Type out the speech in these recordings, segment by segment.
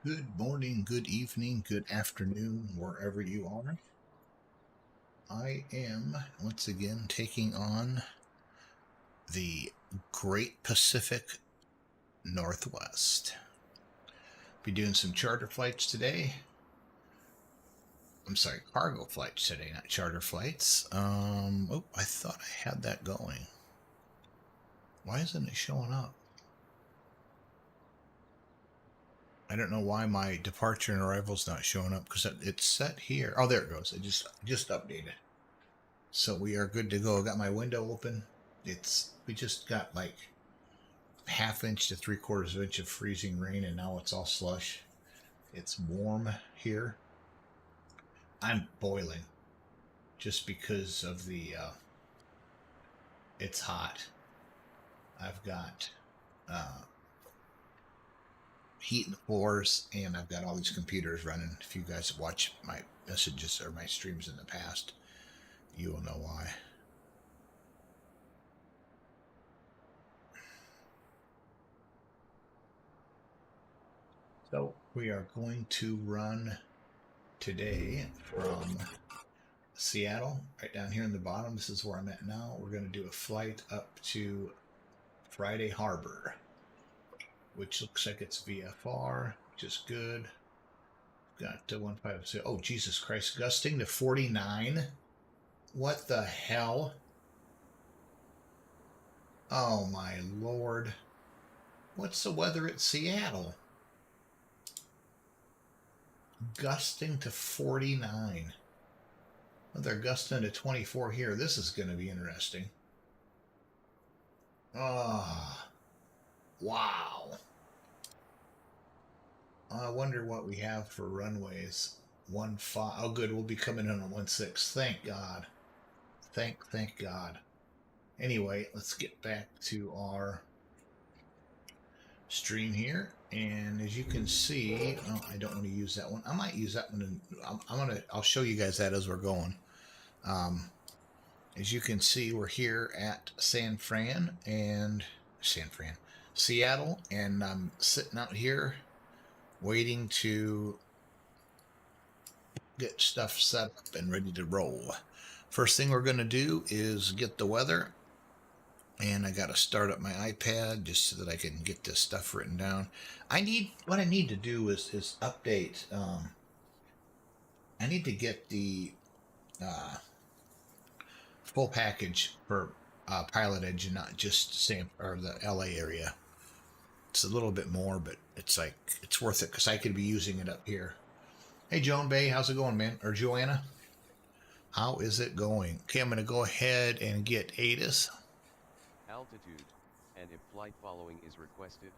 Good morning, good evening, good afternoon, wherever you are. I am once again taking on the Great Pacific Northwest. Be doing some charter flights today. I'm sorry, cargo flights today, not charter flights. I thought I had that going. Why isn't it showing up? I don't know why my departure and arrival's not showing up because it's set here. Oh, there it goes. I just updated. So we are good to go. I got my window open. We just got like ½ inch to 3/4 inch of freezing rain, and now it's all slush. It's warm here. I'm boiling just because of the. It's hot. I've got heat in the floors, and I've got all these computers running. If you guys watch my messages or my streams in the past, you will know why. So we are going to run today from Seattle, right down here in the bottom. This is where I'm at now. We're going to do a flight up to Friday Harbor, which looks like it's VFR, which is good. Got 156. Oh, Jesus Christ. Gusting to 49. What the hell? Oh, my Lord. What's the weather at Seattle? Gusting to 49. Well, they're gusting to 24 here. This is going to be interesting. Oh, wow. I wonder what we have for runways. 15. Oh, good. We'll be coming in on 16. Thank God. Thank God. Anyway, let's get back to our stream here. And as you can see, oh, I don't want to use that one. I might use that one. I'll show you guys that as we're going. As you can see, we're here at Seattle, and I'm sitting out here waiting to get stuff set up and ready to roll. First thing we're going to do is get the weather, and I got to start up my iPad just so that I can get this stuff written down. What I need to do is update. I need to get the full package for Pilot Edge and not just the LA area. It's a little bit more, but it's worth it because I could be using it up here. Hey, Joan Bay, how's it going, man? Or Joanna? How is it going? Okay, I'm going to go ahead and get ATIS. Altitude, and if flight following is requested,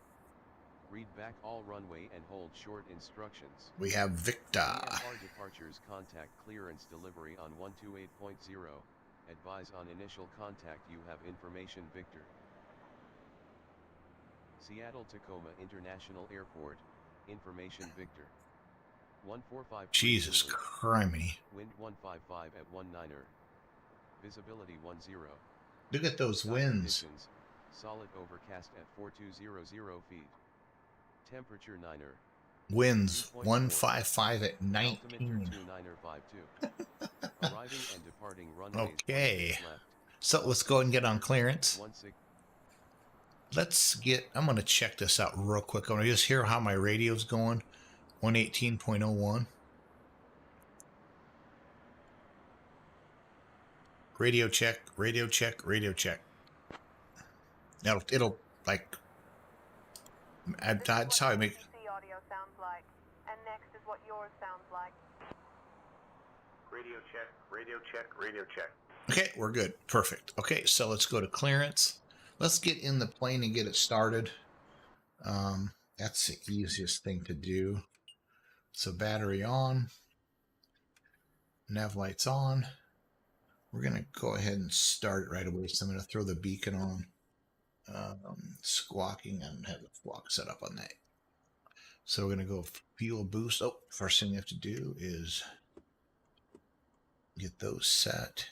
read back all runway and hold short instructions. We have Victor. VFR departures contact clearance delivery on 128.0. Advise on initial contact you have information Victor. Seattle-Tacoma International Airport, information Victor. 145. Jesus criminy. Wind 155 at 19er. Visibility 10. Look at those winds. Conditions, solid overcast at 4200 feet. Temperature 9er. Winds 155 at 19. Altimeter 29er 52. Arriving and departing runways. Okay. Left. So let's go ahead and get on clearance. I'm going to check this out real quick. I'm going to just hear how my radio's going. 118.01. Radio check, radio check, radio check. It'll like. That's how I make. The audio sounds like, and next is what yours sounds like. Radio check, radio check, radio check. Okay, we're good. Perfect. Okay, so let's go to clearance. Let's get in the plane and get it started. That's the easiest thing to do. So battery on, nav lights on. We're going to go ahead and start it right away. So I'm going to throw the beacon on. Squawking and have the squawk set up on that. So we're going to go fuel boost. Oh, first thing we have to do is get those set.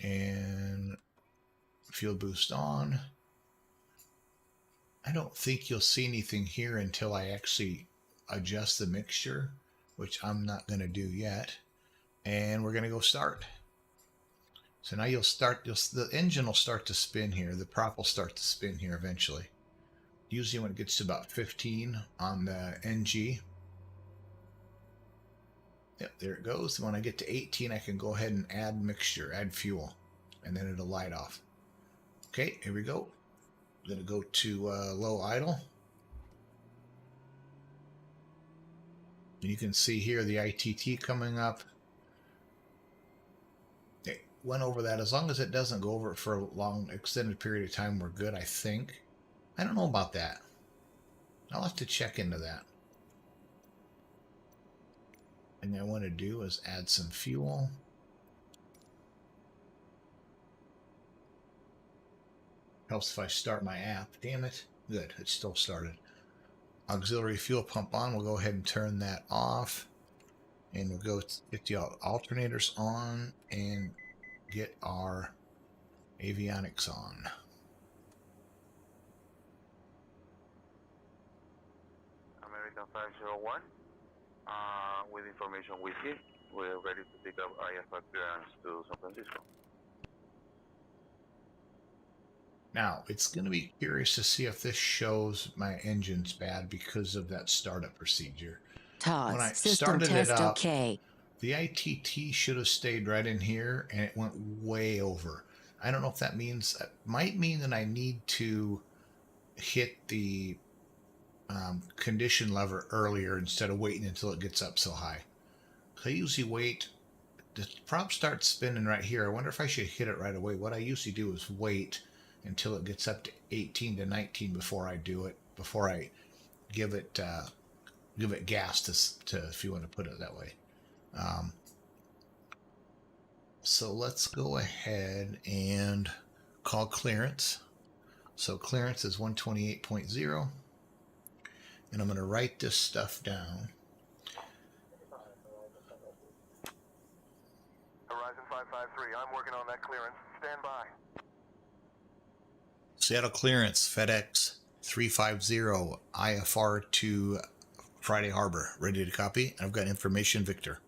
And fuel boost on. I don't think you'll see anything here until I actually adjust the mixture, which I'm not going to do yet. And we're going to go start. So now the engine will start to spin here. The prop will start to spin here eventually. Usually when it gets to about 15 on the NG. Yep, there it goes. When I get to 18, I can go ahead and add mixture, add fuel, and then it'll light off. Okay, here we go. I'm going to go to low idle. And you can see here the ITT coming up. It went over that. As long as it doesn't go over it for a long, extended period of time, we're good, I think. I don't know about that. I'll have to check into that. And I want to do is add some fuel. Helps if I start my app. Damn it. Good. It still started. Auxiliary fuel pump on. We'll go ahead and turn that off. And we'll go get the alternators on and get our avionics on. American 501, with information with you. We're ready to pick up IFR clearance to San Francisco. Now, it's going to be curious to see if this shows my engine's bad because of that startup procedure. When I Todd's system started it test up, okay. the ITT should have stayed right in here, and it went way over. I don't know if that means, it might mean that I need to hit the condition lever earlier instead of waiting until it gets up so high. I usually wait. The prop starts spinning right here. I wonder if I should hit it right away. What I usually do is wait until it gets up to 18 to 19 before I do it, before I give it gas to if you want to put it that way. So let's go ahead and call clearance. So clearance is 128.0, and I'm going to write this stuff down. Horizon 553, I'm working on that clearance. Stand by. Seattle clearance, FedEx 350, IFR to Friday Harbor. Ready to copy? I've got information, Victor.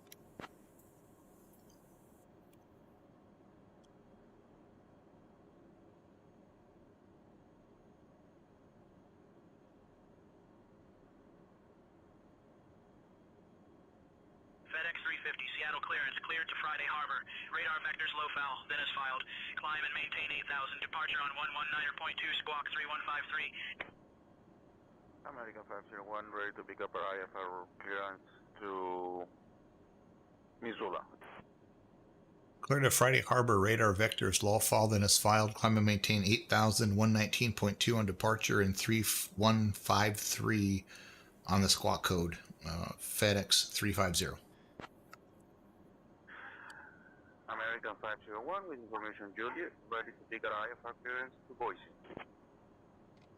FedEx 350, Seattle clearance, cleared to Friday Harbor. Radar vectors low foul, then as filed. Climb and maintain 8,000. Departure on 119.2, squawk 3153. American 501, ready to pick up our IFR clearance to Missoula. Clear to Friday Harbor, radar vectors low fall, then as filed. Climb and maintain 8,000, 119.2 on departure and 3153 on the squawk code. FedEx 350. American 501 with information Juliet, ready to pick up IFR clearance to Boise.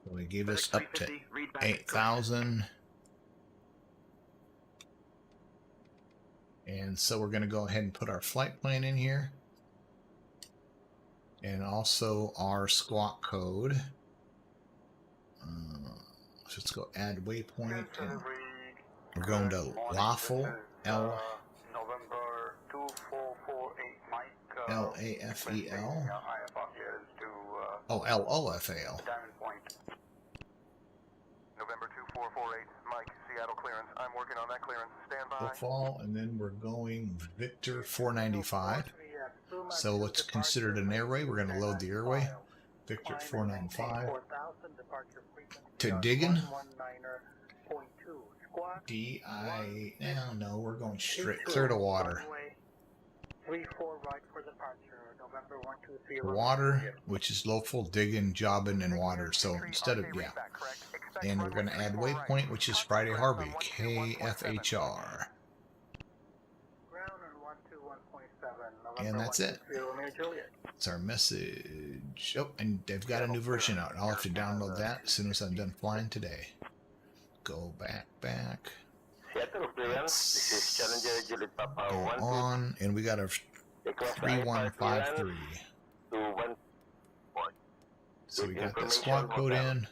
So we gave us up to 8,000. And so we're going to go ahead and put our flight plan in here. And also our squawk code. So let's go add waypoint. And we're going to lawful, L. November 2448, Mike. LAFEL. To, LOFAL. Diamond Point. November 2448, Mike, Seattle clearance. I'm working on that clearance. Stand by. Fall, and then we're going Victor 495. So what's considered an airway? We're going to load the airway. Victor 495. To Diggin. No, we're going straight clear to water. 34 right for departure, November 123. Water, which is local, digging, jobbing, and water. So instead of, yeah. And we're going to add waypoint, which is Friday Harbor, KFHR. And that's it. It's our message. Oh, and they've got a new version out. I'll have to download that as soon as I'm done flying today. Go back. Go on, and we got a 3153. So we got the squawk code in.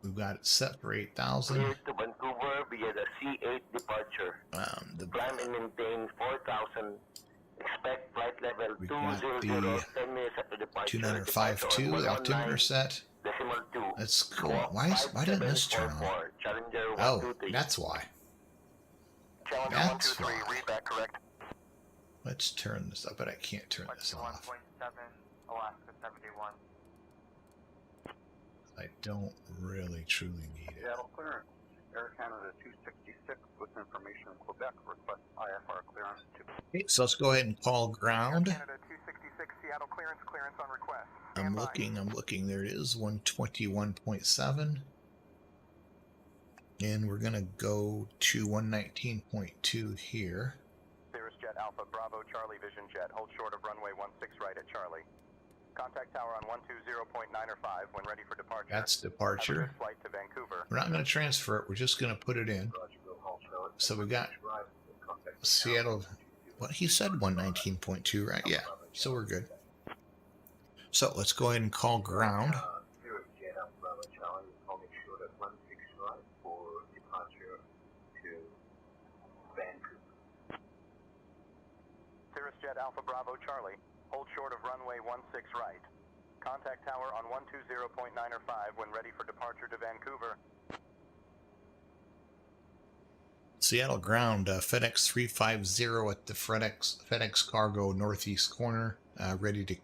We've got it set for 8,000. Clear to Vancouver via the C8 departure. Climb and maintain 4,000. Expect flight level we got 200, the 10 minutes after departure. 205.2, the altimeter set. Decimal 2. That's cool. Why didn't this turn on? Challenger Oh, 123. that's why. Challenger That's 123, why. read back correct. Let's turn this up, but I can't turn this off. 21.7, Alaska 71. I don't really truly need it. Seattle clearance. Air Canada 266 with information Quebec. Request IFR clearance to. Okay, so let's go ahead and call ground. Canada 266, Seattle clearance on request. I'm looking. There it is, 121.7. And we're going to go to 119.2 here. Cirrus Jet Alpha Bravo Charlie Vision Jet. Hold short of runway 16 right at Charlie. Contact tower on 120.905 when ready for departure. That's Have a departure. good flight to Vancouver. We're not going to transfer it. We're just going to put it in. So we got Seattle. Well, he said 119.2, right? Yeah. So we're good. So let's go ahead and call ground. Cirrus Jet Alpha Bravo Charlie. Hold short of runway 16 right. Contact tower on 120.905 when ready for departure to Vancouver. Seattle ground, FedEx 350 at the FedEx cargo northeast corner, ready to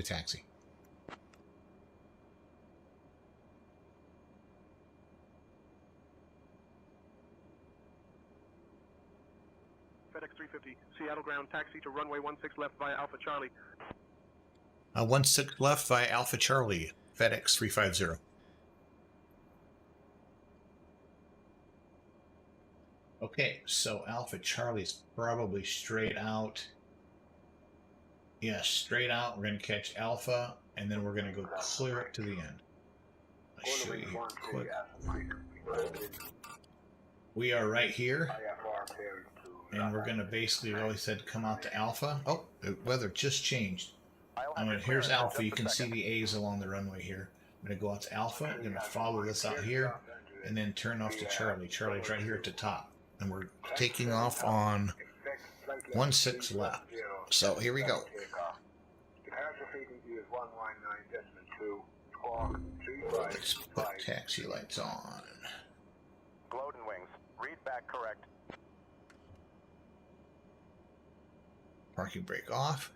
taxi. FedEx 350, Seattle ground, taxi to runway 16 left via Alpha Charlie. 16 left via Alpha Charlie, FedEx 350. Okay, so Alpha Charlie's probably straight out. Yeah, straight out. We're going to catch Alpha, and then we're going to go clear it to the end. I'll show you here quick. We are right here, and we're going to basically, we always said come out to Alpha. Oh, the weather just changed. Here's Alpha. You can see the A's along the runway here. I'm going to go out to Alpha. I'm going to follow this out here, and then turn off to Charlie. Charlie's right here at the top. And we're taking off on 16 left. So here we go. Let's put taxi lights on. Glowden wings. Read back correct. Parking brake off.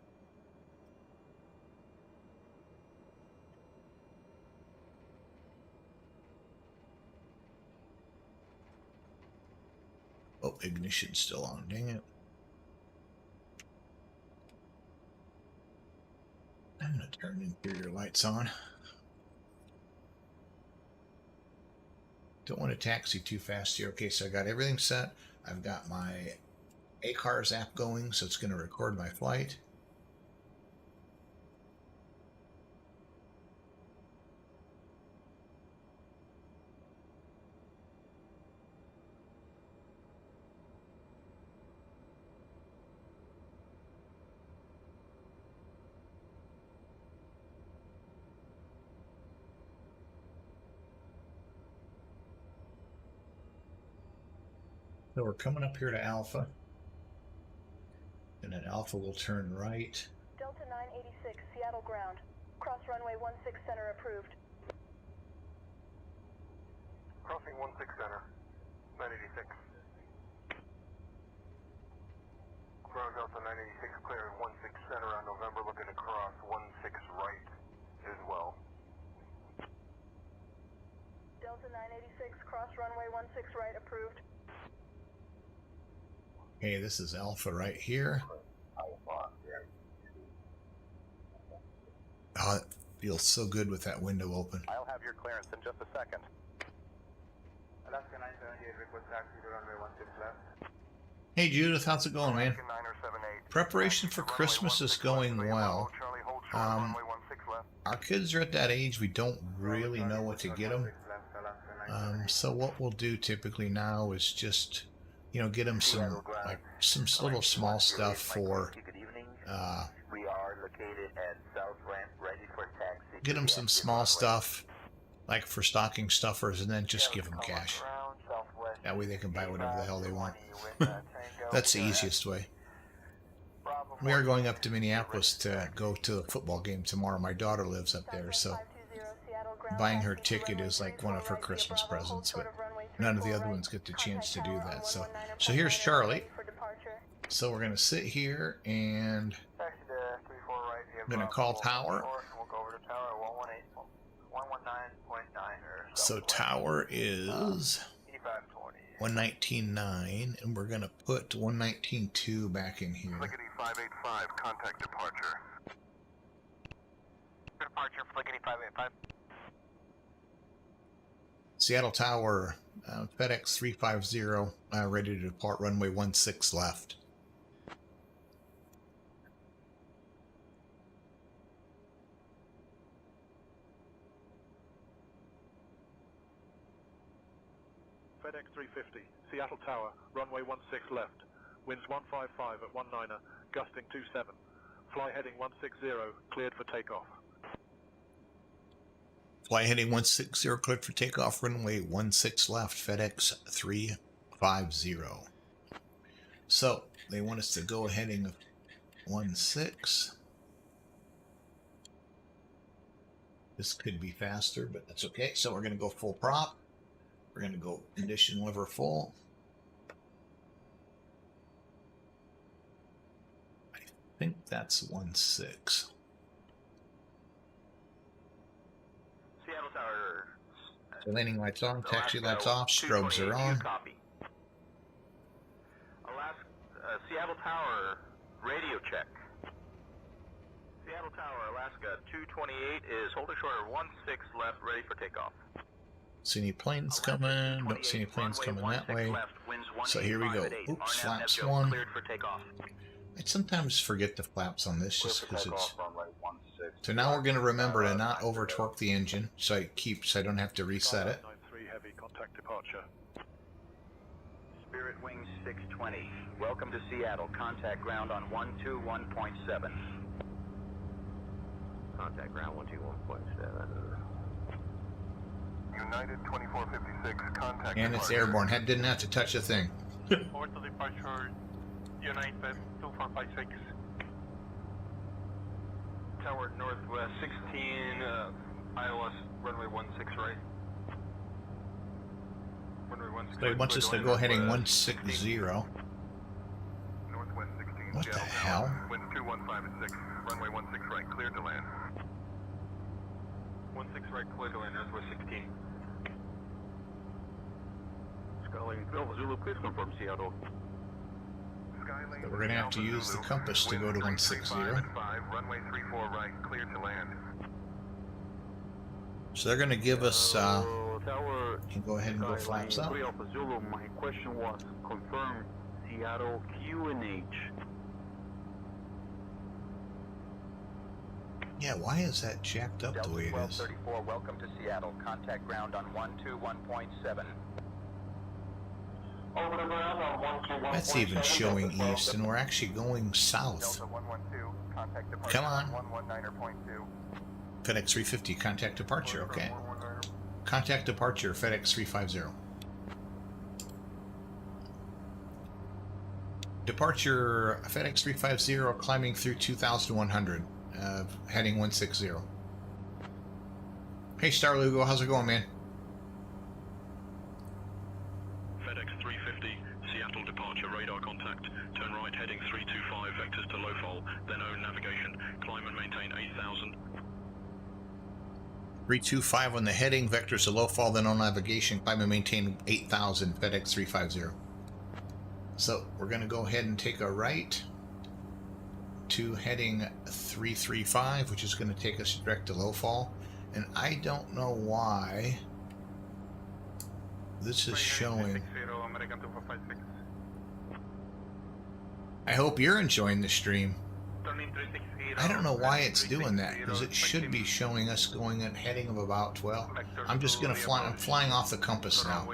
Oh, ignition's still on. Dang it. I'm going to turn interior lights on. Don't want to taxi too fast here. Okay, so I got everything set. I've got my ACARS app going, so it's going to record my flight. So we're coming up here to Alpha, and then Alpha will turn right. Delta 986, Seattle ground. Cross runway 16 center approved. Crossing 16 center. 986. Ground Delta 986 clearing 16 center on November, looking to cross 16 right as well. Delta 986, cross runway 16 right approved. Okay, this is Alpha right here. Oh, it feels so good with that window open. I'll have your clearance in just a second. Alaska 978, request taxi to runway 16 left. Hey Judith, how's it going, man? 9078. Preparation for Christmas is going well. Our kids are at that age we don't really know what to get them. So what we'll do typically now is just, you know, get them some little small stuff for We are located at South Ramp, ready for taxi. get them some small stuff like for stocking stuffers, and then just give them cash. That way they can buy whatever the hell they want. That's the easiest way. We are going up to Minneapolis to go to a football game tomorrow. My daughter lives up there, so buying her ticket is like one of her Christmas presents, but none of the other ones get the chance to do that. So here's Charlie. So we're going to sit here and I'm going to call tower. So tower is 119.9, and we're going to put 119.2 back in here. Flickety 585, contact departure. Departure, Flickety 585. Seattle Tower, FedEx 350, ready to depart runway 16 left. FedEx 350, Seattle Tower, runway 16 left. Winds 155 at 19er, gusting 27. Fly heading 160, cleared for takeoff. Fly heading 160, cleared for takeoff, runway 16 left, FedEx 350. So they want us to go heading of 16. This could be faster, but that's okay. So we're going to go full prop. We're going to go condition lever full. I think that's 16. Seattle Tower. So landing lights on, taxi lights off, strobes are on. Copy. Seattle Tower, radio check. Seattle Tower, Alaska, 228 is holding short of 16 left, ready for takeoff. See any planes coming? Don't see any planes coming that way. So here we go. Oops, flaps one. I sometimes forget the flaps on this just because it's... So now we're going to remember to not over torque the engine so I don't have to reset it. 93 heavy, contact departure. Spirit Wing 620, welcome to Seattle. Contact ground on 121.7. Contact ground 121.7. United 2456, contact And it's departure. airborne. Didn't have to touch a thing. Order departure, United 2456. Tower Northwest 16, ILS runway 16 right. Runway 16. So he wants us to go heading 160. Northwest 16, What the Seattle hell? Tower. Winds 215 at 6, runway 16 right, cleared to land. 16 right, clear to land, Northwest 16. Skylane 12, Zulu, please confirm Seattle. So we're going to have to use the compass to go to 160. Runway 34 right, cleared to land. So they're going to give us... Tower, you can go ahead and go flaps up. Zulu, my question was confirm Seattle QNH. Yeah, why is that jacked up the way it is? 1234, welcome to Seattle. Contact ground on 121.7. That's even showing east, and we're actually going south. Come on. FedEx 350, contact departure, okay. Contact departure, FedEx 350. Departure, FedEx 350, climbing through 2,100, heading 160. Hey, Star Lugo, how's it going, man? FedEx 350, Seattle departure, radar contact. Turn right, heading 325, vectors to low fall, then own navigation. Climb and maintain 8,000. 325 on the heading, vectors to low fall, then on navigation, climb and maintain 8,000, FedEx 350. So we're going to go ahead and take a right to heading 335, which is going to take us direct to low fall. And I don't know why this is showing. I hope you're enjoying the stream. I don't know why it's doing that, because it should be showing us going at heading of about 12. I'm just going to fly. I'm flying off the compass now.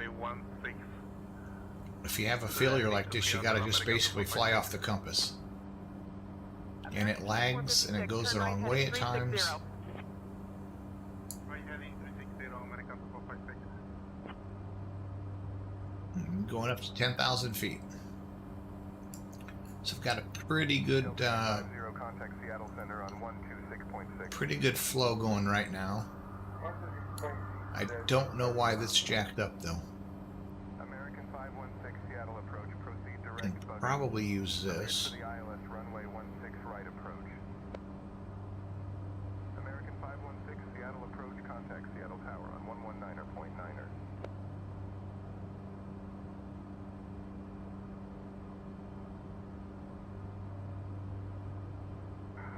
If you have a failure like this, you got to just basically fly off the compass. And it lags and it goes the wrong way at times. going up to 10,000 feet. So I've got a pretty good flow going right now. I don't know why this jacked up though. American 516 Seattle approach, proceed direct. Can probably use this. The ILS runway 16 right approach. American 516 Seattle approach, contact Seattle Tower on 119.9er.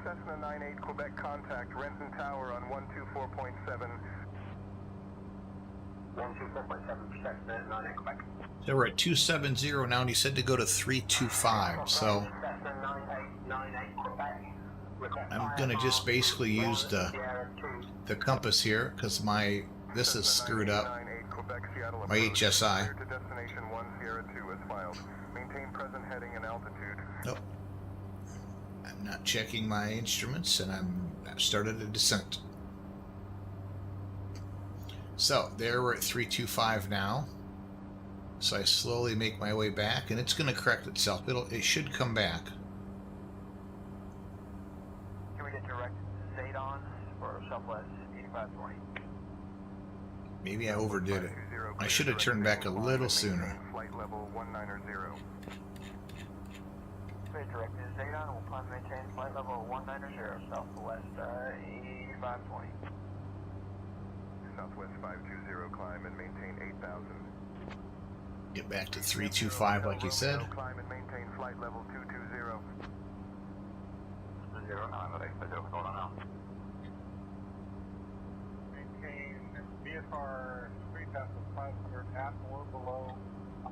Cessna 98 Quebec contact Renton Tower on 124.7. 124.7 Cessna 98 Quebec. So we're at 270 now, and he said to go to 325. So I'm gonna just basically use the compass here because this is screwed up. My HSI. Nope. I'm not checking my instruments, and I've started a descent. So there we're at 325 now. So I slowly make my way back, and it's going to correct itself. It should come back. Can we get direct Zadon for Southwest 8520? Maybe I overdid it. I should have turned back a little sooner. Flight level 190. Direct Zadon will plan to maintain flight level 190 Southwest 8520. Southwest 520, climb and maintain 8,000. Get back to 325 like you said. Climb and maintain flight level 220. 09, hold on now. Maintain VFR 3,500 at or below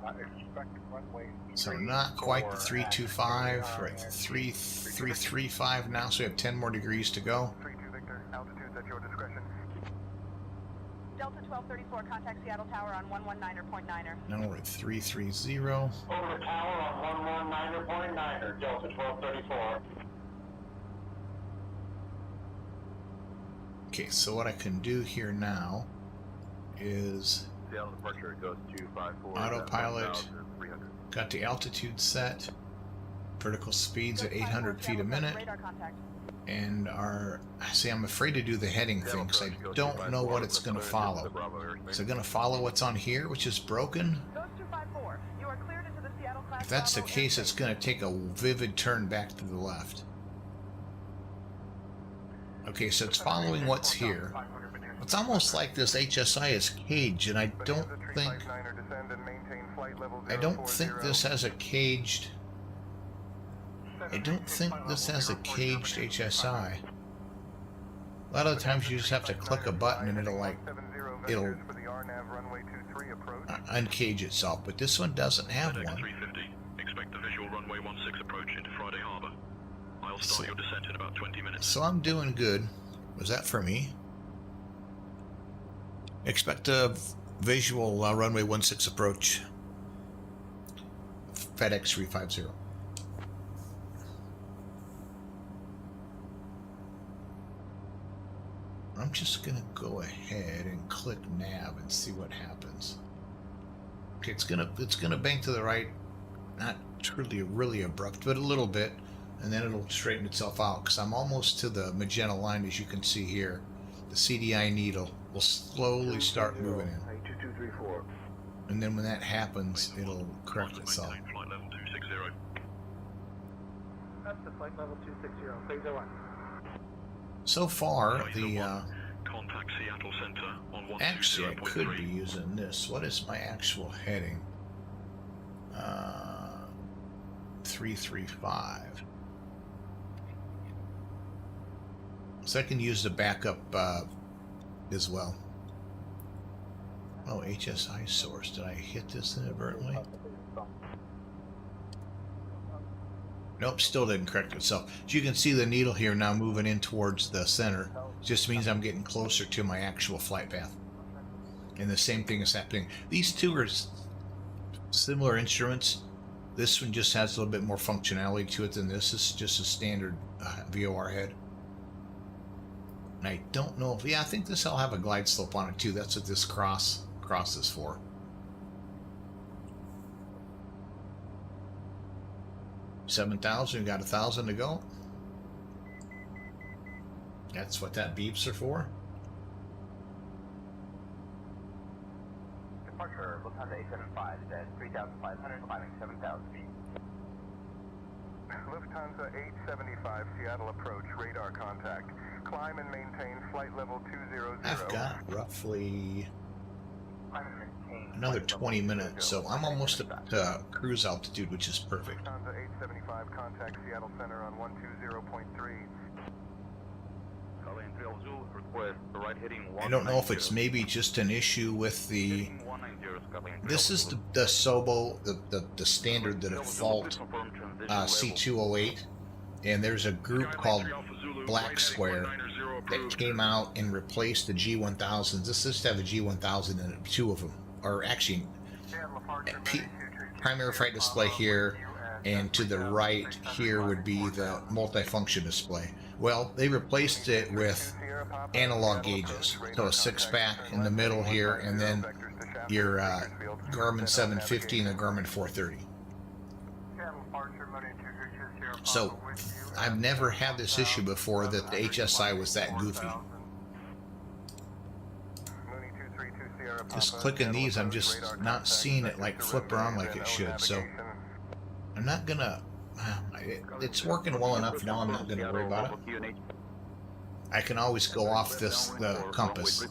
expected runway. So not quite the 325, we're at 335 now, so we have 10 more degrees to go. 32 Victor, altitudes at your discretion. Delta 1234, contact Seattle Tower on 119.9er. Now we're at 330. Over the tower on 119.9er, Delta 1234. Okay, so what I can do here now is Seattle departure goes to 54. autopilot, got the altitude set, vertical speeds at 800 feet a minute, and I'm afraid to do the heading thing because I don't know what it's going to follow. Is it going to follow what's on here, which is broken? If that's the case, it's going to take a vivid turn back to the left. Okay, so it's following what's here. It's almost like this HSI is caged, and I don't think this has a caged. I don't think this has a caged HSI. A lot of the times you just have to click a button and it'll uncage itself, but this one doesn't have one. 350. Expect the visual runway 16 approach into Friday Harbor. I'll start your descent in about 20 minutes. So I'm doing good. Was that for me? Expect a visual runway 16 approach. FedEx 350. I'm just gonna go ahead and click nav and see what happens. Okay, it's gonna bank to the right, not truly really abrupt, but a little bit, and then it'll straighten itself out because I'm almost to the magenta line, as you can see here. The CDI needle will slowly start moving in. 2234. And then when that happens, it'll correct itself. Flight level 260. That's the flight level 260, phase 01. So far, Contact Seattle Center on 120.3. actually I could be using this. What is my actual heading? 335. So I can use the backup as well. Oh, HSI source. Did I hit this inadvertently? Nope, still didn't correct itself. As you can see, the needle here now moving in towards the center. Just means I'm getting closer to my actual flight path. And the same thing is happening. These two are similar instruments. This one just has a little bit more functionality to it than this. This is just a standard VOR head. And I don't know if... Yeah, I think this will have a glide slope on it too. That's what this cross is for. 7,000, got 1,000 to go. That's what that beeps are for. Departure, Lufthansa 875, says 3,500, climbing 7,000 feet. Lufthansa 875, Seattle approach, radar contact. Climb and maintain flight level 200. I've got roughly another 20 minutes, so I'm almost up to cruise altitude, which is perfect. Lufthansa 875, contact Seattle Center on 120.3. I don't know if it's maybe just an issue with the... This is the SOBO, the standard, the default C208, and there's a group called Black Square that came out and replaced the G1000s. This used to have a G1000 in it, two of them, or actually primary flight display here, and to the right here would be the multifunction display. Well, they replaced it with analog gauges, so a 6-pack in the middle here, and then your Garmin 750 and the Garmin 430. So I've never had this issue before that the HSI was that goofy. Just clicking these, I'm just not seeing it like flip around like it should, so I'm not gonna... It's working well enough now, I'm not gonna worry about it. I can always go off the compass.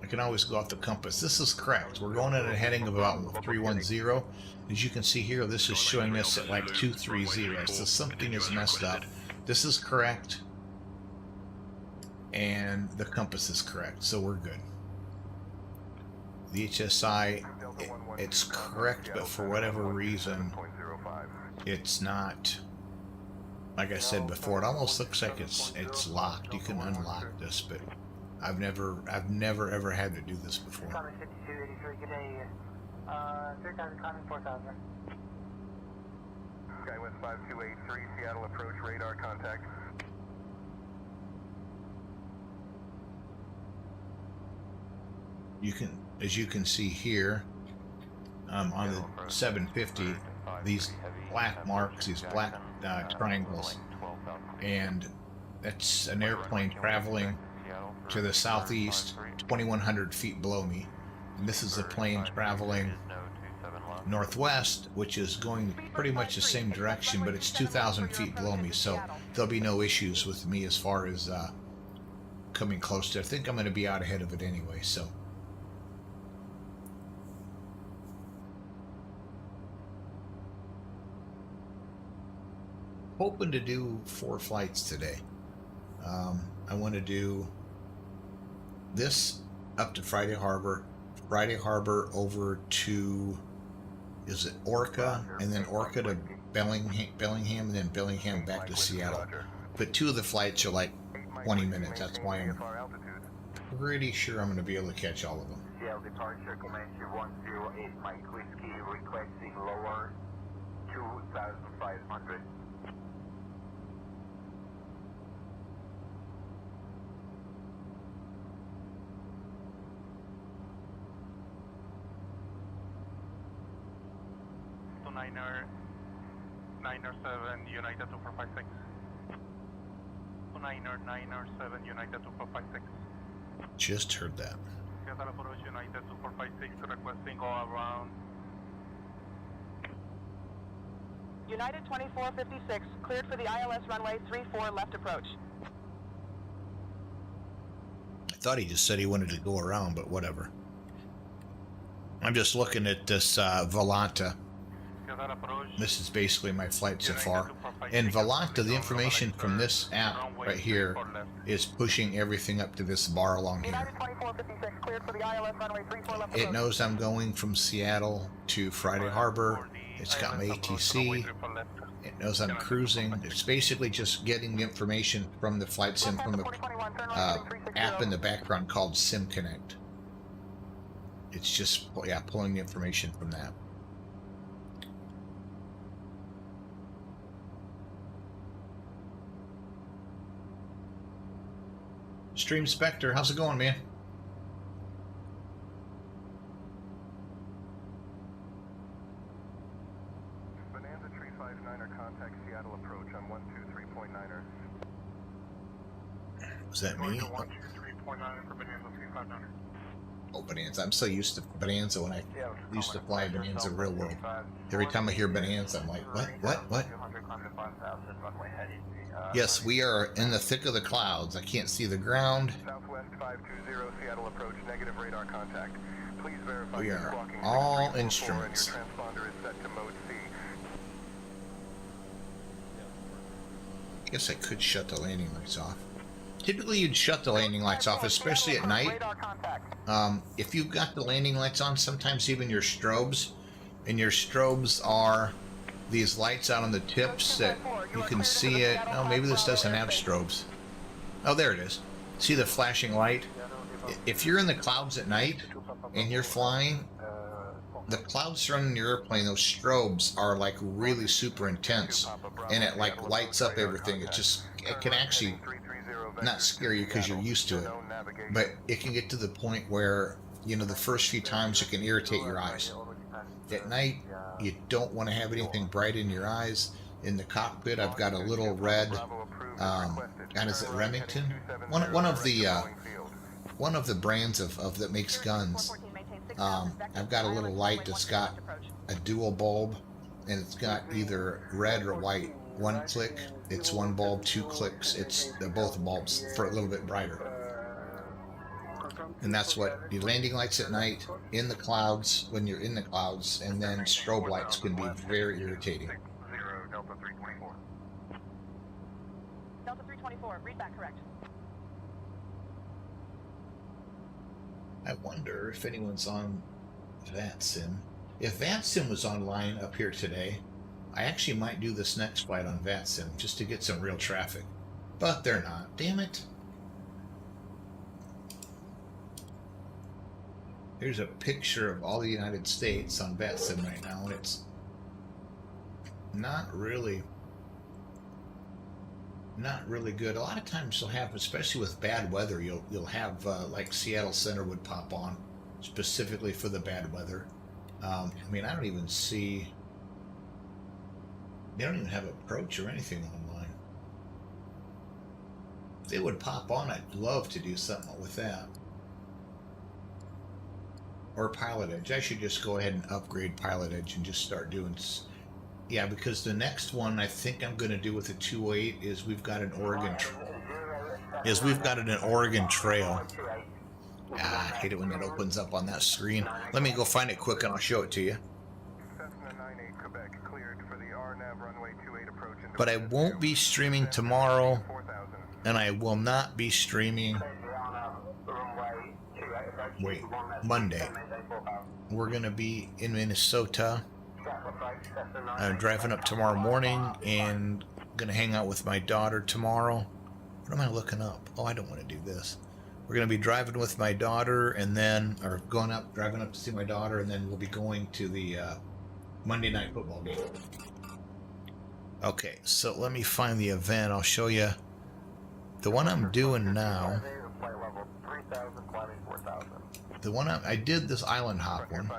I can always go off the compass. This is correct. We're going at a heading of about 310. As you can see here, this is showing us at like 230. So something is messed up. This is correct. And the compass is correct. So we're good. The HSI, it's correct, but for whatever reason, it's not... Like I said before, it almost looks like it's locked. You can unlock this, but I've never ever had to do this before. Skywest 5283, Seattle approach, radar contact. You can, as you can see here, on the 750, these black marks, these black triangles, and that's an airplane traveling to the southeast 2,100 feet below me, and this is a plane traveling northwest, which is going pretty much the same direction, but it's 2,000 feet below me, so there'll be no issues with me as far as coming close to it. I think I'm going to be out ahead of it anyway, so hoping to do 4 flights today. I want to do this up to Friday Harbor over to, is it Orca, and then Orca to Bellingham, and then Bellingham back to Seattle. But 2 of the flights are like 20 minutes. That's why I'm pretty sure I'm going to be able to catch all of them. Seattle departure, Comanche 108, Mike Whiskey, requesting lower 2,500. Niner 7 United 2456. 907 United 2456. Just heard that. Seattle approach United 2456 requesting go around. United 2456, cleared for the ILS runway 34 left approach. I thought he just said he wanted to go around, but whatever. I'm just looking at this Volanta. This is basically my flight so far. And Volanta, the information from this app right here is pushing everything up to this bar along here. It knows I'm going from Seattle to Friday Harbor. It's got my ATC. It knows I'm cruising. It's basically just getting the information from the flight sim from the app in the background called SimConnect. It's just, yeah, pulling the information from that. Stream Spectre, how's it going, man? Bonanza Tree 59 radar contact Seattle approach on 123.9er. Was that me? 123.9 for Bonanza 359er. Oh, Bonanza. I'm so used to Bonanza when I used to fly Bonanza real world. Every time I hear Bonanza, I'm like, what? Yes, we are in the thick of the clouds. I can't see the ground. Southwest 520 Seattle approach, negative radar contact. Please verify We your are clocking all 6344 instruments. and your transponder is set to mode C. I guess I could shut the landing lights off. Typically, you'd shut the landing lights off, especially at night. If you've got the landing lights on, sometimes even your strobes, and your strobes are these lights out on the tips that you can see it. Oh, maybe this doesn't have strobes. Oh, there it is. See the flashing light? If you're in the clouds at night and you're flying, the clouds surrounding your airplane, those strobes are like really super intense, and it like lights up everything. It can actually not scare you because you're used to it, but it can get to the point where, you know, the first few times it can irritate your eyes. At night, you don't want to have anything bright in your eyes. In the cockpit, I've got a little red, God, is it Remington? One of the brands of that makes guns. I've got a little light that's got a dual bulb, and it's got either red or white. One click, it's one bulb. Two clicks, they're both bulbs for a little bit brighter. And that's what the landing lights at night, in the clouds, when you're in the clouds, and then strobe lights can be very irritating. 0 Delta 324. Delta 324, read back correct. I wonder if anyone's on VATSIM. If VATSIM was online up here today, I actually might do this next flight on VATSIM just to get some real traffic. But they're not. Damn it. Here's a picture of all the United States on VATSIM right now, and it's not really good. A lot of times you'll have, especially with bad weather, you'll have like Seattle Center would pop on specifically for the bad weather. I mean, I don't even see. They don't even have approach or anything online. If they would pop on, I'd love to do something with that. Or Pilot Edge. I should just go ahead and upgrade Pilot Edge and just start doing. Yeah, because the next one I think I'm going to do with the 208 is we've got an Oregon. Trail. I hate it when that opens up on that screen. Let me go find it quick and I'll show it to you. But I won't be streaming tomorrow, and I will not be streaming. Wait, Monday. We're going to be in Minnesota. I'm driving up tomorrow morning and going to hang out with my daughter tomorrow. What am I looking up? Oh, I don't want to do this. We're going to be driving with my daughter and then, or driving up to see my daughter, and then we'll be going to the Monday night football game. Okay, so let me find the event. I'll show you the one I'm doing now. The one I did this island hop one.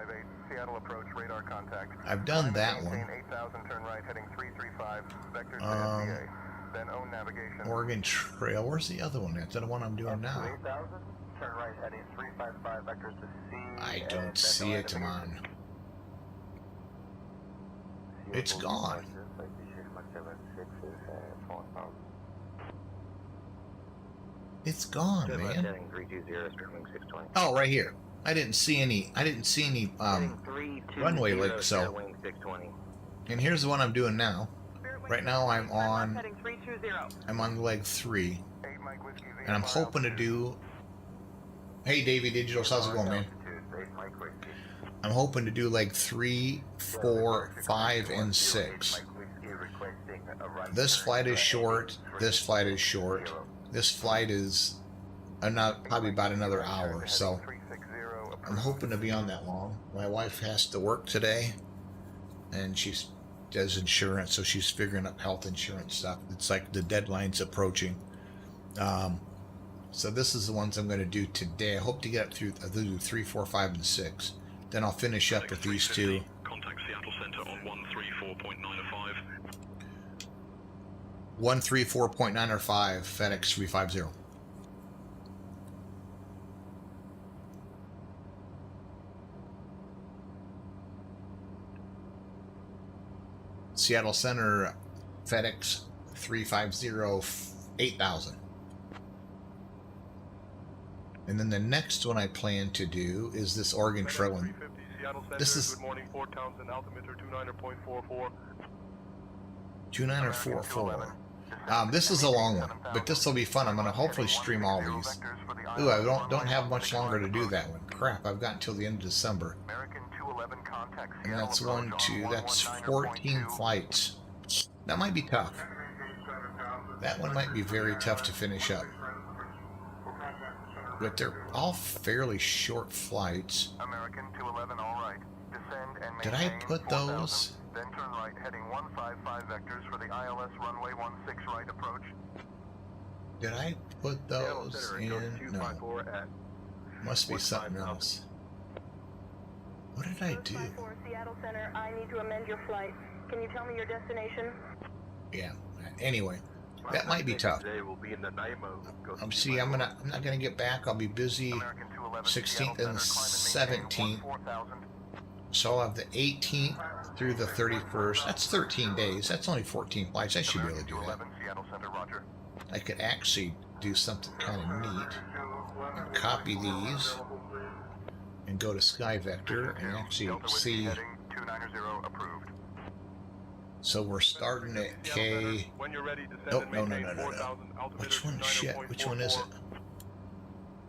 I've done that one. Oregon Trail. Where's the other one? That's the one I'm doing now. I don't see it, man. It's gone. It's gone, man. Oh, right here. I didn't see any runway links, so. And here's the one I'm doing now. Right now I'm on leg 3. And I'm hoping to do. Hey Davey Digitals, how's it going, man? I'm hoping to do leg 3, 4, 5, and 6. This flight is short. This flight is short. This flight is probably about another hour, so I'm hoping to be on that long. My wife has to work today, and she does insurance, so she's figuring out health insurance stuff. It's like the deadline's approaching. So this is the ones I'm going to do today. I hope to get up through 3, 4, 5, and 6. Then I'll finish up with these two. Contact Seattle Center on 134.905. 134.905 FedEx 350. Seattle Center, FedEx 350, 8,000. And then the next one I plan to do is this Oregon Trail one. This is good morning, Fort Townsend, altimeter 29.44. 2944. This is a long one, but this will be fun. I'm going to hopefully stream all these. Ooh, I don't have much longer to do that one. Crap, I've got until the end of December. And that's 1, 2, that's 14 flights. That might be tough. That one might be very tough to finish up. But they're all fairly short flights. American 211, all right. Descend and Did I put those? Then turn right, heading 155 vectors for the ILS runway 16 right approach. Did I put those in? No. Must be something else. What did I do? Seattle Center, I need to amend your flight. Can you tell me your destination? Yeah. Anyway, that might be tough. See, I'm not gonna get back. I'll be busy 16th and 17th. So I'll have the 18th through the 31st. That's 13 days. That's only 14 flights. I should be able to do that. I could actually do something kind of neat and copy these and go to SkyVector and actually see. So we're starting at K. Nope, no. Which one? Shit. Which one is it?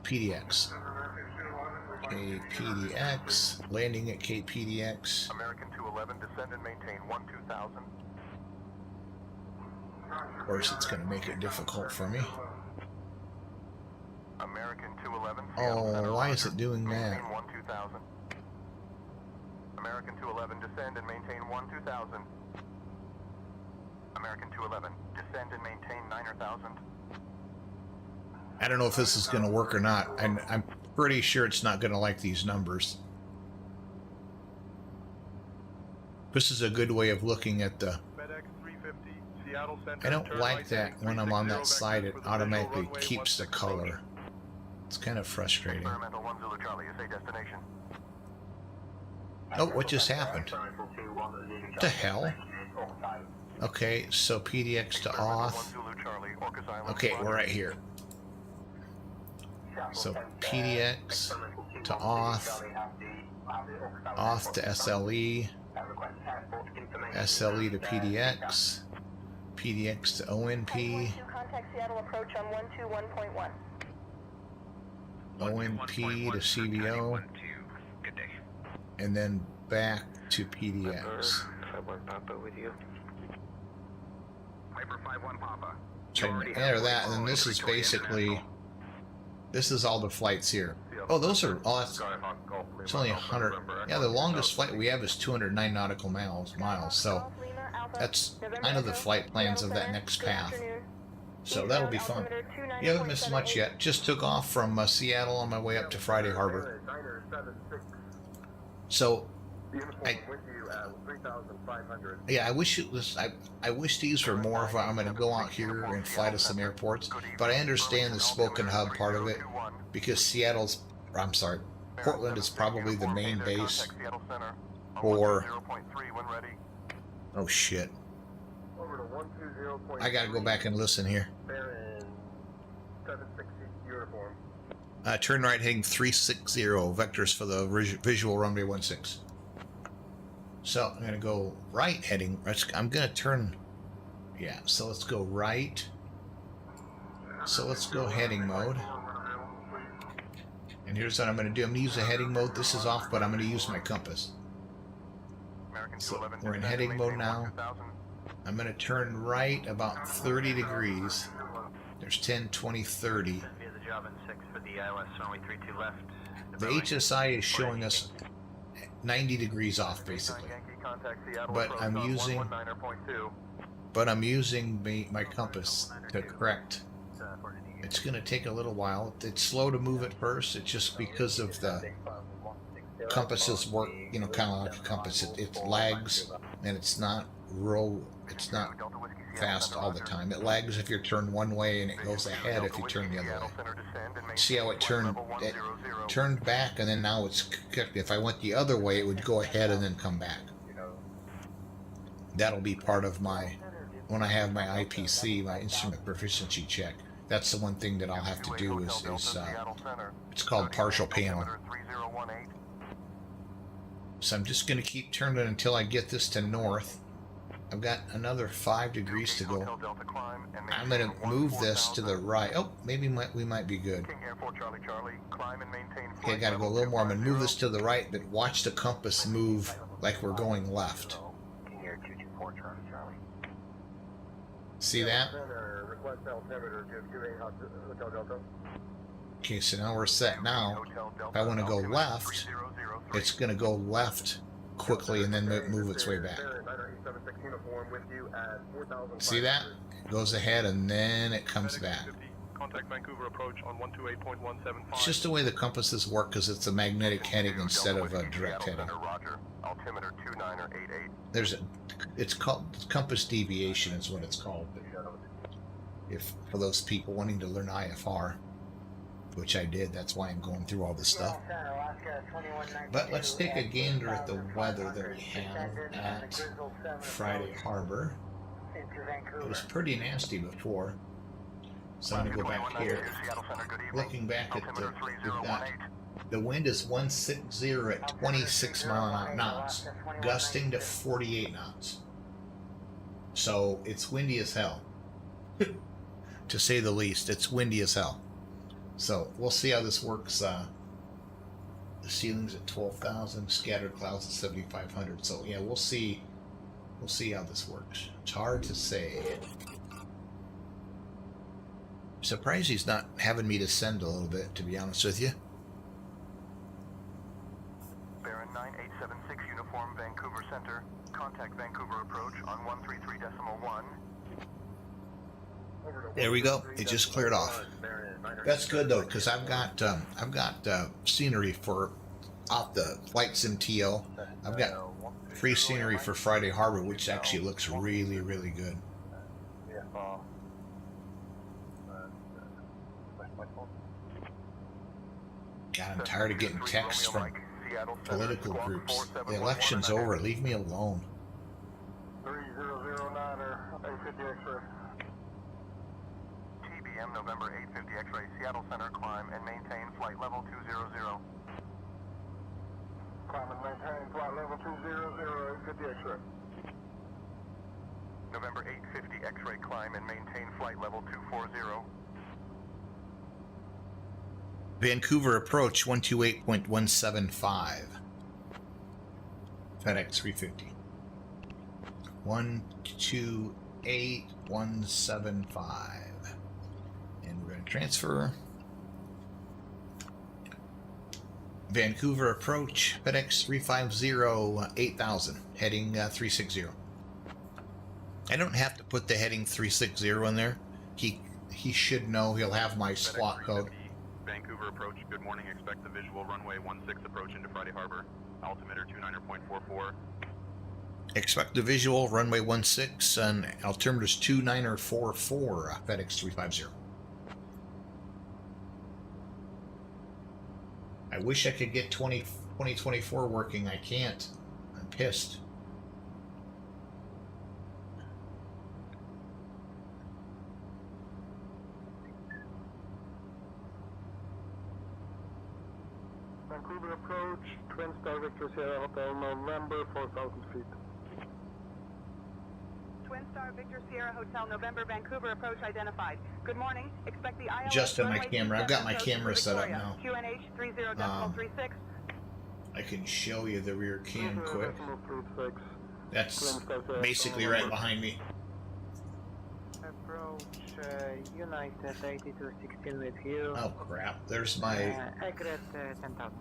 PDX. KPDX. Landing at KPDX. American 211, descend and maintain 12,000. Of course, it's going to make it difficult for me. American 211. Oh, why is it doing that? 12,000. American 211, descend and maintain 12,000. American 211, descend and maintain 9,000. I don't know if this is going to work or not. I'm pretty sure it's not going to like these numbers. This is a good way of looking at the... I don't like that when I'm on that side, it automatically keeps the color. It's kind of frustrating. Oh, what just happened? What the hell? Okay, so PDX to auth. Okay, we're right here. So PDX to auth, auth to SLE, SLE to PDX, PDX to ONP, ONP to CVO, and then back to PDX. So enter that, and then this is basically, this is all the flights here. Oh, those are, oh, that's, it's only 100. Yeah, the longest flight we have is 209 nautical miles, so that's kind of the flight plans of that next path. So that'll be fun. You haven't missed much yet. Just took off from Seattle on my way up to Friday Harbor. So, yeah, I wish it was. I wish these were more. If I'm going to go out here and fly to some airports, but I understand the spoken hub part of it because Portland is probably the main base for. Oh shit! I gotta go back and listen here. Turn right heading 360 vectors for the visual runway 16. So I'm gonna go right heading. I'm gonna turn. Yeah. So let's go right. So let's go heading mode. And here's what I'm gonna do. I'm gonna use the heading mode. This is off, but I'm gonna use my compass. So we're in heading mode now. I'm gonna turn right about 30 degrees. There's 10, 20, 30. The HSI is showing us 90 degrees off basically, but I'm using my compass to correct. It's going to take a little while. It's slow to move at first. It's just because of the compasses work, you know, kind of like a compass. It lags and it's not it's not fast all the time. It lags if you're turned one way and it goes ahead if you turn the other way. See how it turned back and then now it's kicked. If I went the other way, it would go ahead and then come back. That'll be part of when I have my IPC, my instrument proficiency check. That's the one thing that I'll have to do is it's called partial panel. So I'm just going to keep turning until I get this to north. I've got another 5 degrees to go. I'm going to move this to the right. Oh, maybe we might be good. Okay, I got to go a little more. I'm going to move this to the right, but watch the compass move like we're going left. See that? Okay, so now we're set now. If I want to go left, it's going to go left quickly and then move its way back. See that? It goes ahead and then it comes back. Contact Vancouver approach on 128.175. It's just the way the compasses work because it's a magnetic heading instead of a direct heading. Altimeter 2988. It's called compass deviation is what it's called. If for those people wanting to learn IFR, which I did, that's why I'm going through all this stuff. But let's take a gander at the weather that we have at Friday Harbor. It was pretty nasty before. So I'm going to go back here. Looking back at the wind is 160 at 26 knots, gusting to 48 knots. So it's windy as hell. To say the least, it's windy as hell. So we'll see how this works. The ceiling's at 12,000, scattered clouds at 7,500. So yeah, we'll see. We'll see how this works. It's hard to say. I'm surprised he's not having me descend a little bit, to be honest with you. Baron 9876 Uniform Vancouver Center. Contact Vancouver approach on 133.1. There we go. It just cleared off. That's good though, because I've got scenery for off the Flight Sim TL. I've got free scenery for Friday Harbor, which actually looks really, really good. God, I'm tired of getting texts from political groups. The election's over. Leave me alone. 3009er, 850 X-ray. TBM November 850 X-ray, Seattle Center, climb and maintain flight level 200. Climb and maintain flight level 200, 850 X-ray. November 850 X-ray, climb and maintain flight level 240. Vancouver approach 128.175. FedEx 350. 128.175. And we're going to transfer. Vancouver approach FedEx 350 8000 heading 360. I don't have to put the heading 360 in there. He should know. He'll have my slot code. Vancouver approach, good morning. Expect the visual runway 16 approach into Friday Harbor. Altimeter 29.44. Expect the visual runway 16 and altimeter's 29.44. FedEx 350. I wish I could get 2024 working. I can't. I'm pissed. Vancouver approach, Twin Star Victor Sierra Hotel, November, 4,000 feet. Twin Star Victor Sierra Hotel, November, Vancouver approach identified. Good morning. Expect the ILS Adjusted my camera. I've got my camera set up now. QNH 30.36. I can show you the rear cam quick. That's basically right behind me. Approach United 8216 with you. Oh crap! There's my Accurate 10,000.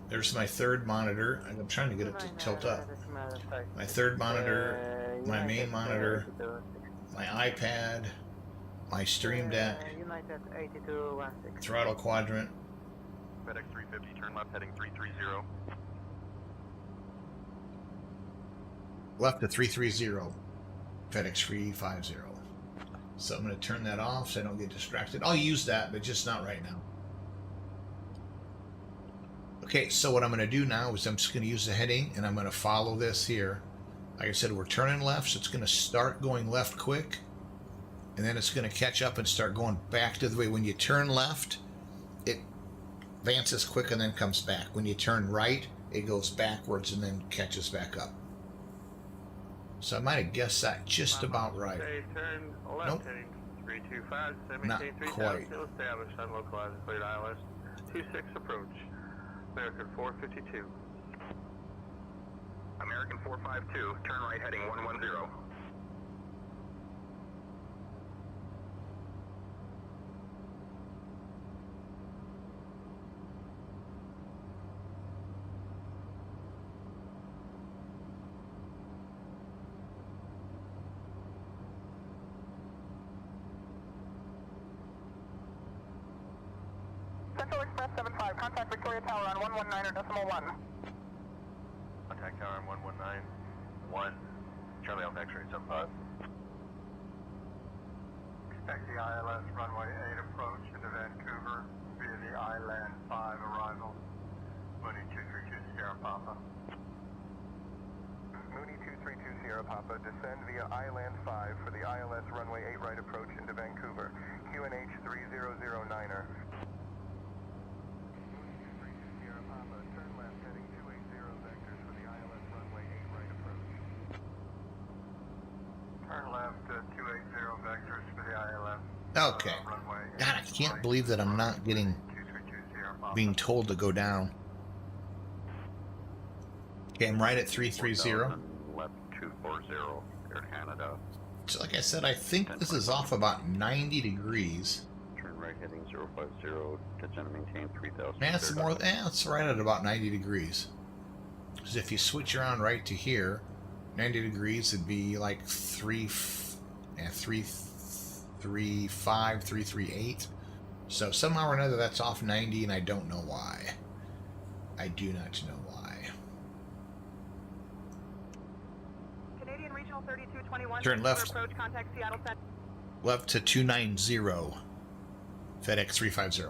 There's my third monitor. I'm trying to get it to tilt up. My third monitor, my main monitor, my iPad, my Stream Deck, United 8216. throttle quadrant. FedEx 350, turn left heading 330. left to 330, FedEx 350. So I'm going to turn that off so I don't get distracted. I'll use that, but just not right now. Okay, so what I'm going to do now is I'm just going to use the heading, and I'm going to follow this here. Like I said, we're turning left, so it's going to start going left quick, and then it's going to catch up and start going back to the way. When you turn left, it advances quick and then comes back. When you turn right, it goes backwards and then catches back up. So I might have guessed that just about right. Okay, turn left, Nope. heading 325, Not 783,000, quite. still established, unlocalized, cleared ILS 26 approach. American 452. American 452, turn right heading 110. Central Express 75, contact Victoria Tower on 119.1. Contact tower on 119.1. Charlie Alpha X-ray 75. Expect the ILS runway 8 approach into Vancouver via the ILAND 5 arrival. Mooney 232 Sierra Papa. Mooney 232 Sierra Papa, descend via ILAND 5 for the ILS runway 8 right approach into Vancouver. QNH 3009er. Sierra Papa, turn left heading 280 vectors for the ILS runway 8 right approach. Turn left 280 vectors for the ILS. Okay. Runway 8. God, I can't believe that I'm not getting 232 Sierra Papa. being told to go down. Okay, I'm right at 330. Left 240, Air Canada. So like I said, I think this is off about 90 degrees. Turn right heading 050, descend and maintain 3,000. That's more. It's right at about 90 degrees. Because if you switch around right to here, 90 degrees would be like 335, 338. So somehow or another that's off 90, and I don't know why. I do not know why. Canadian Regional 3221. Turn left. Approach, contact Seattle Center. Left to 290, FedEx 350.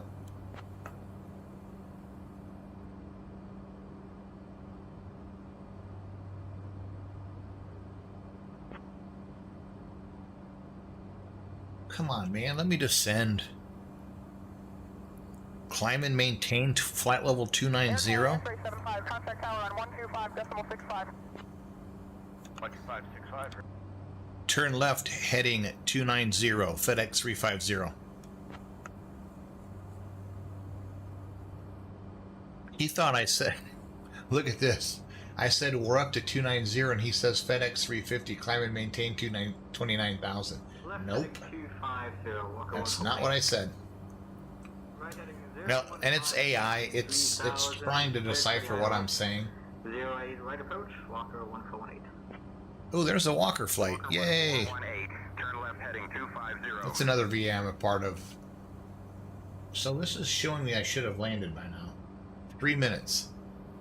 Come on, man. Let me descend. Climb and maintain flight level 290. X-ray 75, contact tower on 125.65. 12565. Turn left heading 290, FedEx 350. He thought I said, look at this. I said we're up to 290 and he says FedEx 350, climb and maintain 29,000. Nope. That's not what I said. No, and it's AI. It's trying to decipher what I'm saying. 08 right approach, Walker 1418. Oh, there's a Walker flight. Yay. 18, turn left heading 250. That's another VM I'm a part of. So this is showing me I should have landed by now. 3 minutes.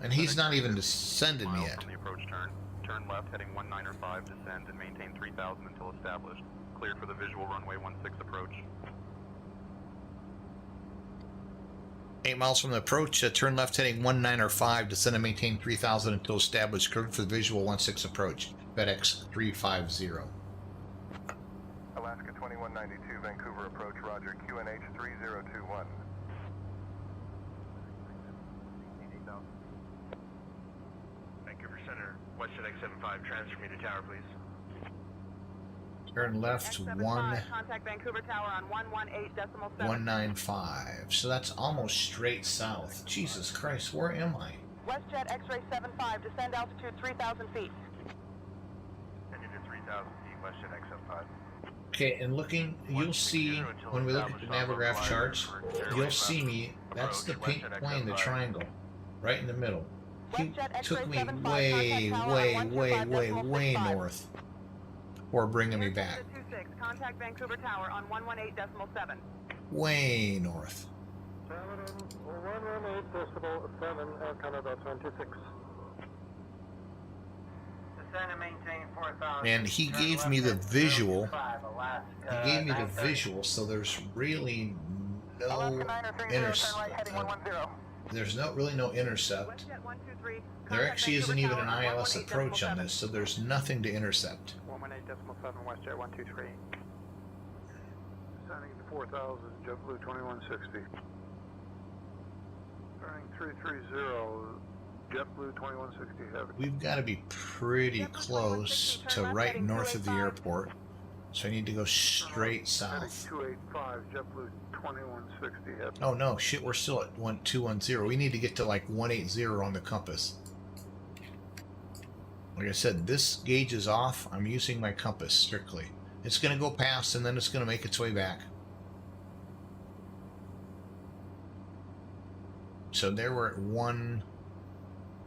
And he's not even descended me yet. From the approach turn. Turn left heading 195, descend and maintain 3,000 until established. Cleared for the visual runway 16 approach. 8 miles from the approach, turn left heading 195, descend and maintain 3,000 until established. Cleared for the visual 16 approach. FedEx 350. Alaska 2192, Vancouver approach, roger. QNH 3021. Vancouver Center, West FedEx 75, transfer me to tower, please. Turn left X75, contact Vancouver Tower on 118.7. 195. So that's almost straight south. Jesus Christ, where am I? WestJet X-ray 75, descend altitude 3,000 feet. Heading to 3,000 feet, West FedEx 75. Okay, and looking, you'll see when we look at the Navigraph charts, you'll see me. That's the pink plane, the triangle, right in the middle. He took me way, way, way, way, way north. Or bringing me back. 26, contact Vancouver Tower on 118.7. Way north. 118.7, Air Canada 26. descend and maintain 4,000. And he gave me the visual. He gave me the visual, so there's really no there's really no intercept. There actually isn't even an ILS approach on this, so there's nothing to intercept. 118.7 WestJet 123. Descending to 4,000, JetBlue 2160. Turning 330, JetBlue 2160 heavy. We've got to be pretty close to right north of the airport, so I need to go straight south. 285, JetBlue 2160 heavy. Oh no, shit, we're still at 1210. We need to get to like 180 on the compass. Like I said, this gauge is off. I'm using my compass strictly. It's going to go past and then it's going to make its way back. So there we're at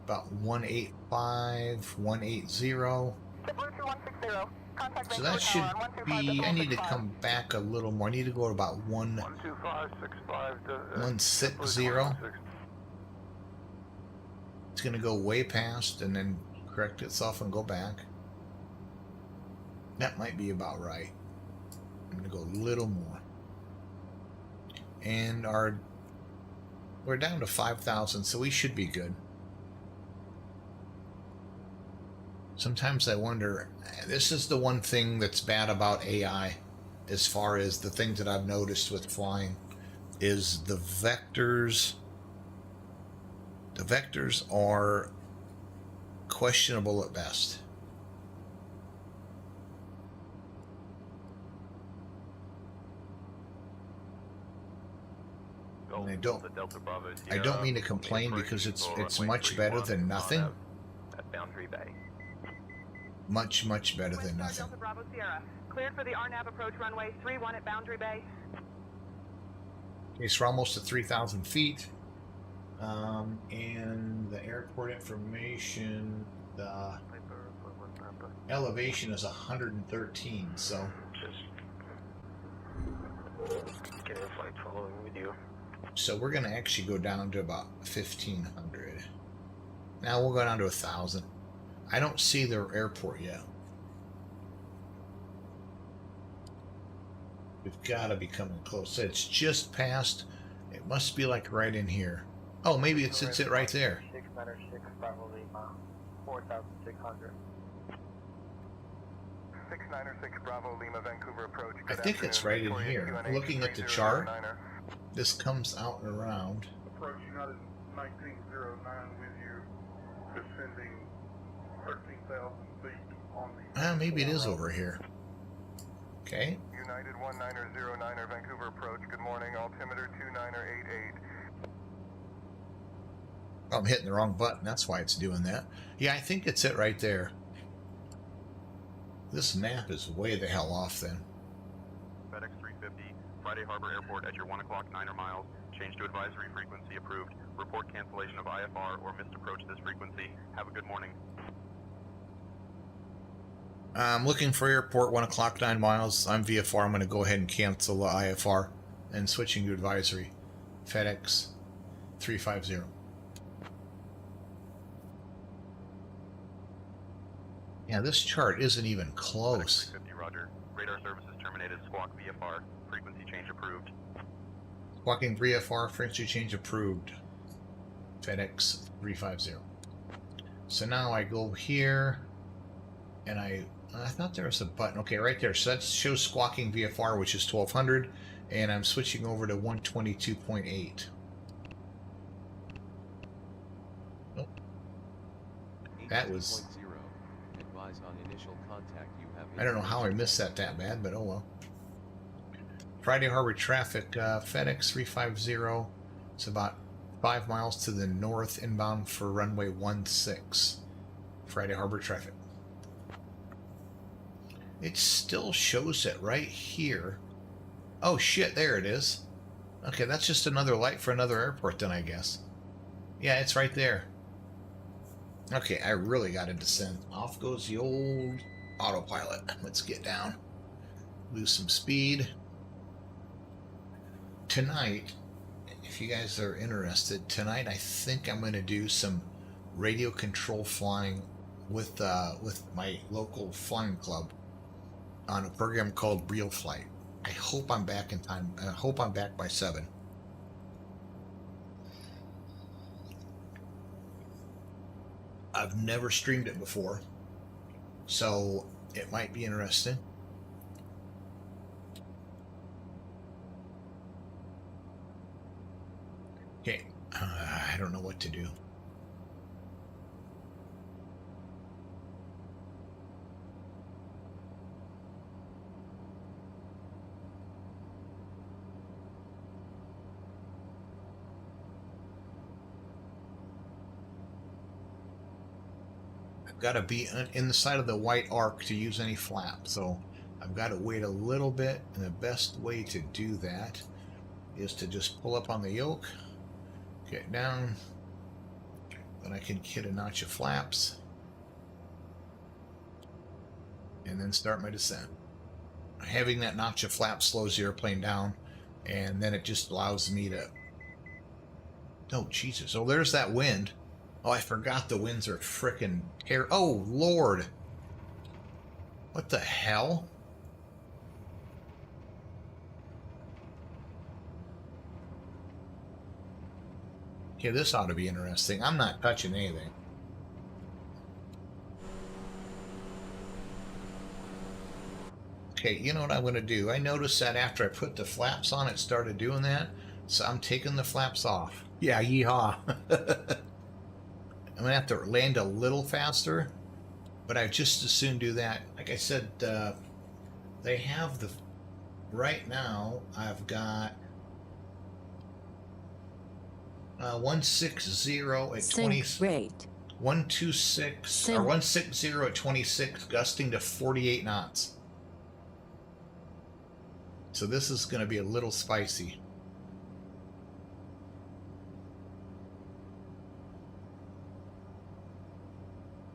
about 185, 180. So that should be, I need to come back a little more. I need to go to about 160. It's going to go way past and then correct itself and go back. That might be about right. I'm going to go a little more. And we're down to 5,000, so we should be good. Sometimes I wonder, this is the one thing that's bad about AI, as far as the things that I've noticed with flying, is the vectors. The vectors are questionable at best. And I don't mean to complain because it's much better than nothing. Boundary Bay. Much better than nothing. Delta Bravo Sierra. Cleared for the RNAV approach runway 31 at Boundary Bay. Okay, so we're almost at 3,000 feet. And the airport information, the elevation is 113, so Get a flight following with you. So we're going to actually go down to about 1,500. Now we'll go down to 1,000. I don't see the airport yet. We've got to be coming close. It's just past. It must be like right in here. Oh, maybe it's it right there. 696 Bravo Lima, 4,600. 696 Bravo Lima, Vancouver approach. I think it's right in here. Looking at the chart, this comes out and around. Approach United 1909 with you, descending 13,000 feet on the... Maybe it is over here. Okay. United 1909er, Vancouver approach. Good morning, altimeter 2988. I'm hitting the wrong button. That's why it's doing that. Yeah, I think it's it right there. This map is way the hell off then. FedEx 350, Friday Harbor Airport at your 1 o'clock 9er miles. Change to advisory frequency approved. Report cancellation of IFR or missed approach this frequency. Have a good morning. I'm looking for airport 1 o'clock 9 miles. I'm VFR. I'm going to go ahead and cancel the IFR and switching to advisory. FedEx 350. Yeah, this chart isn't even close. 350, Roger. Radar services terminated. Squawk VFR. Frequency change approved. Squawking VFR. Frequency change approved. FedEx 350. So now I go here, and I thought there was a button. Okay, right there. So that shows squawking VFR, which is 1200, and I'm switching over to 122.8. Nope. That was... I don't know how I missed that bad, but oh well. Friday Harbor traffic, FedEx 350. It's about 5 miles to the north, inbound for runway 16. Friday Harbor traffic. It still shows it right here. Oh shit, there it is. Okay, that's just another light for another airport then, I guess. Yeah, it's right there. Okay, I really got to descend. Off goes the old autopilot. Let's get down. Lose some speed. Tonight, if you guys are interested, tonight I think I'm going to do some radio control flying with my local flying club on a program called Real Flight. I hope I'm back in time. I hope I'm back by 7. I've never streamed it before, so it might be interesting. Okay, I don't know what to do. I've got to be in the side of the white arc to use any flap, so I've got to wait a little bit, and the best way to do that is to just pull up on the yoke, get down, then I can hit a notch of flaps, and then start my descent. Having that notch of flaps slows the airplane down, and then it just allows me to... Oh, Jesus. Oh, there's that wind. Oh, I forgot the winds are frickin' Oh, Lord. What the hell? Okay, this ought to be interesting. I'm not touching anything. Okay, you know what I'm going to do? I noticed that after I put the flaps on, it started doing that. So I'm taking the flaps off. Yeah, yeehaw. I'm going to have to land a little faster, but I just as soon do that. Like I said, they have the... Right now, I've got 160 at 20... Rate. 126 or 160 at 26, gusting to 48 knots. So this is going to be a little spicy.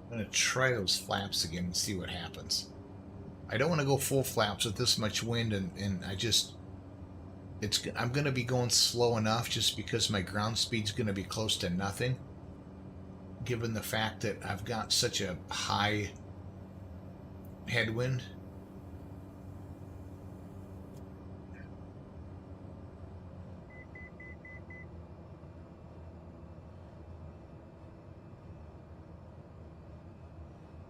I'm going to try those flaps again and see what happens. I don't want to go full flaps with this much wind, and I'm going to be going slow enough just because my ground speed's going to be close to nothing, given the fact that I've got such a high headwind.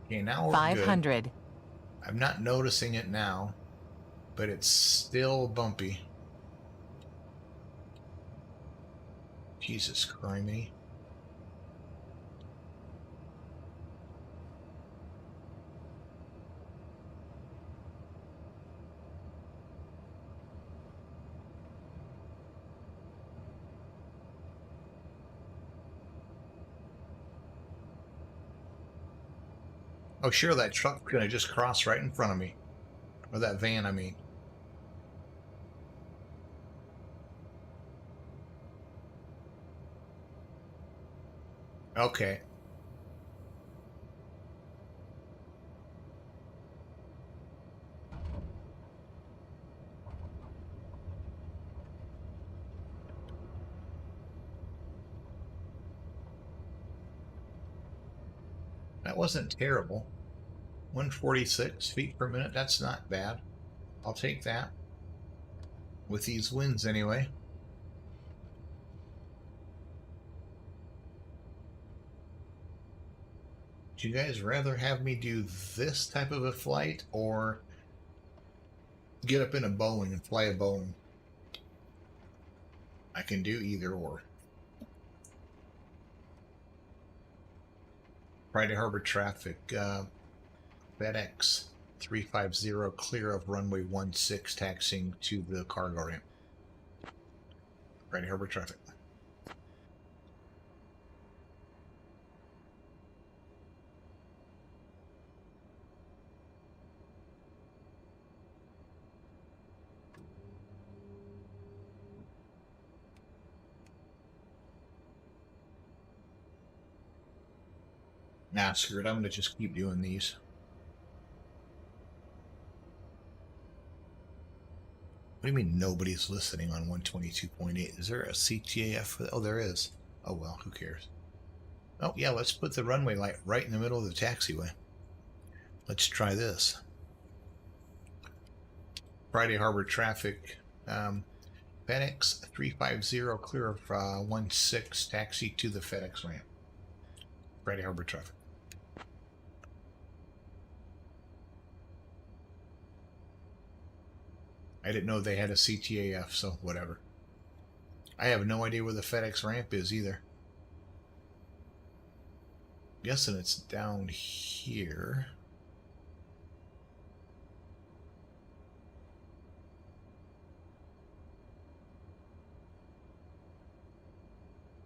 Okay, now we're 500. Good. I'm not noticing it now, but it's still bumpy. Jesus criminy. Oh, sure, that truck's going to just cross right in front of me. Or that van, I mean. Okay. That wasn't terrible. 146 feet per minute, that's not bad. I'll take that. With these winds, anyway. Would you guys rather have me do this type of a flight or get up in a Boeing and fly a Boeing? I can do either or. Friday Harbor traffic, FedEx 350 clear of runway 16 taxiing to the cargo ramp. Friday Harbor traffic. Nah, screw it. I'm going to just keep doing these. What do you mean nobody's listening on 122.8? Is there a CTAF? Oh, there is. Oh, well, who cares? Oh, yeah, let's put the runway light right in the middle of the taxiway. Let's try this. Friday Harbor traffic. FedEx 350, clear of 16, taxi to the FedEx ramp. Friday Harbor traffic. I didn't know they had a CTAF, so whatever. I have no idea where the FedEx ramp is either. Guessing it's down here.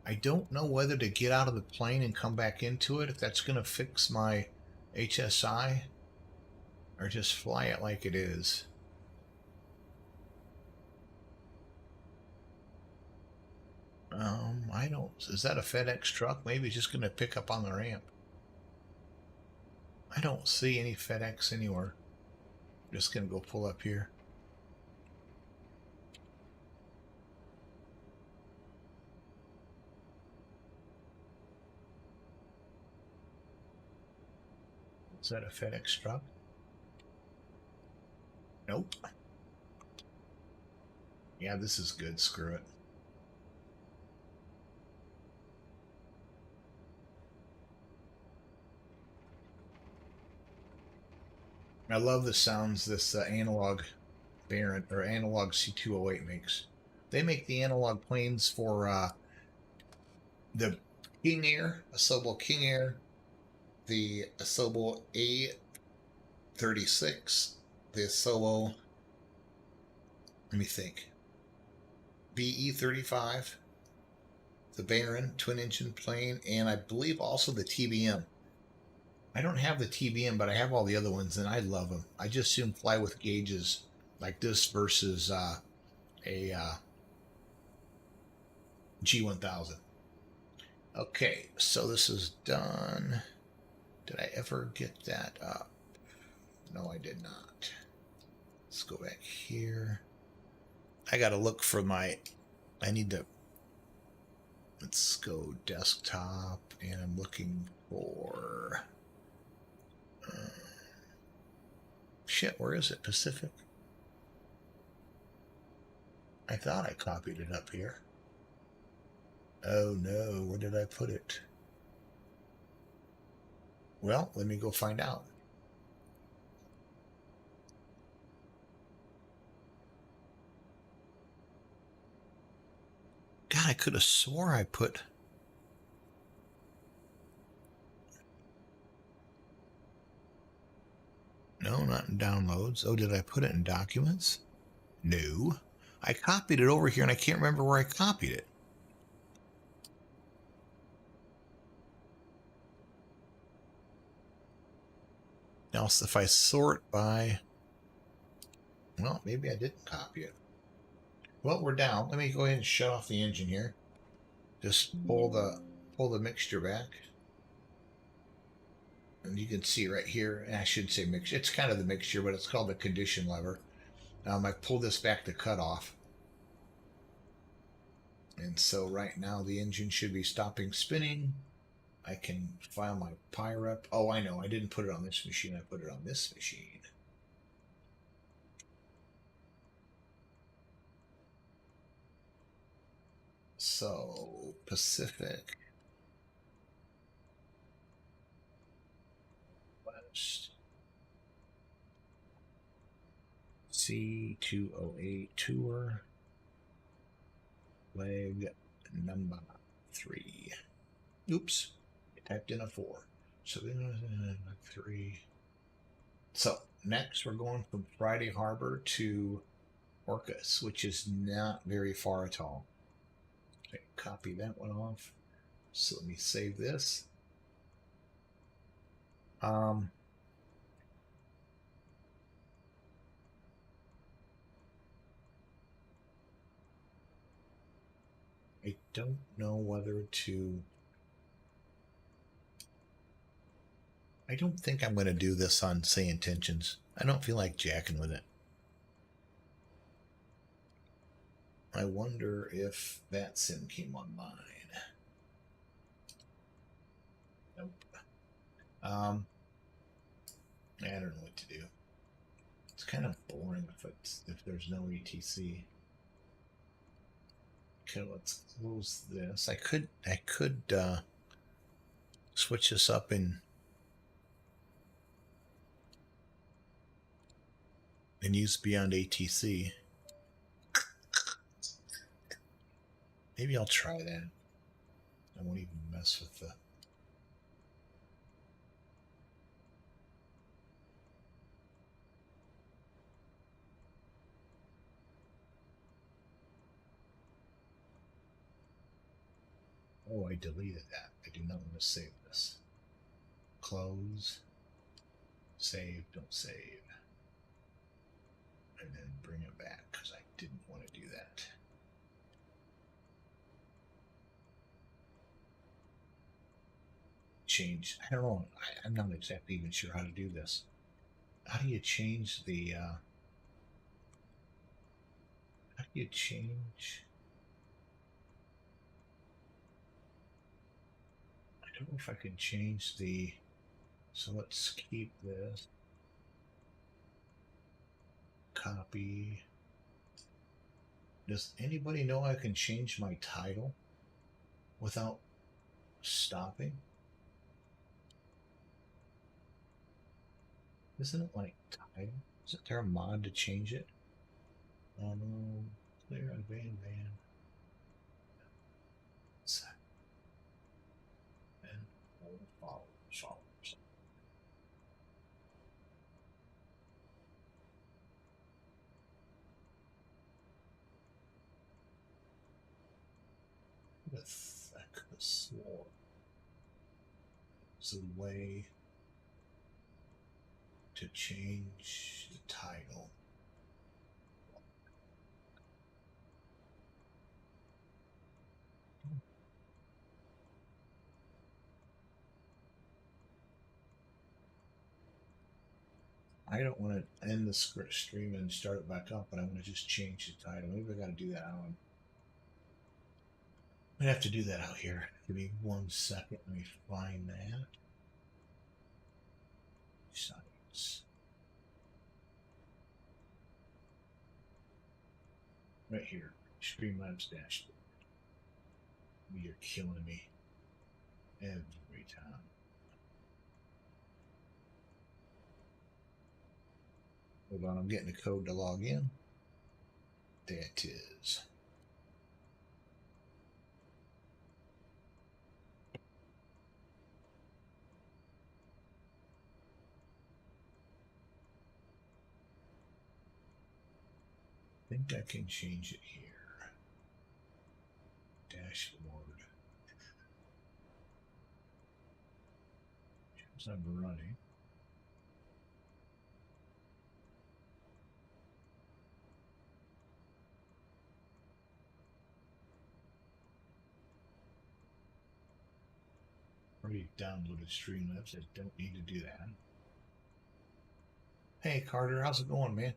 I don't know whether to get out of the plane and come back into it, if that's going to fix my HSI, or just fly it like it is. I don't, is that a FedEx truck? Maybe it's just going to pick up on the ramp. I don't see any FedEx anywhere. I'm just going to go pull up here. Is that a FedEx truck? Nope. Yeah, this is good. Screw it. I love the sounds this analog Baron or analog C208 makes. They make the analog planes for the King Air, Asobo King Air, the Asobo A36, the Asobo, let me think, BE35, the Baron twin engine plane, and I believe also the TBM. I don't have the TBM, but I have all the other ones, and I love them. I just soon fly with gauges like this versus a G1000. Okay, so this is done. Did I ever get that up? No, I did not. Let's go back here. I got to look for my, I need to, let's go desktop, and I'm looking for, shit, where is it? Pacific? I thought I copied it up here. Oh no, where did I put it? Well, let me go find out. God, I could have swore I put... No, not in downloads. Oh, did I put it in documents? No. I copied it over here, and I can't remember where I copied it. Now, if I sort by... Well, maybe I didn't copy it. Well, we're down. Let me go ahead and shut off the engine here. Just pull the mixture back. And you can see right here, and I should say mixture. It's kind of the mixture, but it's called the condition lever. I pull this back to cut off. And so right now the engine should be stopping spinning. I can file my PIREP. Oh, I know. I didn't put it on this machine. I put it on this machine. So, Pacific West C208 tour leg number 3. Oops, I typed in a 4. So 3. So next we're going from Friday Harbor to Orcas, which is not very far at all. Okay, copy that one off. So let me save this. I don't know whether to... I don't think I'm going to do this on SayIntentions. I don't feel like jacking with it. I wonder if that sim came online. I don't know what to do. It's kind of boring if there's no ETC. Okay, let's close this. I could switch this up and use beyond ATC. Maybe I'll try that. I won't even mess with the. Oh, I deleted that. I do not want to save this. Close. Save. Don't save. And then bring it back because I didn't want to do that. Change. I don't know. I'm not exactly even sure how to do this. How do you change the? How do you change? I don't know if I can change the. So let's keep this. Copy. Does anybody know I can change my title without stopping? Isn't it like title? Isn't there a mod to change it? Clear on van. And followers. I could have sworn there's a way to change the title. I don't want to end the stream and start it back up, but I want to just change the title. Maybe I got to do that out. I have to do that out here. Give me 1 second. Let me find that. Sites. Right here. Streamlabs dashboard. You're killing me every time. Hold on, I'm getting the code to log in. There it is. I think I can change it here. Dashboard. As I'm running. Already downloaded Streamlabs. I don't need to do that. Hey Carter, how's it going, man?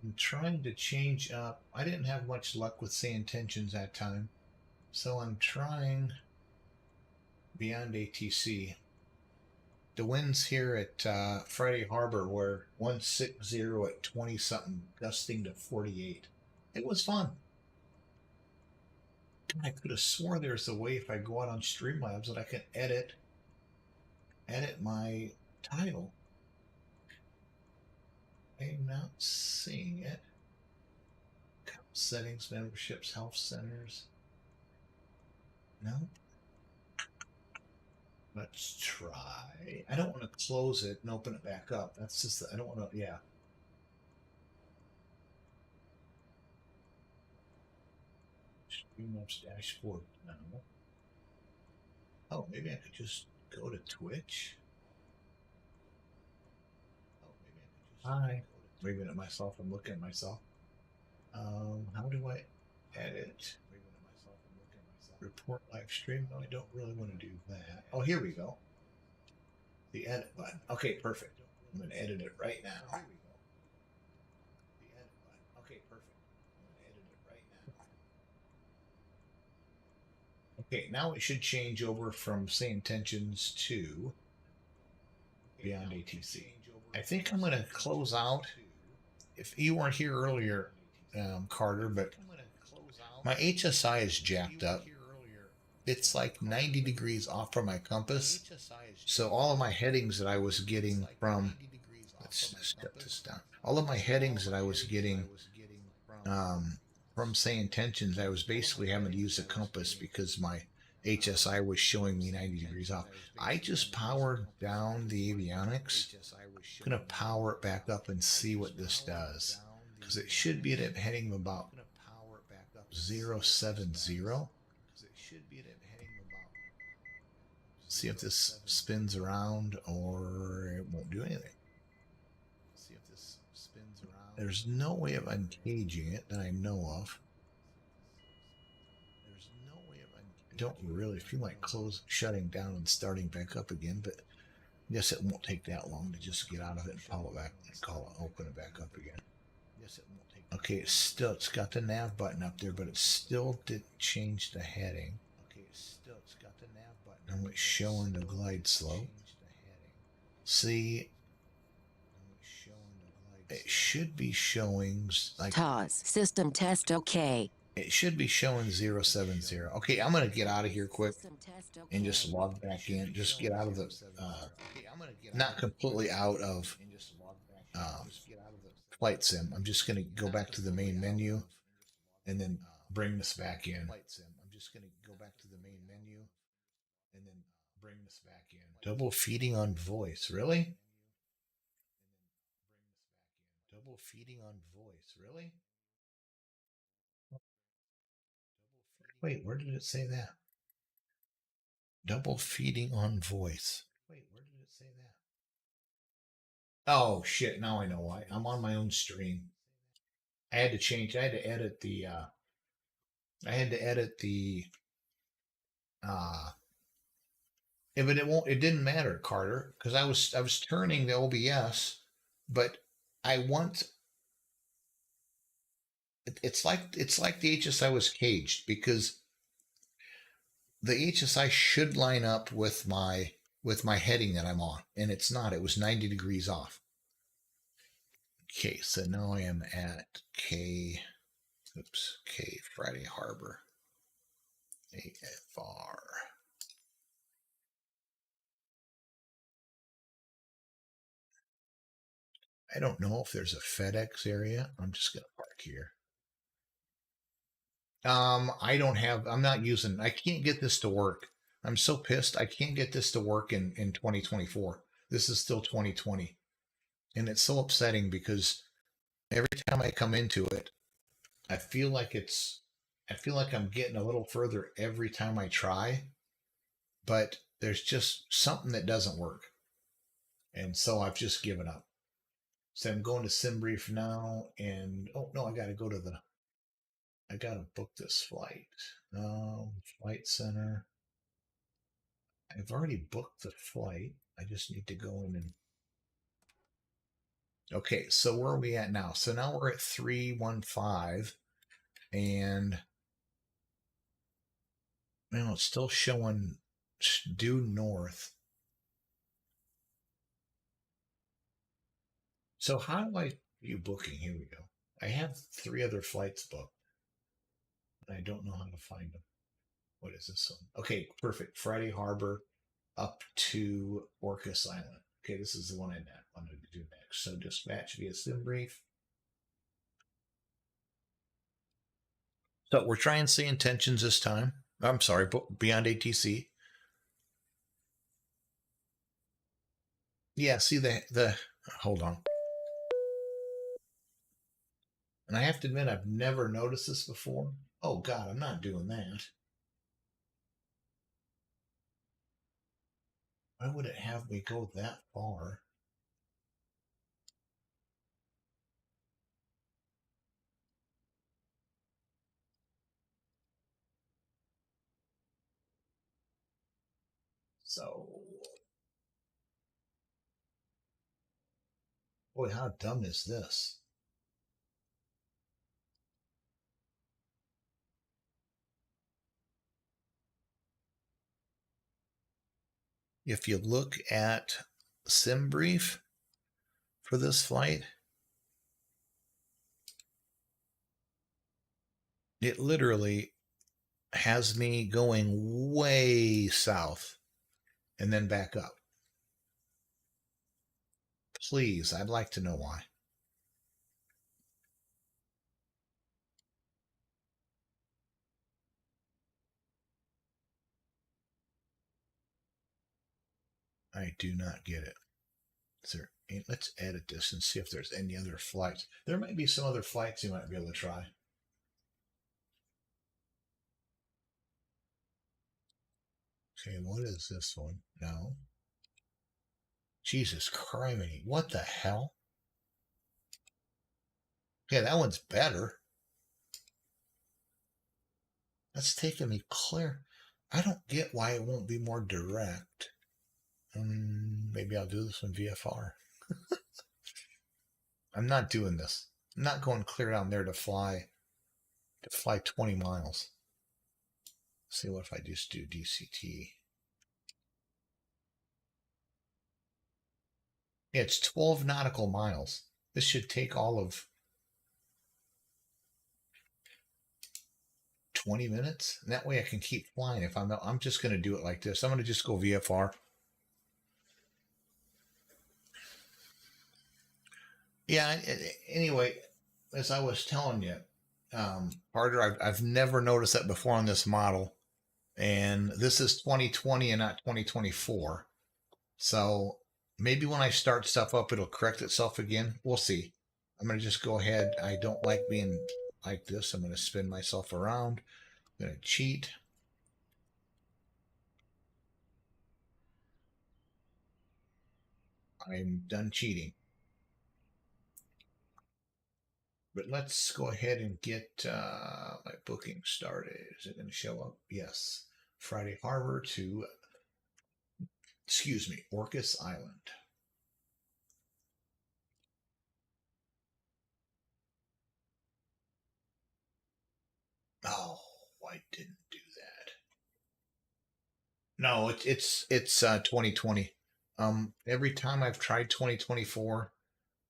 I'm trying to change up. I didn't have much luck with SayIntentions that time, so I'm trying beyond ATC. The winds here at Friday Harbor were 160 at 20 something, gusting to 48. It was fun. I could have swore there's a way if I go out on Streamlabs that I can edit my title. I'm not seeing it. Account settings, memberships, health centers. No. Let's try. I don't want to close it and open it back up. That's just, I don't want to, yeah. Streamlabs dashboard. No. Oh, maybe I could just go to Twitch. Oh, maybe I could just. Hi. Wait a minute, myself. I'm looking at myself. How do I edit? Wait a minute, myself. I'm looking at myself. Report live stream. No, I don't really want to do that. Oh, here we go. The edit button. Okay, perfect. I'm going to edit it right now. Here we go. The edit button. Okay, perfect. I'm going to edit it right now. Okay, now it should change over from SayIntentions to beyond ATC. I think I'm going to close out. If you weren't here earlier, Carter, but my HSI is jacked up. It's like 90 degrees off from my compass. So all of my headings that I was getting from, let's just shut this down. All of my headings that I was getting um, from SayIntentions, I was basically having to use a compass because my HSI was showing me 90 degrees off. I just powered down the avionics. I'm going to power it back up and see what this does. Because it should be at a heading of about 070. See if this spins around or it won't do anything. There's no way of uncaging it that I know of. I don't really feel like shutting down and starting back up again, but I guess it won't take that long to just get out of it and pull it back and open it back up again. Okay, it's got the nav button up there, but it still didn't change the heading. And it's showing the glide slope. See, it should be showing like TOS system test okay. It should be showing 070. Okay, I'm gonna get out of here quick and just log back in. Just get out of the not completely out of flight sim. I'm just gonna go back to the main menu and then bring this back in. Double feeding on voice, really? Double feeding on voice, really? Wait, where did it say that? Double feeding on voice. Wait, where did it say that? Oh shit, now I know why. I'm on my own stream. I had to edit the yeah, but it didn't matter, Carter, because I was turning the OBS, but I want it's like the HSI was caged because the HSI should line up with my heading that I'm on, and it's not. It was 90 degrees off. Okay, so now I am at K Friday Harbor. AFR. I don't know if there's a FedEx area. I'm just gonna park here. I'm not using, I can't get this to work. I'm so pissed. I can't get this to work in 2024. This is still 2020. And it's so upsetting because every time I come into it, I feel like I'm getting a little further every time I try, but there's just something that doesn't work. And so I've just given up. So I'm going to SimBrief now and oh no, I gotta book this flight. Flight center. I've already booked the flight. I just need to go in and. Okay, so where are we at now? So now we're at 315, and it's still showing due north. So how do I view booking? Here we go. I have 3 other flights booked. And I don't know how to find them. What is this one? Okay, perfect. Friday Harbor up to Orcas Island. Okay, this is the one I wanted to do next. So dispatch via SimBrief. So we're trying SayIntentions this time. I'm sorry, beyond ATC. Yeah, see the hold on. And I have to admit, I've never noticed this before. Oh God, I'm not doing that. Why would it have me go that far? So, boy, how dumb is this? If you look at sim brief for this flight. It literally has me going way south and then back up. Please, I'd like to know why. I do not get it. Let's edit this and see if there's any other flights. There might be some other flights you might be able to try. Okay, what is this one? No. Jesus criminy. What the hell? Okay, that one's better. That's taking me clear. I don't get why it won't be more direct. Maybe I'll do this in VFR. I'm not doing this. I'm not going clear down there to fly 20 miles. Let's see what if I just do DCT. Yeah, it's 12 nautical miles. This should take all of 20 minutes. And that way I can keep flying. If I'm just going to do it like this. I'm going to just go VFR. Yeah. Anyway, as I was telling you, Carter, I've never noticed that before on this model, and this is 2020 and not 2024. So maybe when I start stuff up, it'll correct itself again. We'll see. I'm going to just go ahead. I don't like being like this. I'm going to spin myself around. I'm going to cheat. I'm done cheating. But let's go ahead and get my booking started. Is it going to show up? Yes. Friday Harbor to, Orcas Island. Oh, I didn't do that. No, it's 2020. Every time I've tried 2024,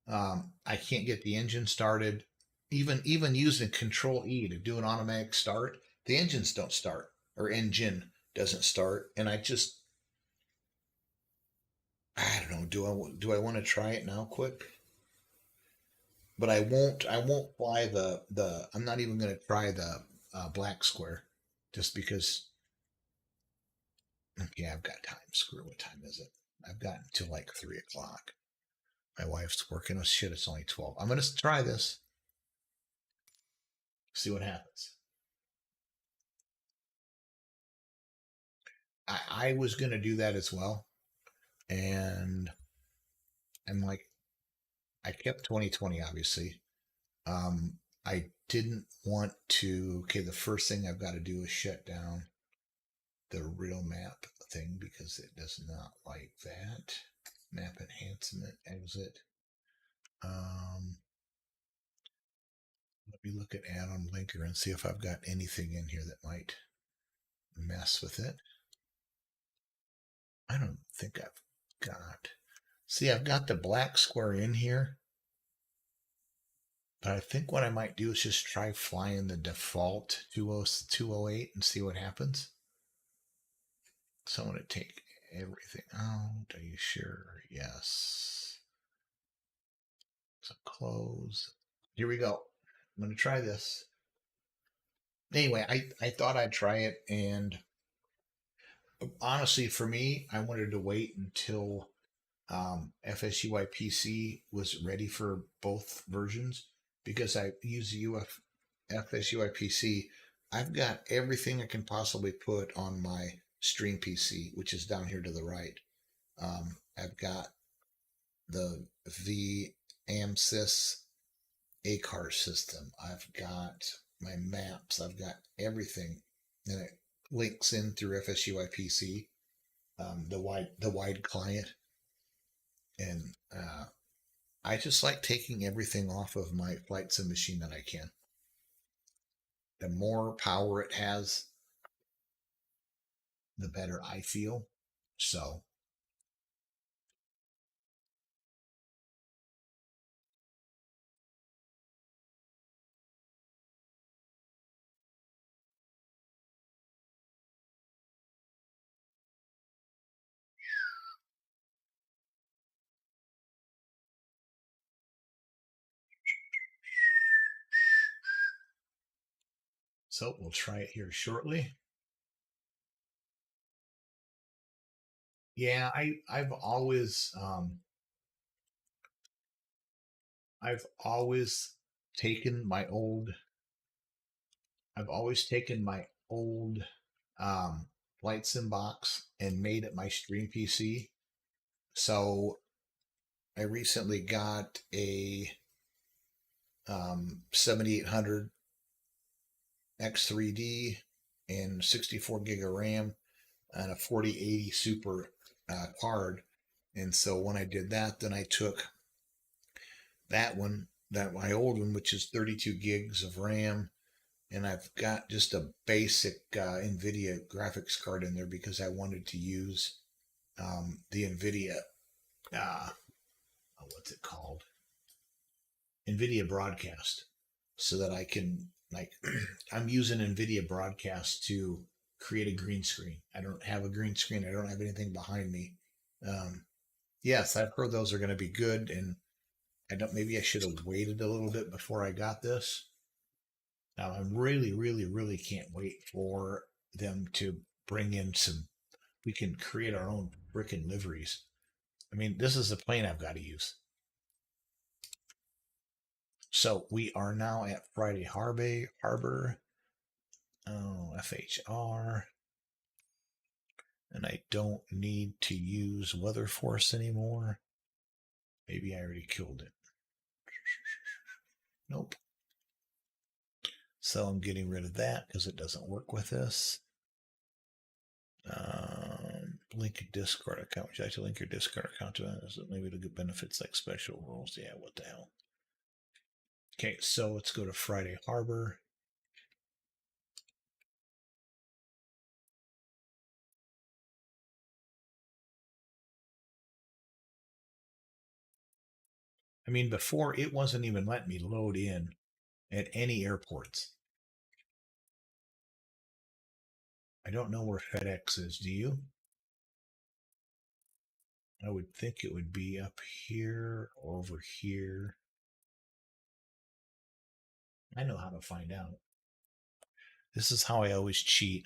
I can't get the engine started. Even using Control E to do an automatic start, the engines don't start, or engine doesn't start, and I don't know. Do I want to try it now, quick? But I won't fly the. I'm not even going to try the black square, just because. Okay, I've got time. Screw. What time is it? I've got until like 3 o'clock. My wife's working. Oh shit! It's only 12. I'm going to try this. See what happens. I was going to do that as well, and I'm like, I kept 2020 obviously. I didn't want to. Okay, the first thing I've got to do is shut down the real map thing because it does not like that. Map enhancement exit. Let me look at add-on linker and see if I've got anything in here that might mess with it. I don't think I've got. See, I've got the black square in here. But I think what I might do is just try flying the default 208 and see what happens. So I'm going to take everything out. Are you sure? Yes. So close. Here we go. I'm going to try this. Anyway, I thought I'd try it. And honestly, for me, I wanted to wait until FSUI PC was ready for both versions because I use the FSUI PC. I've got everything I can possibly put on my stream PC, which is down here to the right. I've got the VAMSys ACAR system. I've got my maps. I've got everything, and it links in through FSUI PC, the wide client, and I just like taking everything off of my flight sim machine that I can. The more power it has, the better I feel. So So we'll try it here shortly. Yeah, I've always taken my old I've always taken my old flight sim box and made it my stream PC. So I recently got a 7800 X3D and 64 gig of RAM and a 4080 Super card. And so when I did that, then I took that my old one, which is 32 gigs of RAM, and I've got just a basic NVIDIA graphics card in there because I wanted to use the NVIDIA, what's it called? NVIDIA Broadcast, so that I can, like, I'm using NVIDIA Broadcast to create a green screen. I don't have a green screen. I don't have anything behind me. Yes, I've heard those are going to be good, and maybe I should have waited a little bit before I got this. Now I'm really can't wait for them to bring in we can create our own freaking liveries. I mean, this is the plane I've got to use. So we are now at Friday Harbor. Oh, FHR. And I don't need to use Weather Force anymore. Maybe I already killed it. Nope. So I'm getting rid of that because it doesn't work with this. Link a Discord account. Would you like to link your Discord account to it? Maybe it'll get benefits like special rules. Yeah, what the hell? Okay, so let's go to Friday Harbor. I mean, before it wasn't even letting me load in at any airports. I don't know where FedEx is. Do you? I would think it would be up here or over here. I know how to find out. This is how I always cheat.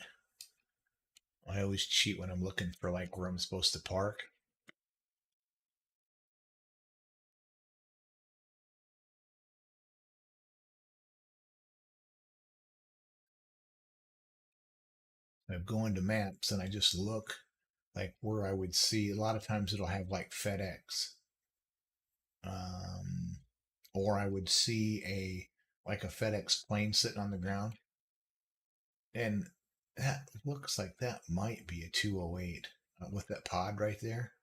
I always cheat when I'm looking for like where I'm supposed to park. I go into maps and I just look like where I would see. A lot of times it'll have like FedEx. Or I would see a FedEx plane sitting on the ground. And that looks like that might be a 208 with that pod right there.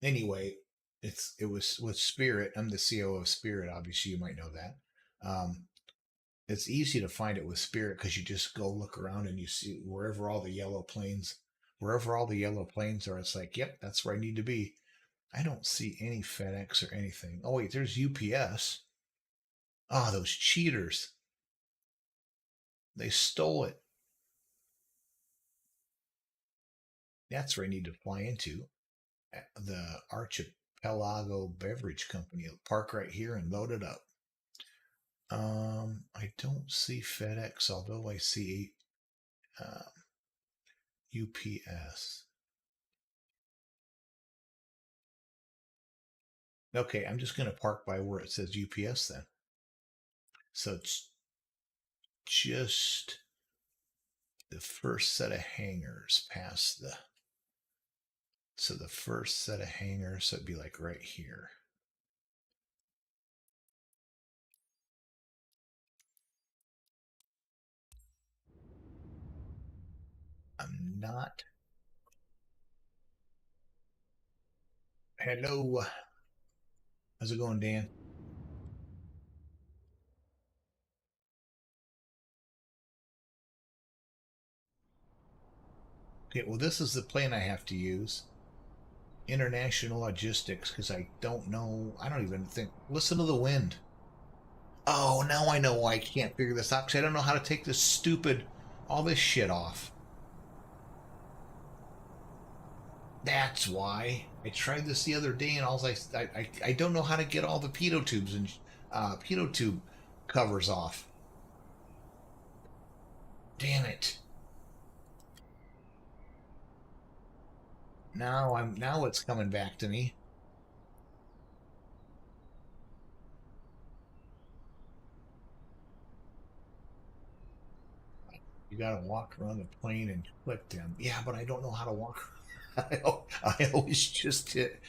Anyway, it was with Spirit. I'm the COO of Spirit. Obviously, you might know that. It's easy to find it with Spirit because you just go look around and you see wherever all the yellow planes are. It's like, yep, that's where I need to be. I don't see any FedEx or anything. Oh wait, there's UPS. Ah, those cheaters. They stole it. That's where I need to fly into. The Archipelago Beverage Company. I'll park right here and load it up. I don't see FedEx, although I see UPS. Okay, I'm just going to park by where it says UPS then. So it's just the first set of hangars past the. So the first set of hangars, so it'd be like right here. I'm not. Hello. How's it going, Dan? Okay, well, this is the plane I have to use. International Logistics, because I don't know. I don't even think. Listen to the wind. Oh, now I know why I can't figure this out, because I don't know how to take all this shit off. That's why. I tried this the other day, and I don't know how to get all the pitot tubes and pitot tube covers off. Damn it. Now it's coming back to me. You gotta walk around the plane and click them. Yeah, but I don't know how to walk. I always just hit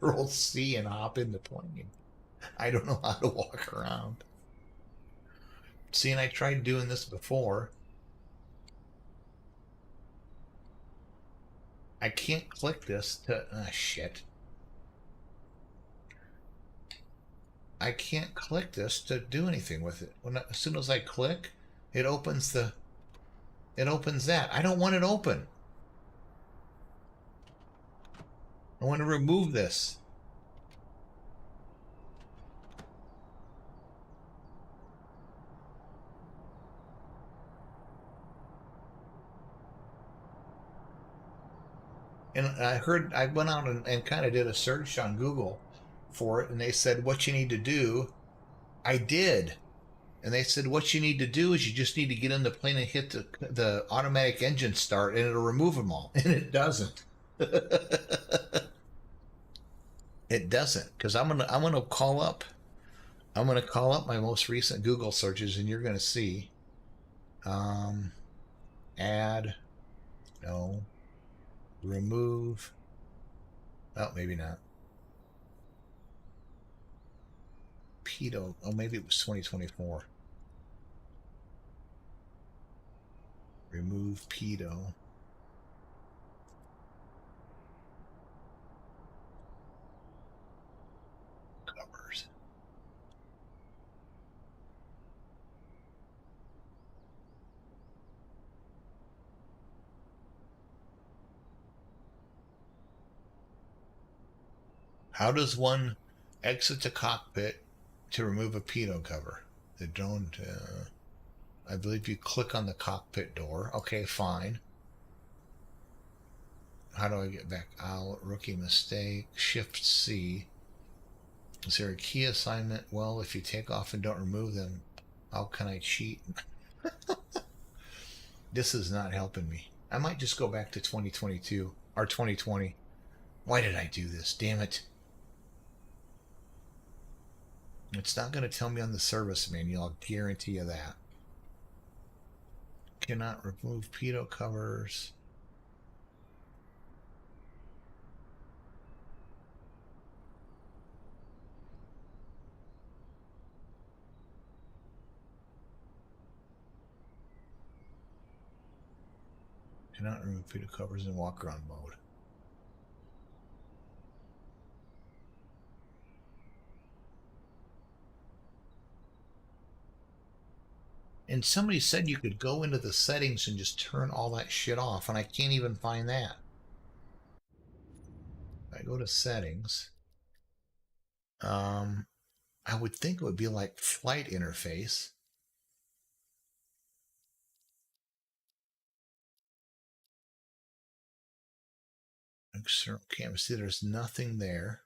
Control C and hop in the plane. I don't know how to walk around. See, and I tried doing this before. I can't click this to shit. I can't click this to do anything with it. As soon as I click, it opens that. I don't want it open. I want to remove this. And I went out and kind of did a search on Google for it, and they said what you need to do. I did. And they said what you need to do is you just need to get in the plane and hit the automatic engine start, and it'll remove them all. And it doesn't. It doesn't, because I'm gonna call up my most recent Google searches, and you're gonna see. Add, no, remove. Oh, maybe not. Pedo. Oh, maybe it was 2024. Remove pedo. Covers. How does one exit the cockpit to remove a pedo cover? The drone. I believe you click on the cockpit door. Okay, fine. How do I get back out? Rookie mistake. Shift C. Is there a key assignment? Well, if you take off and don't remove them, how can I cheat? This is not helping me. I might just go back to 2022 or 2020. Why did I do this? Damn it. It's not going to tell me on the service manual. I'll guarantee you that. Cannot remove pedo covers. Cannot remove pedo covers in walk around mode. And somebody said you could go into the settings and just turn all that shit off, and I can't even find that. If I go to settings, I would think it would be like flight interface. External camera. See, there's nothing there.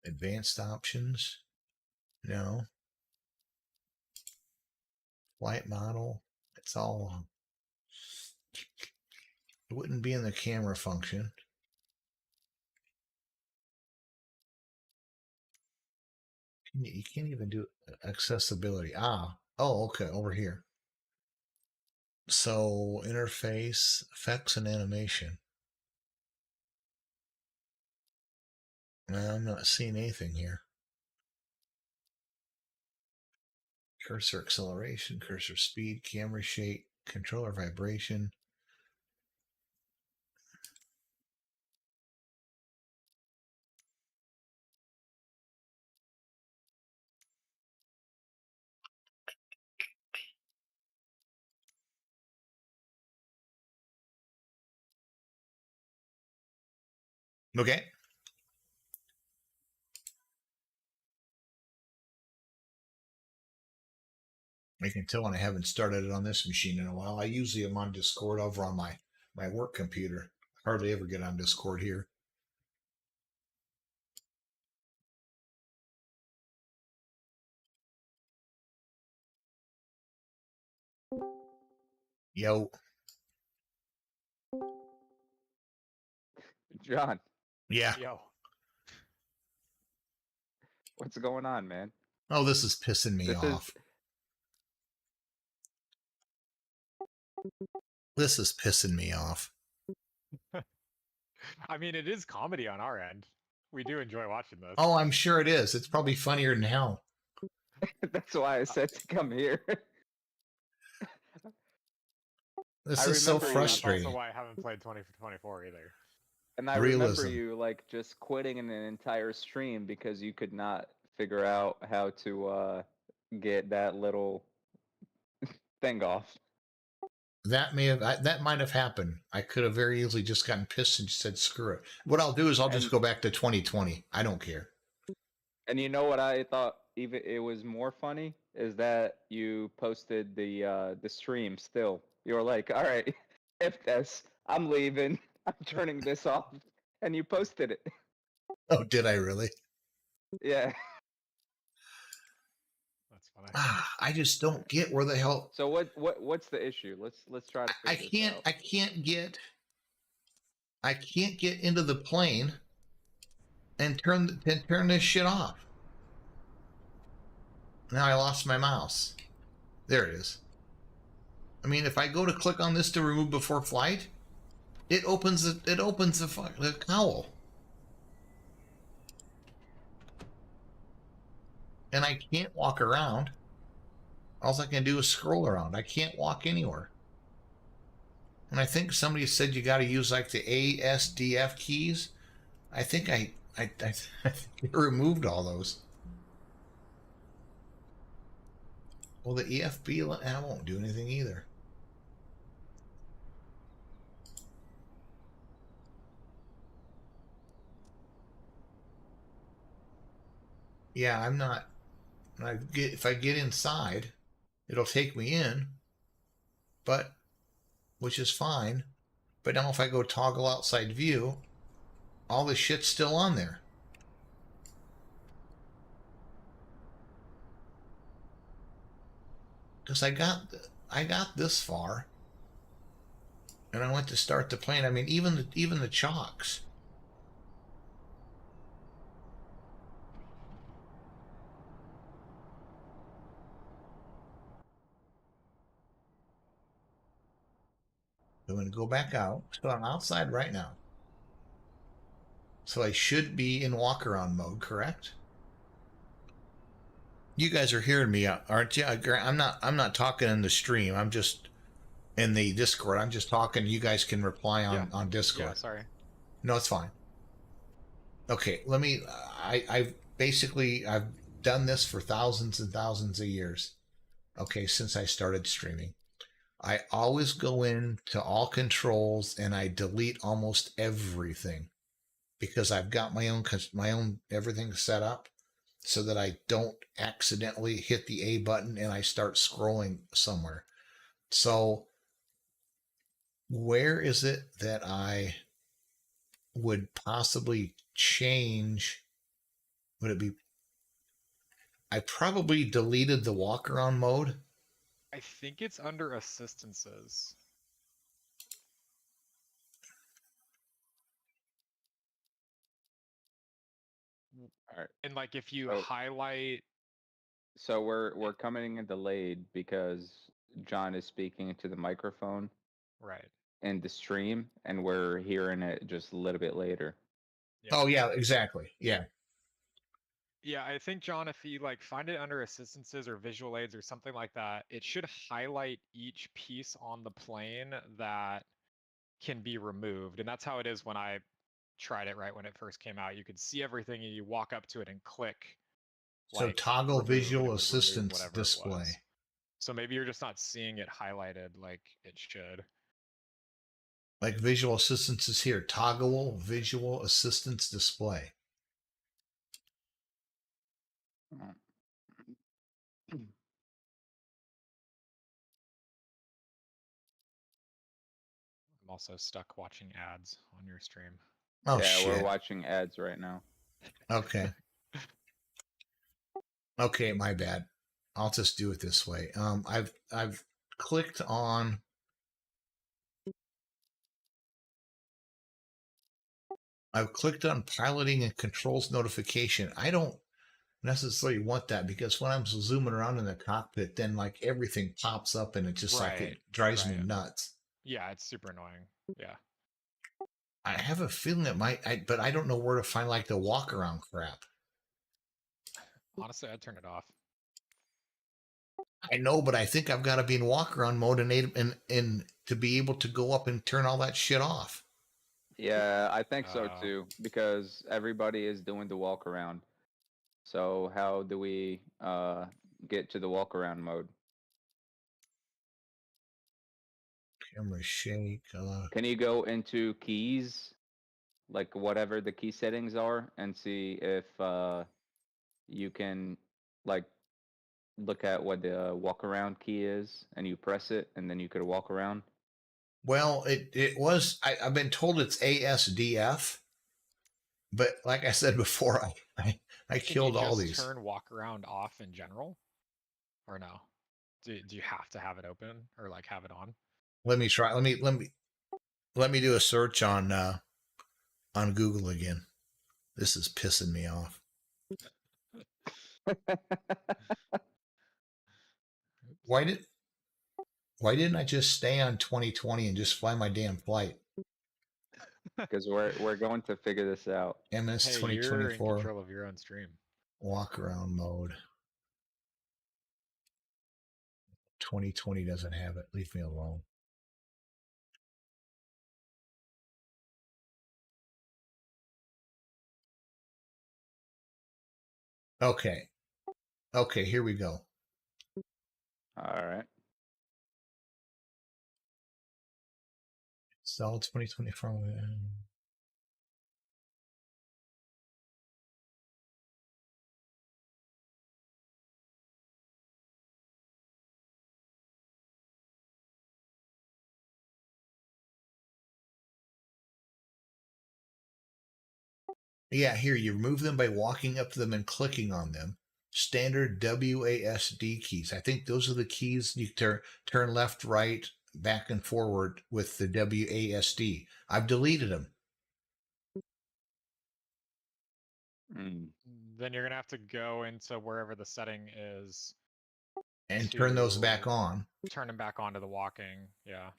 Advanced options. No. Flight model. It's all. It wouldn't be in the camera function. You can't even do accessibility. Oh, okay, over here. So interface, effects, and animation. I'm not seeing anything here. Cursor acceleration, cursor speed, camera shake, controller vibration. Okay. I can tell when I haven't started it on this machine in a while. I usually am on Discord over on my work computer. Hardly ever get on Discord here. Yo. John. Yeah. Yo. What's going on, man? Oh, this is pissing me off. This is pissing me off. I mean, it is comedy on our end. We do enjoy watching this. Oh, I'm sure it is. It's probably funnier than hell. That's why I said to come here. This is so frustrating. That's also why I haven't played 20 for 24 either. And I remember you like just quitting an entire stream because you could not figure out how to get that little thing off. That might have happened. I could have very easily just gotten pissed and said, screw it. What I'll do is I'll just go back to 2020. I don't care. And you know what I thought even it was more funny is that you posted the stream still. You were like, all right, if this, I'm leaving. I'm turning this off. And you posted it. Oh, did I really? Yeah. That's funny. I just don't get where the hell. So what's the issue? Let's try to figure this out. I can't get into the plane and turn this shit off. Now I lost my mouse. There it is. I mean, if I go to click on this to remove before flight, it opens the cowl. And I can't walk around. All I can do is scroll around. I can't walk anywhere. And I think somebody said you got to use like the ASDF keys. I think I removed all those. Well, the EFB, I won't do anything either. Yeah, I'm not. If I get inside, it'll take me in, which is fine. But now if I go toggle outside view, all the shit's still on there. Because I got this far, and I went to start the plane. I mean, even the chocks. I'm going to go back out. So I'm outside right now. So I should be in walk-around mode, correct? You guys are hearing me, aren't you? I'm not talking in the stream. I'm just in the Discord. I'm just talking. You guys can reply on Discord. Yeah, sorry. No, it's fine. Okay, let me. I've done this for thousands and thousands of years. Okay, since I started streaming. I always go into all controls and I delete almost everything because I've got my own everything set up so that I don't accidentally hit the A button and I start scrolling somewhere. So where is it that I would possibly change? Would it be? I probably deleted the walk around mode. I think it's under assistances. All right. And like if you highlight. So we're coming in delayed because John is speaking into the microphone. Right. In the stream, and we're hearing it just a little bit later. Yeah. Oh yeah, exactly. Yeah. Yeah, I think, John, if you like find it under assistances or visual aids or something like that, it should highlight each piece on the plane that can be removed. And that's how it is when I tried it right when it first came out. You could see everything and you walk up to it and click. So like, toggle visual assistance display. So maybe you're just not seeing it highlighted like it should. Like visual assistance is here. Toggle visual assistance display. I'm also stuck watching ads on your stream. Oh, yeah, shit. We're watching ads right now. Okay. Okay, my bad. I'll just do it this way. I've clicked on piloting and controls notification. I don't necessarily want that because when I'm zooming around in the cockpit, then like everything pops up and it just like it drives me nuts. Yeah, it's super annoying. Yeah. I have a feeling it might, but I don't know where to find like the walk around crap. Honestly, I'd turn it off. I know, but I think I've got to be in walk around mode and to be able to go up and turn all that shit off. Yeah, I think so too, because everybody is doing the walk around. So how do we get to the walk around mode? Camera shake. Can you go into keys, like whatever the key settings are, and see if you can like look at what the walk around key is, and you press it, and then you could walk around? Well, it was. I've been told it's ASDF, but like I said before, I killed all these. Turn walk around off in general, or no? Do you have to have it open or like have it on? Let me try. Let me do a search on Google again. This is pissing me off. Why didn't I just stay on 2020 and just fly my damn flight? Because we're going to figure this out. MS 2024. You're in control of your own stream. Walk around mode. 2020 doesn't have it. Leave me alone. Okay. Okay, here we go. All right. Solid 2024. Yeah, here you remove them by walking up to them and clicking on them. Standard WASD keys. I think those are the keys you turn left, right, back and forward with the WASD. I've deleted them. Then you're gonna have to go into wherever the setting is and turn those back on. Turn them back onto the walking. Yeah.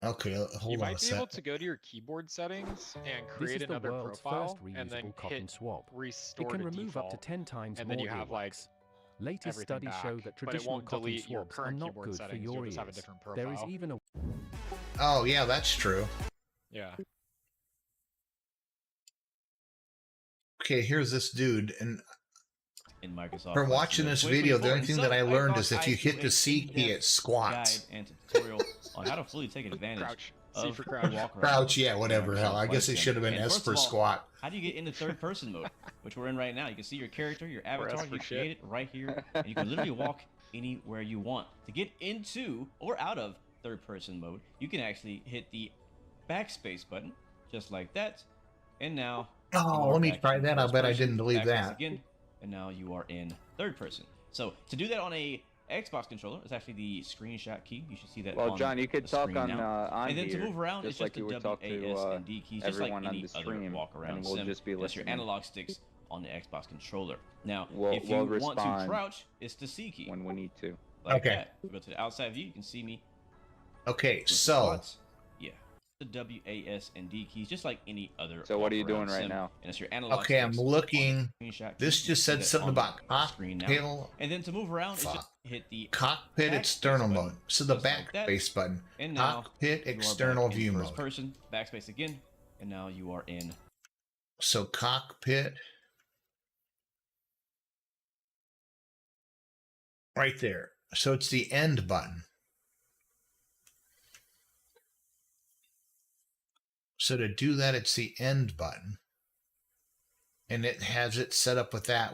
Okay, hold on a sec. You might be able to go to your keyboard settings and create another profile and then hit restore it can to remove default, up to 10 times and more then you have like latest studies back, show that but it traditional won't cotton delete your swabs are current not keyboard good settings. for You'll your just have a ears. different profile. There is even a Oh yeah, that's true. Yeah. Okay, here's this dude, and in Microsoft from watching this video, the only thing that I learned is if you hit the C key, it squats. Guide and tutorial on how to fully take advantage of for crouch. walk around. Crouch, yeah, whatever. Hell, I guess it should have been S for squat. How do you get into third person mode, which we're in right now? You can see your character, your avatar, you create it right here, and you can literally walk anywhere you want. To get into or out of third person mode, you can actually hit the backspace button, just like that, and now. Oh, let me try that. I bet I didn't delete that. Again, and now you are in third person. So to do that on a Xbox controller, it's actually the screenshot key. You should see that. Well, on John, you could talk on and then here, to move around, just it's like just you the would talk to WASD keys, just like everyone on any the stream, other walk around and we'll sim. just be That's your listening. analog sticks on the Xbox controller. Now, We'll if you want to respond crouch, it's the C key. when we need to. Like that. If you go to the outside view, you can see me. Okay, so. Yeah. The WASD keys, just like any other. So what are you doing right sim, now? And it's your analog Okay, I'm sticks looking. screenshot This key. just You said see something that about on the screen now. cocktail. And then to move around, it's just hit the cockpit external mode. So the backspace button. And now cockpit you are external back in view first mode. person, backspace again, and now you are in. So cockpit. Right there. So it's the end button. So to do that, it's the end button. And it has it set up with that,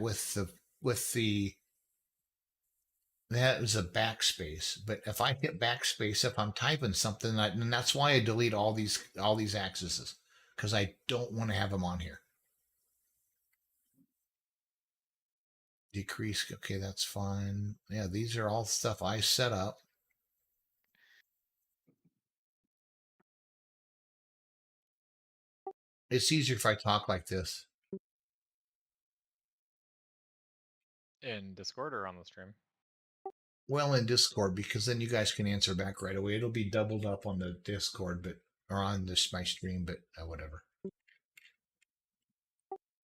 that is a backspace. But if I hit backspace, if I'm typing something, and that's why I delete all these axes, because I don't want to have them on here. decrease. Okay, that's fine. Yeah, these are all stuff I set up. It's easier if I talk like this. In Discord or on the stream? Well, in Discord, because then you guys can answer back right away. It'll be doubled up on the Discord, or on this my stream, but whatever.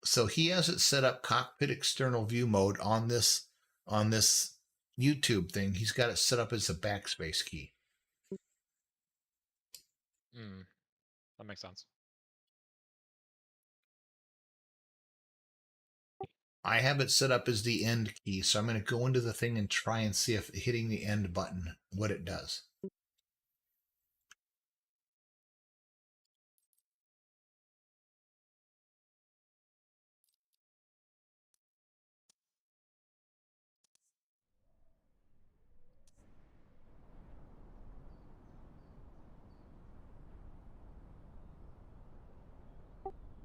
So he has it set up cockpit external view mode on this YouTube thing. He's got it set up as a backspace key. That makes sense. I have it set up as the end key, so I'm going to go into the thing and try and see if hitting the end button, what it does.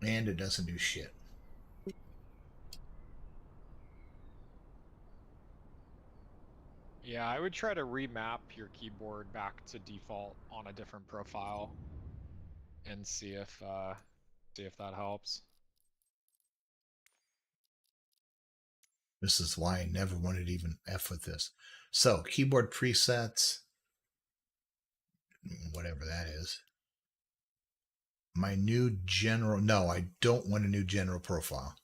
And it doesn't do shit. Yeah, I would try to remap your keyboard back to default on a different profile and see if that helps. This is why I never wanted to even F with this. So keyboard presets, whatever that is. My new general, no, I don't want a new general profile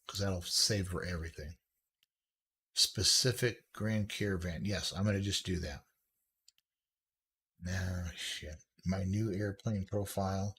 because that'll save for everything. Specific Grand Caravan. Yes, I'm going to just do that. Nah, shit. My new airplane profile.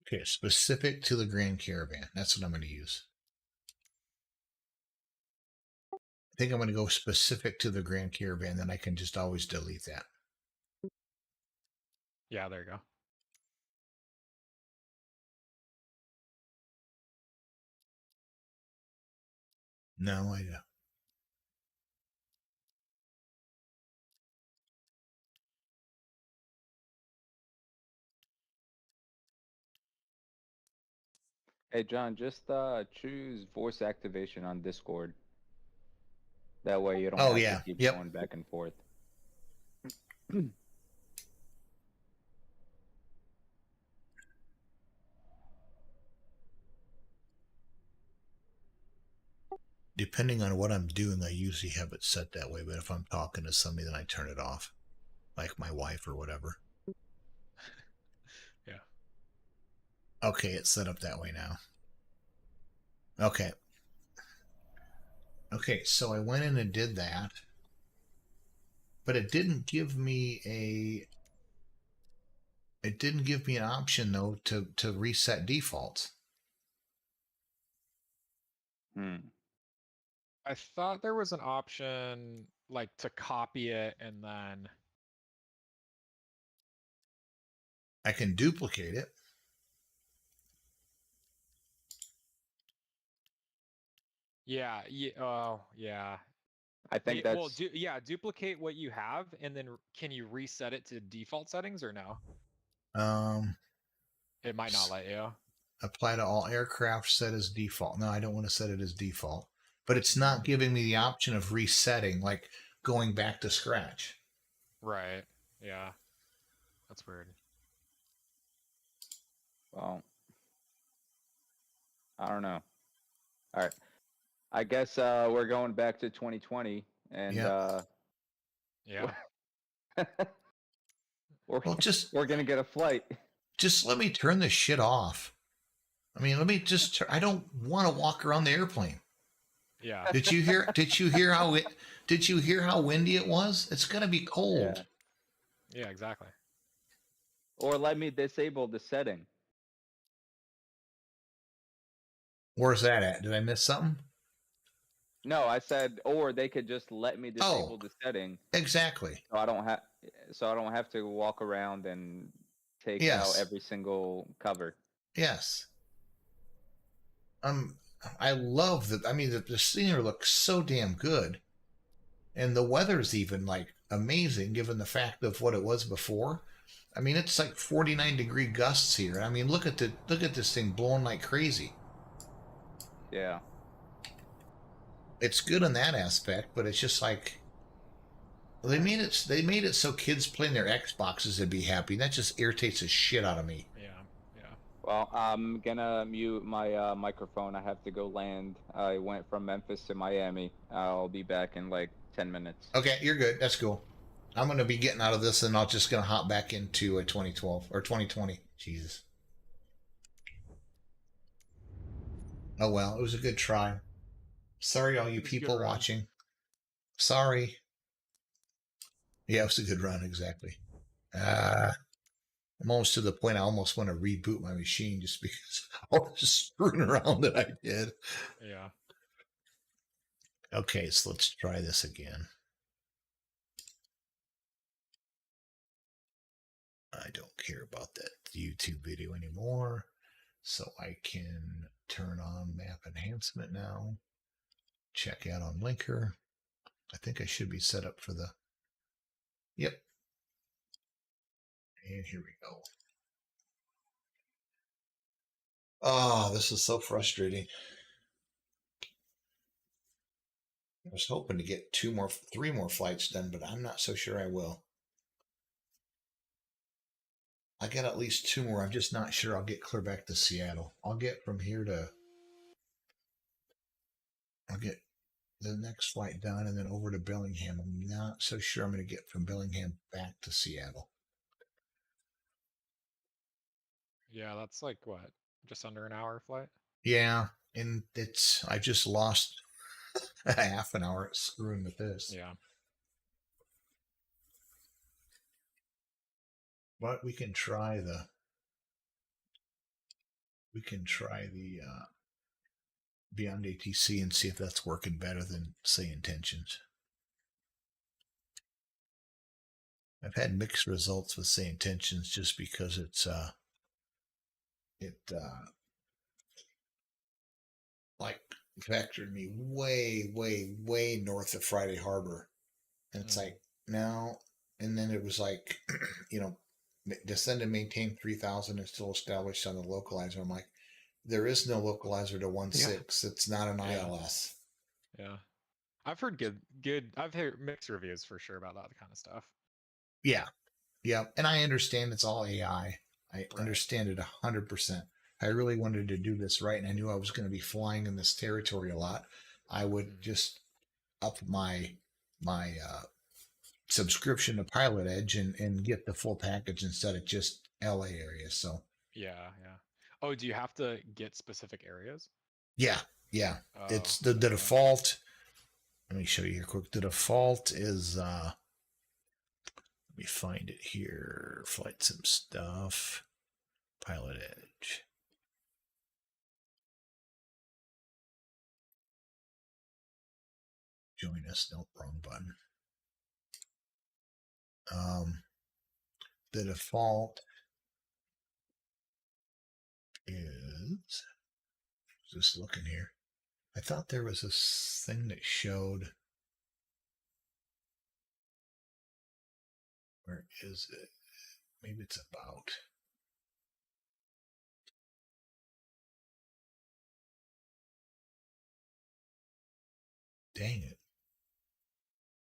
Okay, specific to the Grand Caravan. That's what I'm going to use. I think I'm going to go specific to the Grand Caravan, then I can just always delete that. Yeah, there you go. No, I don't. Hey, John, just choose voice activation on Discord. That way you don't have to keep going back and forth. Depending on what I'm doing, I usually have it set that way. But if I'm talking to somebody, then I turn it off, like my wife or whatever. Yeah. Okay, it's set up that way now. Okay. Okay, so I went in and did that, but it didn't give me an option though to reset defaults. I thought there was an option like to copy it and then I can duplicate it. yeah, oh yeah. I think that's well, duplicate what you have and then can you reset it to default settings or no? It might not let you. Apply to all aircraft, set as default. No, I don't want to set it as default. But it's not giving me the option of resetting, like going back to scratch. Right. Yeah. That's weird. Well, I don't know. All right. I guess we're going back to 2020 and yeah. we're going to get a flight. Just let me turn this shit off. I mean, let me just I don't want to walk around the airplane. Yeah. Did you hear how windy it was? It's going to be cold. Yeah, exactly. Or let me disable the setting. Where's that at? Did I miss something? No, I said, or they could just let me disable the setting. Exactly. So I don't have to walk around and take out every single cover. Yes. I love that. I mean, the scenery looks so damn good, and the weather's even like amazing given the fact of what it was before. I mean, it's like 49-degree gusts here. I mean, look at this thing blowing like crazy. Yeah. It's good in that aspect, but it's just like they made it so kids playing their Xboxes would be happy. That just irritates the shit out of me. Yeah, yeah. Well, I'm gonna mute my microphone. I have to go land. I went from Memphis to Miami. I'll be back in like 10 minutes. Okay, you're good. That's cool. I'm going to be getting out of this, and I'm just going to hop back into a 2012 or 2020. Jesus. Oh well, it was a good try. Sorry, all you people watching. Sorry. Yeah, it was a good run, exactly. I'm almost to the point I almost want to reboot my machine just because all the screwing around that I did. Yeah. Okay, so let's try this again. I don't care about that YouTube video anymore. So I can turn on map enhancement now. Check out on linker. I think I should be set up for the... Yep. And here we go. Oh, this is so frustrating. I was hoping to get 3 more flights done, but I'm not so sure I will. I got at least 2 more. I'm just not sure I'll get clear back to Seattle. I'll get from here to... I'll get the next flight done and then over to Bellingham. I'm not so sure I'm going to get from Bellingham back to Seattle. Yeah, that's like what? Just under an hour flight? Yeah, and I just lost a half an hour screwing with this. Yeah. But we can try the Beyond ATC and see if that's working better than SayIntentions. I've had mixed results with SayIntentions just because it like factored me way north of Friday Harbor, and it's like no, and then it was like descend and maintain 3,000 is still established on the localizer. I'm like, there is no localizer to 1.6. It's not an ILS. Yeah. I've heard good. I've heard mixed reviews for sure about that kind of stuff. Yeah. And I understand it's all AI. I understand it 100%. I really wanted to do this right, and I knew I was going to be flying in this territory a lot. I would just up my subscription to Pilot Edge and get the full package instead of just LA areas. So yeah. Oh, do you have to get specific areas? Yeah. Oh, It's the default. Let me show you here quick. The default is let me find it here. Flight sim stuff. Pilot Edge. Join us. Nope, wrong button. The default is just looking here. I thought there was this thing that showed. Where is it? Maybe it's about. Dang it.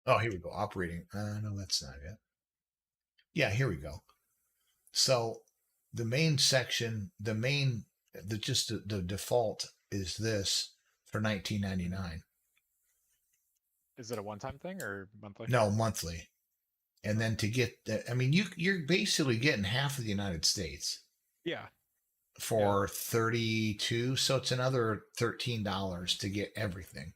Oh, here we go. Operating. No, that's not it. Yeah, here we go. So the main section, the default is this for $19.99. Is it a one-time thing or monthly? No, monthly. And then to get I mean, you're basically getting half of the United States. Yeah. For 32, so it's another $13 to get everything.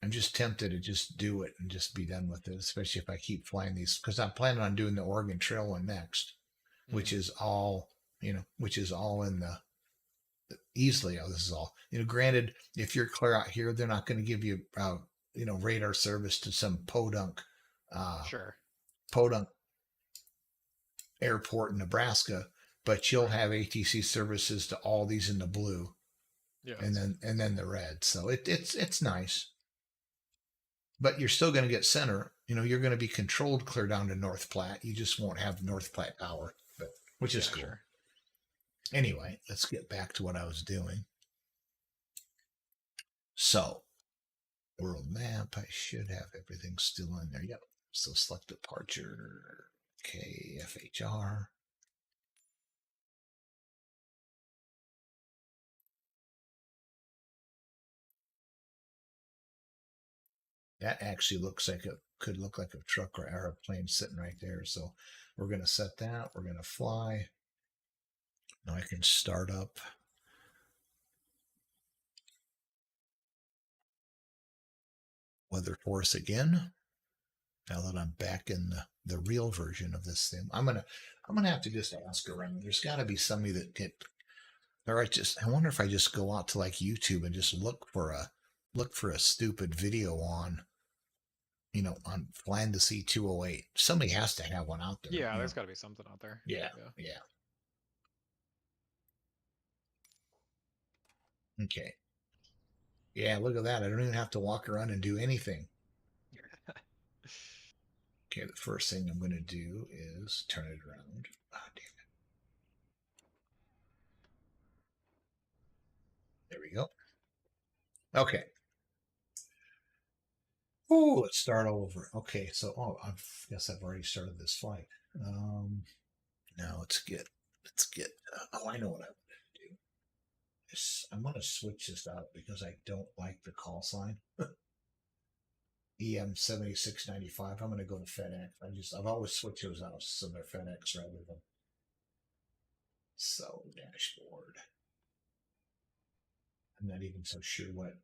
I'm just tempted to just do it and just be done with it, especially if I keep flying these, because I'm planning on doing the Oregon Trail one next, which is all in the easily. Oh, this is all, granted, if you're clear out here, they're not going to give you, radar service to some podunk airport in Nebraska, but you'll have ATC services to all these in the blue. Yeah. and then the red. So it's nice. But you're still going to get center. You know, you're going to be controlled clear down to North Platte. You just won't have North Platte power, but which is cool. Sure. Anyway, let's get back to what I was doing. So, world map, I should have everything still in there. Yep. So select departure. Okay, FHR. That actually looks like it could look like a truck or airplane sitting right there. So we're going to set that. We're going to fly. Now I can start up. Weather force again. Now that I'm back in the real version of this thing, I'm gonna have to just ask around. There's got to be somebody that get. Or I wonder if I just go out to like YouTube and just look for a stupid video on, you know, on flying the C208. Somebody has to have one out there. Yeah, there's got to be something out there. Yeah. Okay. Yeah, look at that. I don't even have to walk around and do anything. Okay, the first thing I'm going to do is turn it around. Ah, damn it. There we go. Okay. Oh, let's start over. Okay, so I guess I've already started this flight. Now let's get. I know what I want to do. I'm going to switch this out because I don't like the call sign. EM 7695. I'm going to go to FedEx. I've always switched those out so they're FedEx rather than. So dashboard. I'm not even so sure what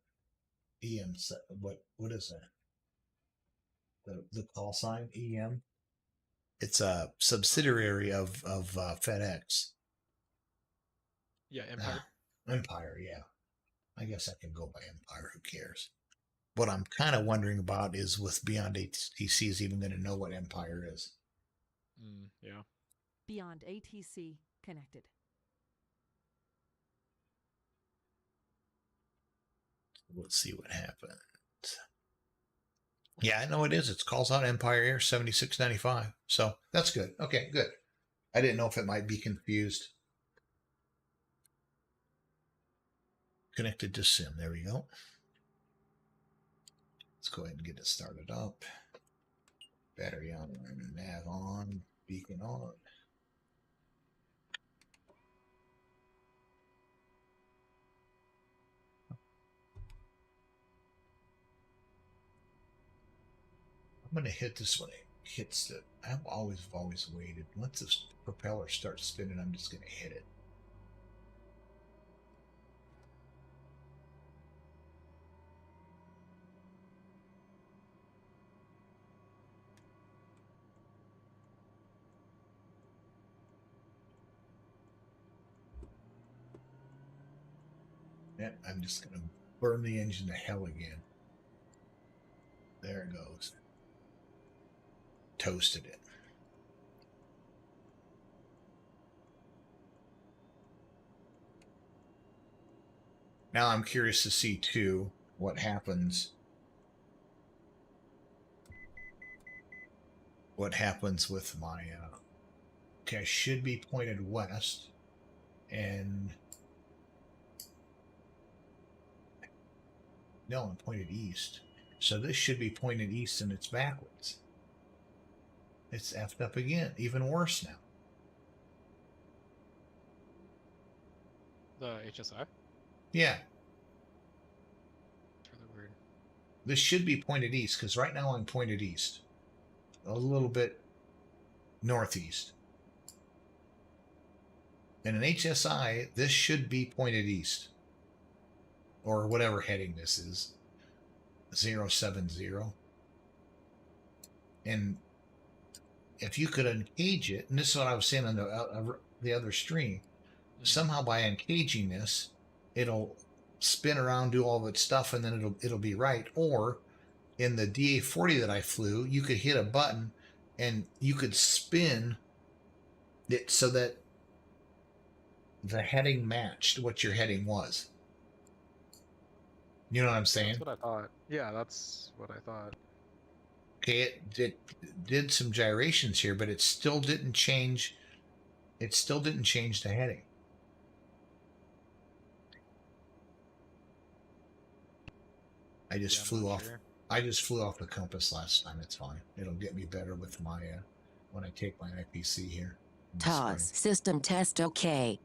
EM set. What is that? The call sign EM. It's a subsidiary of FedEx. Yeah, Empire. Empire, yeah. I guess I can go by Empire. Who cares? What I'm kind of wondering about is with Beyond ATC is even going to know what Empire is. Yeah. Beyond ATC connected. Let's see what happens. Yeah, I know it is. It calls out Empire Air 7695. So that's good. Okay, good. I didn't know if it might be confused. Connected to SIM. There we go. Let's go ahead and get it started up. Battery on, nav on, beacon on. I'm going to hit this when it hits the. I've always waited. Once the propeller starts spinning, I'm just going to hit it. Yeah, I'm just going to burn the engine to hell again. There it goes. Toasted it. Now I'm curious to see too what happens. What happens with my? Okay, I should be pointed west, and no, I'm pointed east. So this should be pointed east, and it's backwards. It's effed up again. Even worse now. The HSI? Yeah. It's really weird. This should be pointed east, because right now I'm pointed east. A little bit northeast. In an HSI, this should be pointed east. Or whatever heading this is. 070. And if you could uncage it, and this is what I was saying on the other stream, somehow by uncaging this, it'll spin around, do all of its stuff, and then it'll be right. Or in the DA40 that I flew, you could hit a button and you could spin it so that the heading matched what your heading was. You know what I'm saying? That's what I thought. Yeah, that's what I thought. Okay, it did some gyrations here, but it still didn't change. It still didn't change the heading. I just flew off. Sure. I just flew off the compass last time. It's fine. It'll get me better with my when I take my IPC here. TOS system test OK.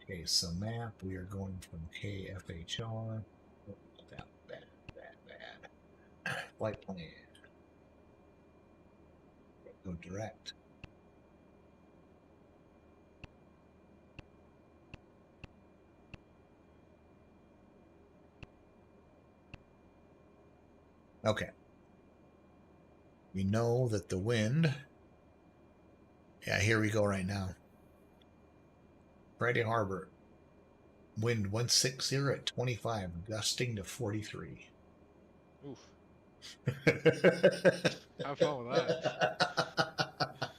Okay, so map. We are going from KFHR. Bad. Flight plan. Go direct. Okay. We know that the wind. Yeah, here we go right now. Friday Harbor. Wind 160 at 25, gusting to 43. Oof. Have fun with that.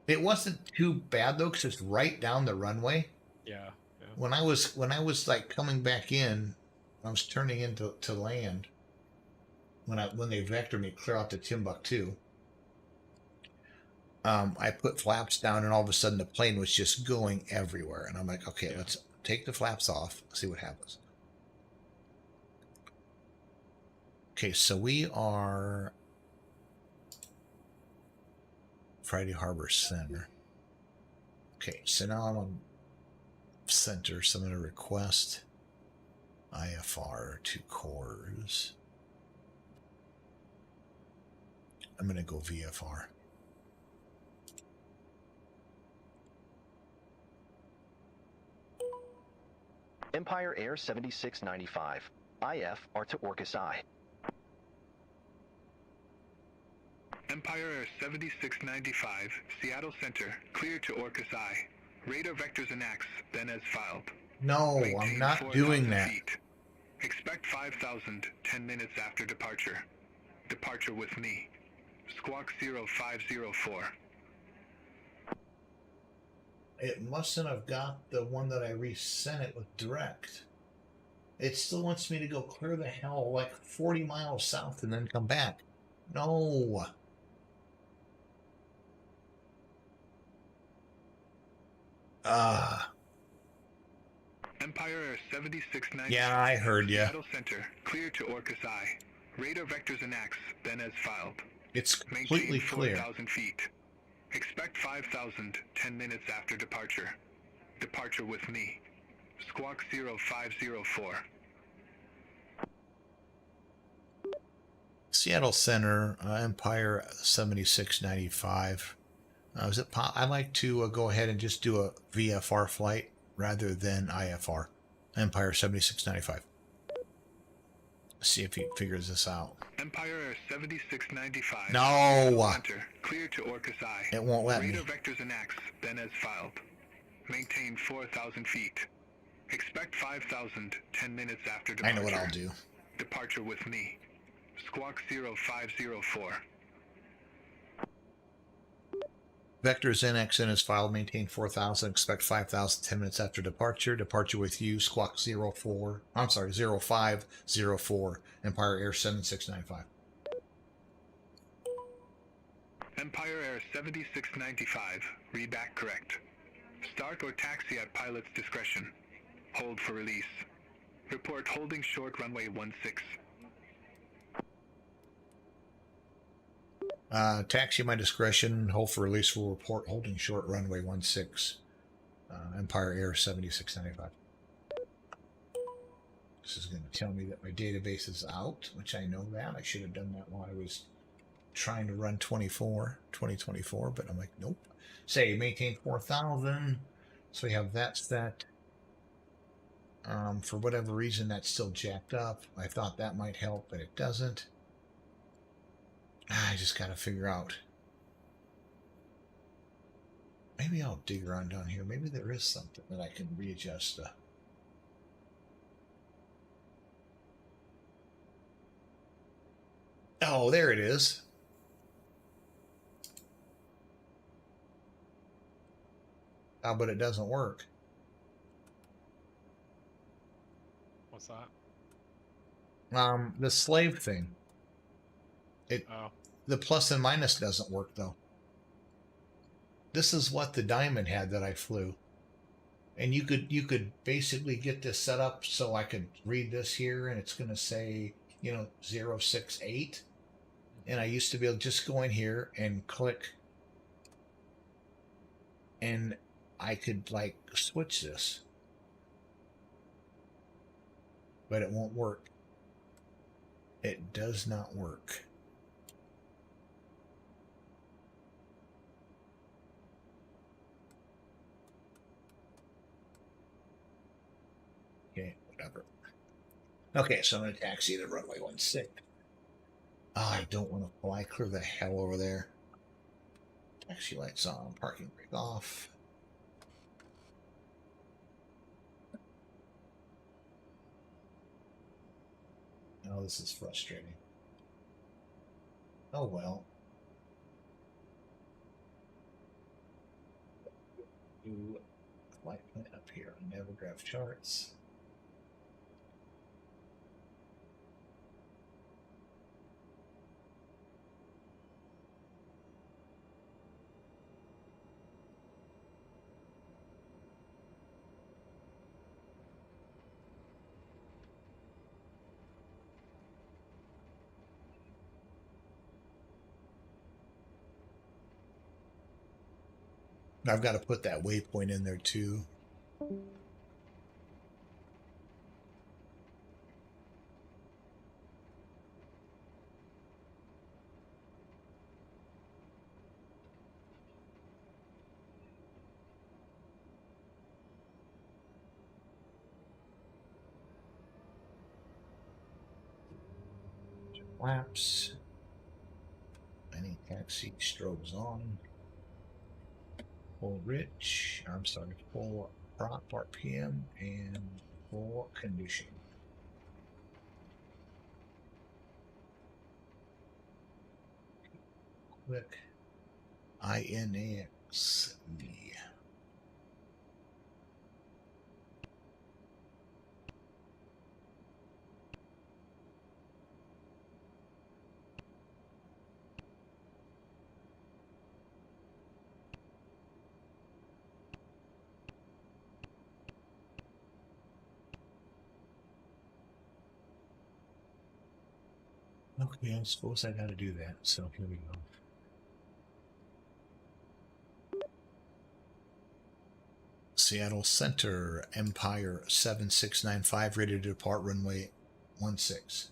It wasn't too bad though, because it's right down the runway. Yeah. When I was like coming back in, I was turning into land. When they vectored me clear out to Timbuktu, I put flaps down, and all of a sudden the plane was just going everywhere. And I'm like, okay, let's take the flaps off, see what happens. Okay, so we are Friday Harbor Center. Okay, so now I'm on center, so I'm going to request IFR to cores. I'm going to go VFR. Empire Air 7695, IFR to Orcas I. Empire Air 7695, Seattle Center, clear to Orcas I. Radar vectors and AX, then as filed. No, Maintain I'm not doing that. Feet. Expect 5,000, 10 minutes after departure. Departure with me. Squawk 0504. It mustn't have got the one that I resent it with direct. It still wants me to go clear the hell like 40 miles south and then come back. No. Empire Air 7695. Yeah, I heard you. Seattle Center, clear to Orcas I. Radar vectors and AX, then as filed. It's completely Maintain clear. 4,000 feet. Expect 5,000, 10 minutes after departure. Departure with me. Squawk 0504. Seattle Center, Empire 7695. Is it I like to go ahead and just do a VFR flight rather than IFR. Empire 7695. See if he figures this out. Empire Air 7695. No. Center, clear to Orcas I. It won't let me. Radar vectors and AX, then as filed. Maintain 4,000 feet. Expect 5,000, 10 minutes after departure. I know what I'll do. Departure with me. Squawk 0504. Vectors NXN is filed. Maintain 4,000. Expect 5,000 10 minutes after departure. Departure with you. Squawk 0504. Empire Air 7695. Empire Air 7695. Read back correct. Start or taxi at pilot's discretion. Hold for release. Report holding short runway 16. Taxi my discretion. Hold for release. Will report holding short runway 16. Empire Air 7695. This is going to tell me that my database is out, which I know that. I should have done that while I was trying to run 2024, but I'm like, nope. Say maintain 4,000. So we have that set. For whatever reason, that's still jacked up. I thought that might help, but it doesn't. I just got to figure out. Maybe I'll dig around down here. Maybe there is something that I can readjust. Oh, there it is. Oh, but it doesn't work. What's that? The slave thing. Oh. The plus and minus doesn't work though. This is what the diamond had that I flew. And you could basically get this set up so I could read this here and it's going to say, 068. And I used to be able to just go in here and click and I could like switch this. But it won't work. It does not work. Okay, whatever. Okay, so I'm going to taxi to runway 16. I don't want to fly clear the hell over there. Taxi lights on, parking brake off. Oh, this is frustrating. Oh well. Do flight plan up here. Never graph charts. I've got to put that waypoint in there too. Flaps. Any taxi strobes on. Full rich. I'm sorry, full prop RPM and full condition. Click INAX. Okay, I suppose I got to do that. So here we go. Seattle Center, Empire 7695, ready to depart runway 16.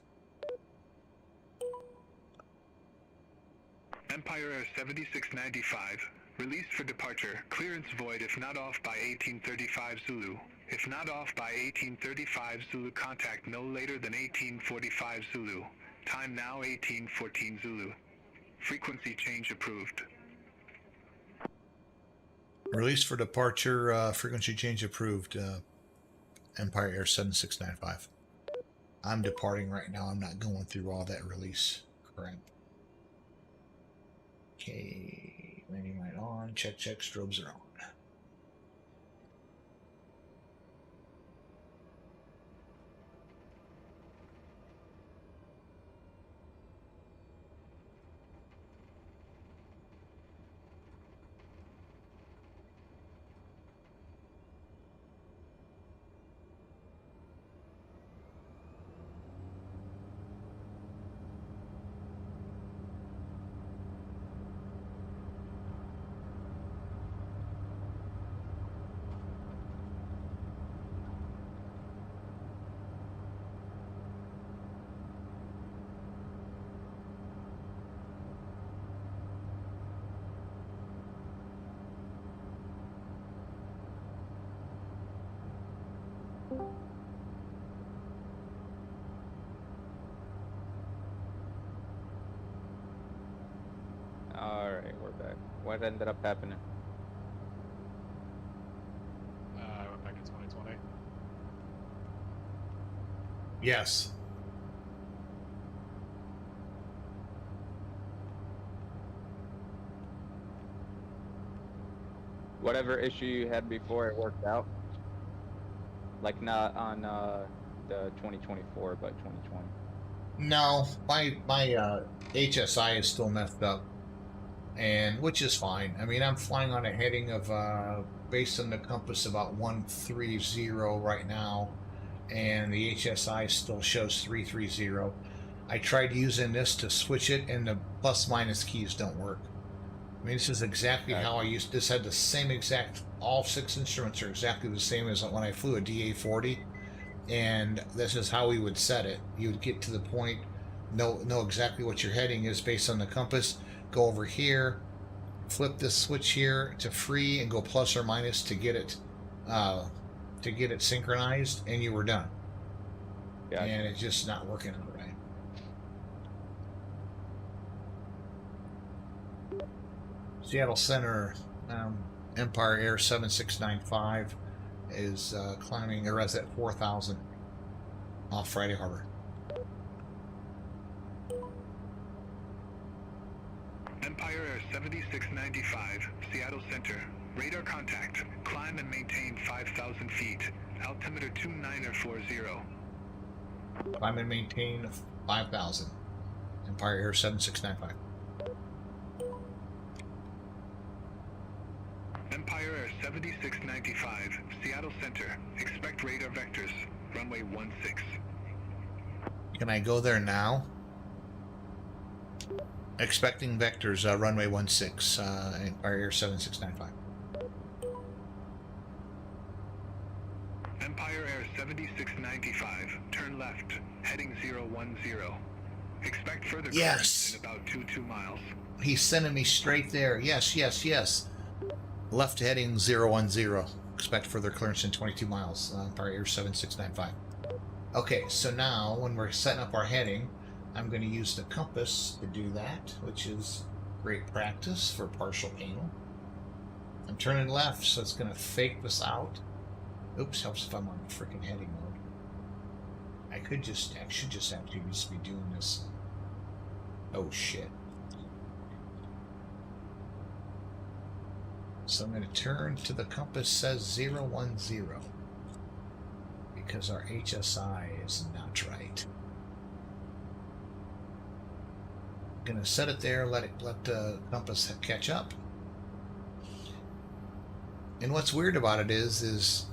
Empire Air 7695, released for departure. Clearance void if not off by 1835 Zulu. If not off by 1835 Zulu, contact no later than 1845 Zulu. Time now 1814 Zulu. Frequency change approved. Release for departure, frequency change approved. Empire Air 7695. I'm departing right now. I'm not going through all that release crap. Okay, landing light on. Check, strobes are on. Alright, we're back. What ended up happening? I went back to 2020. Yes. Whatever issue you had before, it worked out. Like not on 2024, but 2020. No, my HSI is still messed up, and which is fine. I mean, I'm flying on a heading of based on the compass about 130 right now, and the HSI still shows 330. I tried using this to switch it, and the plus minus keys don't work. I mean, this is exactly how I used. This had the same exact. All 6 instruments are exactly the same as when I flew a DA-40, and this is how we would set it. You would get to the point, know exactly what your heading is based on the compass. Go over here, flip this switch here to free, and go plus or minus to get it synchronized, and you were done. Gotcha. And it's just not working out right. Seattle Center, Empire Air 7695 is climbing, or is at 4,000 off Friday Harbor. Empire Air 7695, Seattle Center. Radar contact. Climb and maintain 5,000 feet. Altimeter 2940. Climb and maintain 5,000. Empire Air 7695. Empire Air 7695, Seattle Center. Expect radar vectors. Runway 16. Can I go there now? Expecting vectors, runway 16, Empire Air 7695. Empire Air 7695, turn left, heading 010. Expect further clearance in about 22 miles. He's sending me straight there. Yes, yes, yes. Left heading 010. Expect further clearance in 22 miles. Empire Air 7695. Okay, so now when we're setting up our heading, I'm going to use the compass to do that, which is great practice for partial anal. I'm turning left, so it's going to fake this out. Oops, helps if I'm on freaking heading mode. I should just actually be doing this. Oh shit. So I'm going to turn to the compass says 010 because our HSI is not right. I'm going to set it there, let the compass catch up. And what's weird about it is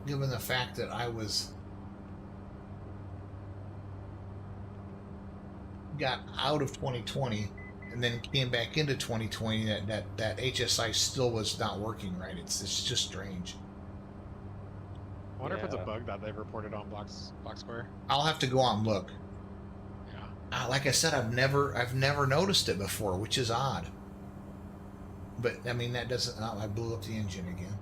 given the fact that I got out of 2020 and then came back into 2020, that HSI still was not working right. It's just strange. I wonder if it's a bug that they've reported on Black Square. I'll have to go out and look. Yeah. Like I said, I've never noticed it before, which is odd. But I mean, that doesn't. Oh, I blew up the engine again.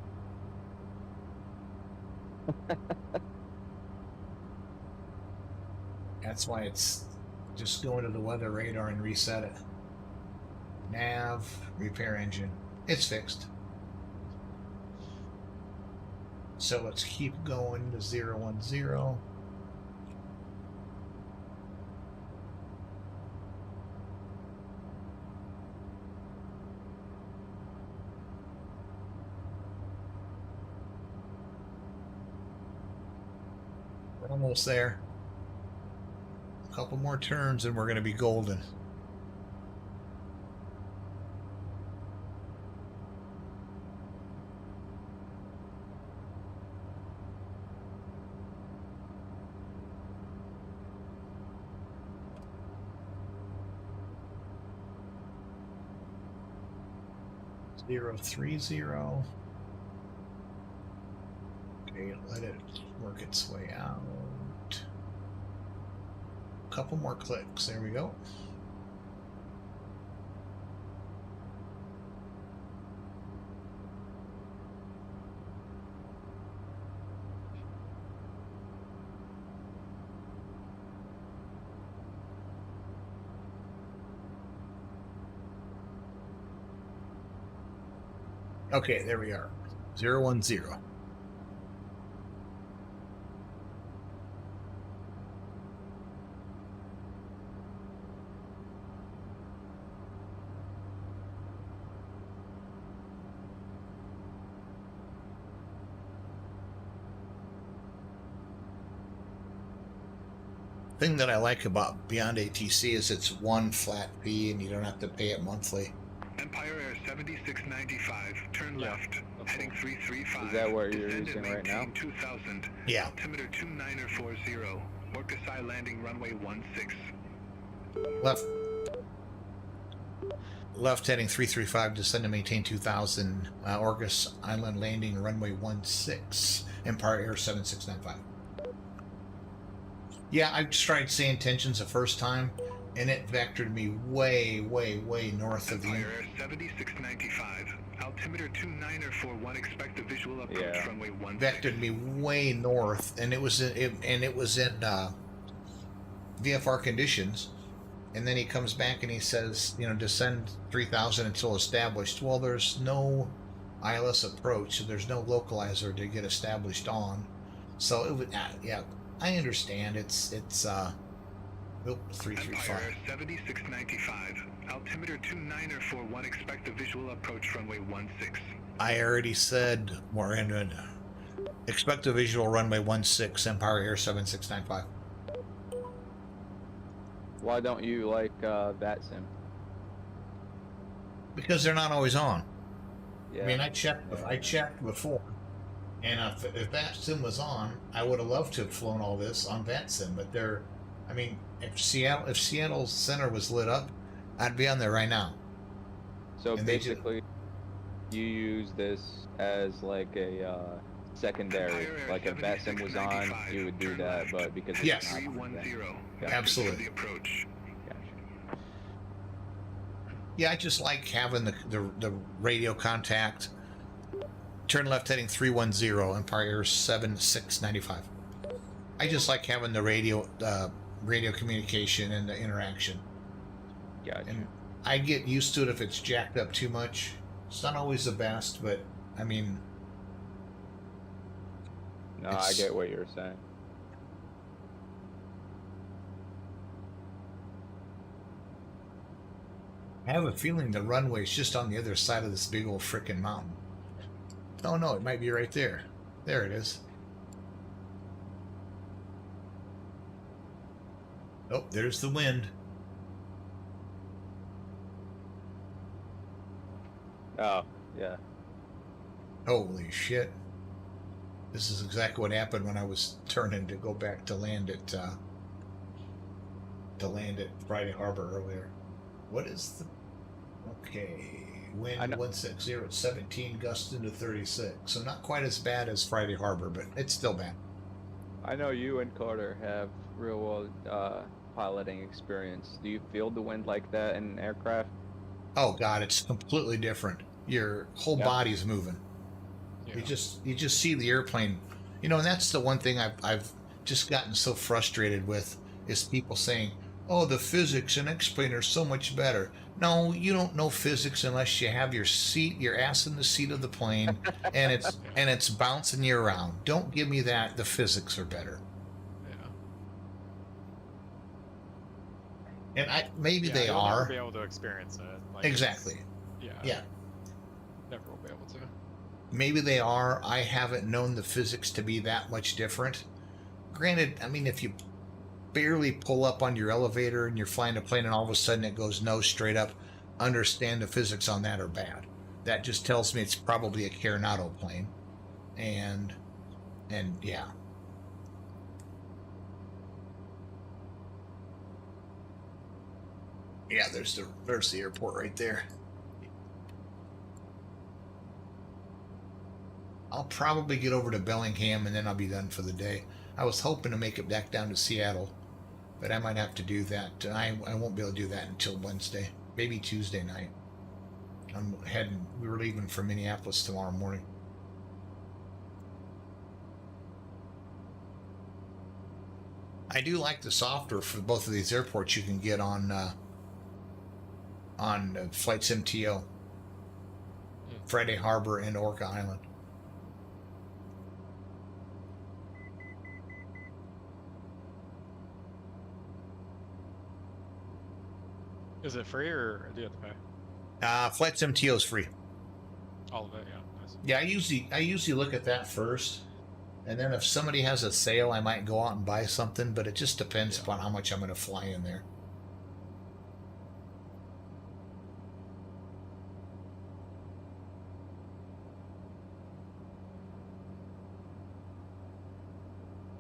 That's why it's just go into the weather radar and reset it. Nav, repair engine. It's fixed. So let's keep going to 010. We're almost there. A couple more turns and we're going to be golden. Zero 30. Okay, let it work its way out. Couple more clicks. There we go. Okay, there we are. 010. thing that I like about Beyond ATC is it's one flat fee and you don't have to pay it monthly. Empire Air 7695, turn left, heading 335. Is that what you're using right now? 2000. Yeah. Altimeter 2940, Orcas landing runway 16. Left heading 335, descend to maintain 2000, Orcas Island landing runway 16, Empire Air 7695. Yeah, I tried SayIntentions the first time, and it vectored me way, way, way north of the... Empire Air 7695, altimeter 2941, expect a visual approach runway 16. Vectored me way north, and it was in VFR conditions. And then he comes back and he says, you know, descend 3,000 until established. Well, there's no ILS approach, so there's no localizer to get established on. So it would, yeah, I understand. It's 335. Empire 7695, altimeter 2941, expect a visual approach runway 16. I already said we're in it. Expect a visual runway 16, Empire Air 7695. Why don't you like VATSIM? Because they're not always on. Yeah. I mean, I checked before, and if VATSIM was on, I would have loved to have flown all this on VATSIM. But they're, I mean, if Seattle Center was lit up, I'd be on there right now. So and basically, you use this as like a secondary. Like if VATSIM was on, you would do that, but because it's yes, absolutely. Yeah, I just like having the radio contact. Turn left heading 310, Empire Air 7695. I just like having the radio communication and the interaction. Gotcha. And I get used to it if it's jacked up too much. It's not always the best, but I mean. No, I get what you're saying. I have a feeling the runway is just on the other side of this big old frickin' mountain. Oh no, it might be right there. There it is. Oh, there's the wind. Oh, yeah. Holy shit. This is exactly what happened when I was turning to go back to land at Friday Harbor earlier. What is the... Okay, wind 160 at 17, gust into 36. So not quite as bad as Friday Harbor, but it's still bad. I know you and Carter have real world piloting experience. Do you feel the wind like that in an aircraft? Oh God, it's completely different. Your whole body's moving. Yeah. You just see the airplane, you know, and that's the one thing I've just gotten so frustrated with is people saying, "Oh, the physics in X-plane are so much better." No, you don't know physics unless you have your ass in the seat of the plane, and it's bouncing you around. Don't give me that. The physics are better. Yeah. And maybe they are. Never be able to experience it. Like exactly. Yeah. Never will be able to. Maybe they are. I haven't known the physics to be that much different. Granted, I mean, if you barely pull up on your elevator and you're flying a plane and all of a sudden it goes nose straight up, understand the physics on that are bad. That just tells me it's probably a Coronado plane. And yeah. Yeah, there's the airport right there. I'll probably get over to Bellingham and then I'll be done for the day. I was hoping to make it back down to Seattle, but I might have to do that. I won't be able to do that until Wednesday, maybe Tuesday night. We were leaving for Minneapolis tomorrow morning. I do like the software for both of these airports you can get on Flight SimTO, Friday Harbor and Orca Island. Is it free or do you have to pay? Flight SimTO is free. All of it, yeah. Nice. Yeah, I usually look at that first, And then if somebody has a sale, I might go out and buy something, but it just depends upon how much I'm going to fly in there.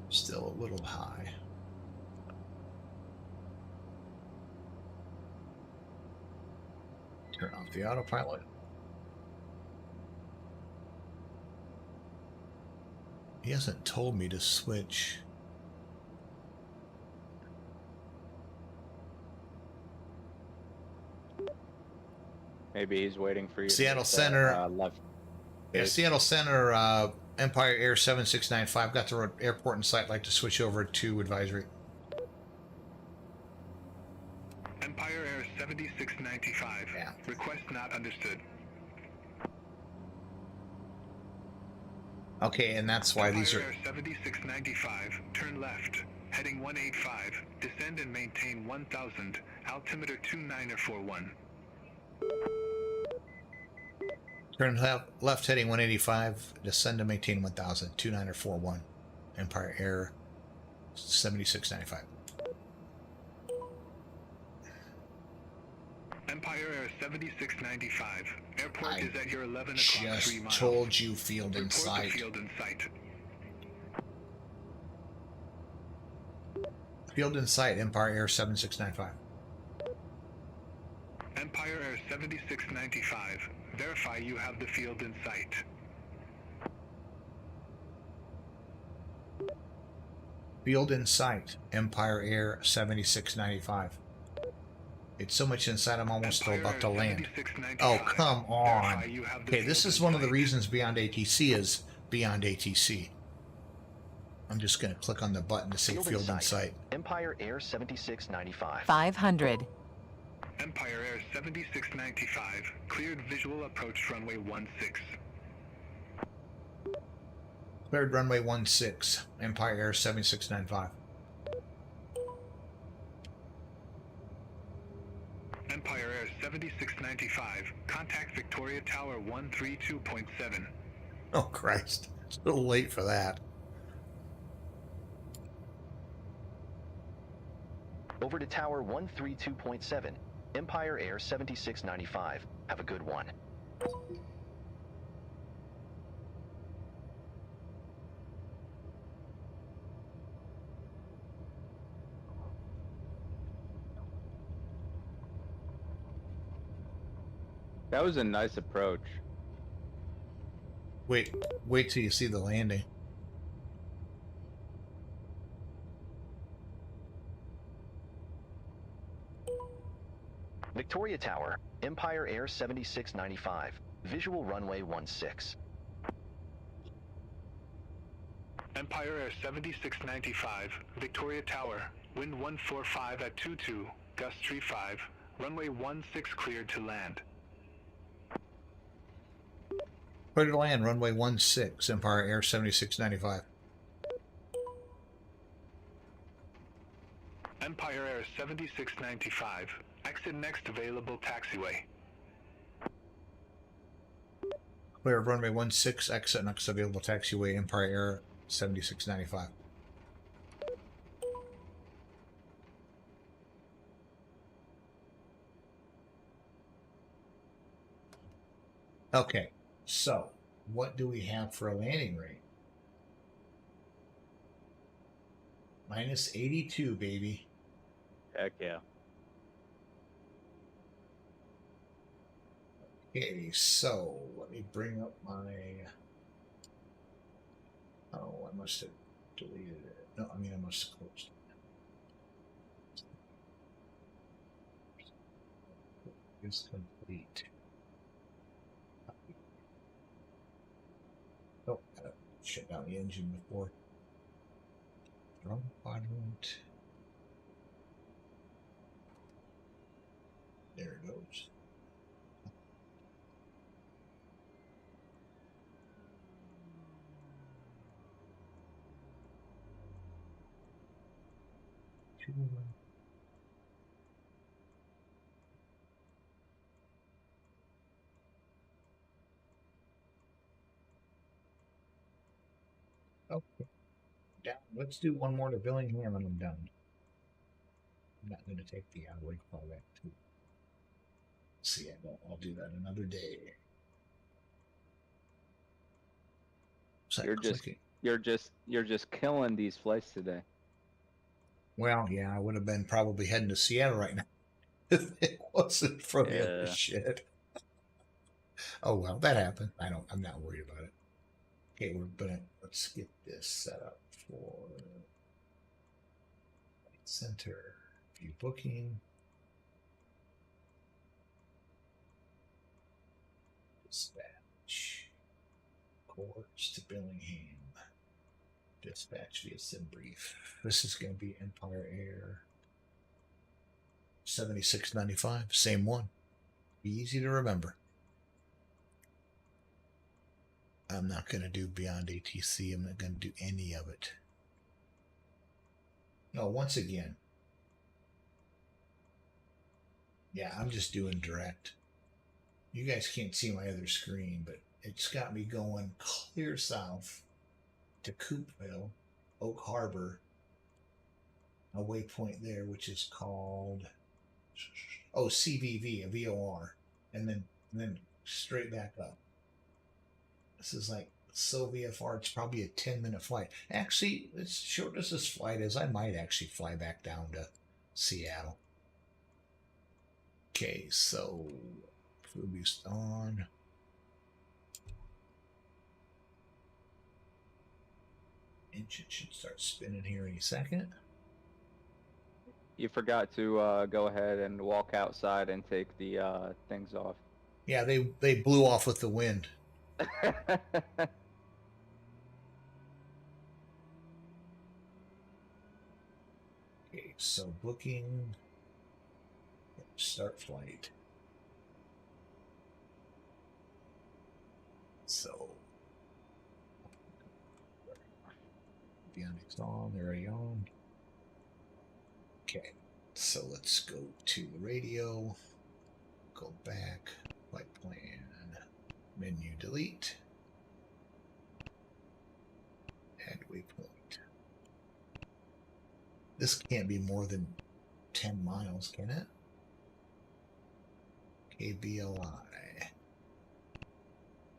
Still a little high. Turn off the autopilot. He hasn't told me to switch. Maybe he's waiting for you. Seattle to Center. Left. Yeah, Seattle Center, Empire Air 7695. Got the airport in sight. Like to switch over to advisory. Empire Air 7695. Yeah. Request not understood. Okay, and that's why Empire these are... Air 7695, turn left, heading 185, descend and maintain 1000, altimeter 2941. Turn left heading 185, descend and maintain 1000, 2941. Empire Air 7695. Empire Air 7695, airport is at your 11 o'clock 3 Just miles. told you field in Report sight. the field in sight. Field in sight, Empire Air 7695. Empire Air 7695, verify you have the field in sight. Field in sight, Empire Air 7695. It's so much inside, I'm almost still about to land. Oh, come on. Okay, this is one of the reasons Beyond ATC is Beyond ATC. I'm just going to click on the button to say field in sight. Empire Air 7695. 500. Empire Air 7695, cleared visual approach runway 16. Cleared runway 16, Empire Air 7695. Empire Air 7695, contact Victoria Tower 132.7. Oh, Christ. It's a little late for that. Over to Tower 132.7, Empire Air 7695. Have a good one. That was a nice approach. Wait till you see the landing. Victoria Tower, Empire Air 7695. Visual runway 16. Empire Air 7695, Victoria Tower, wind 145 at 22, gust 35, runway 16 cleared to land. Clear to land, runway 16, Empire Air 7695. Empire Air 7695, exit next available taxiway. Clear of runway 16, exit next available taxiway, Empire Air 7695. Okay, so what do we have for a landing rate? Minus 82, baby. Heck yeah. Okay, so let me bring up my... Oh, I must have deleted it. No, I mean, I must have closed it. Is complete. Oh, gotta shut down the engine before. Drum quadrant. There it goes. Okay. Down. Let's do one more to Billingham and I'm done. I'm not going to take the hour call back too. See, I'll do that another day. You're just killing these flights today. Well, yeah, I would have been probably heading to Seattle right now if it wasn't for the other shit. Oh well, that happened. I'm not worried about it. Okay, let's get this set up for center view booking. Dispatch course to Billingham. Dispatch via SimBrief. This is going to be Empire Air 7695, same one. Be easy to remember. I'm not going to do Beyond ATC. I'm not going to do any of it. No, once again. Yeah, I'm just doing direct. You guys can't see my other screen, but it's got me going clear south to Coopville, Oak Harbor, a waypoint there, which is called CVV, a VOR, and then straight back up. This is like so VFR. It's probably a 10-minute flight. Actually, as short as this flight is, I might actually fly back down to Seattle. Okay, so food boost on. Engine should start spinning here any second. You forgot to go ahead and walk outside and take the things off. Yeah, they blew off with the wind. Okay, so booking, start flight. So avionics on, they're already on. Okay, so let's go to the radio, go back, flight plan, menu delete, add waypoint. This can't be more than 10 miles, can it? KBLI.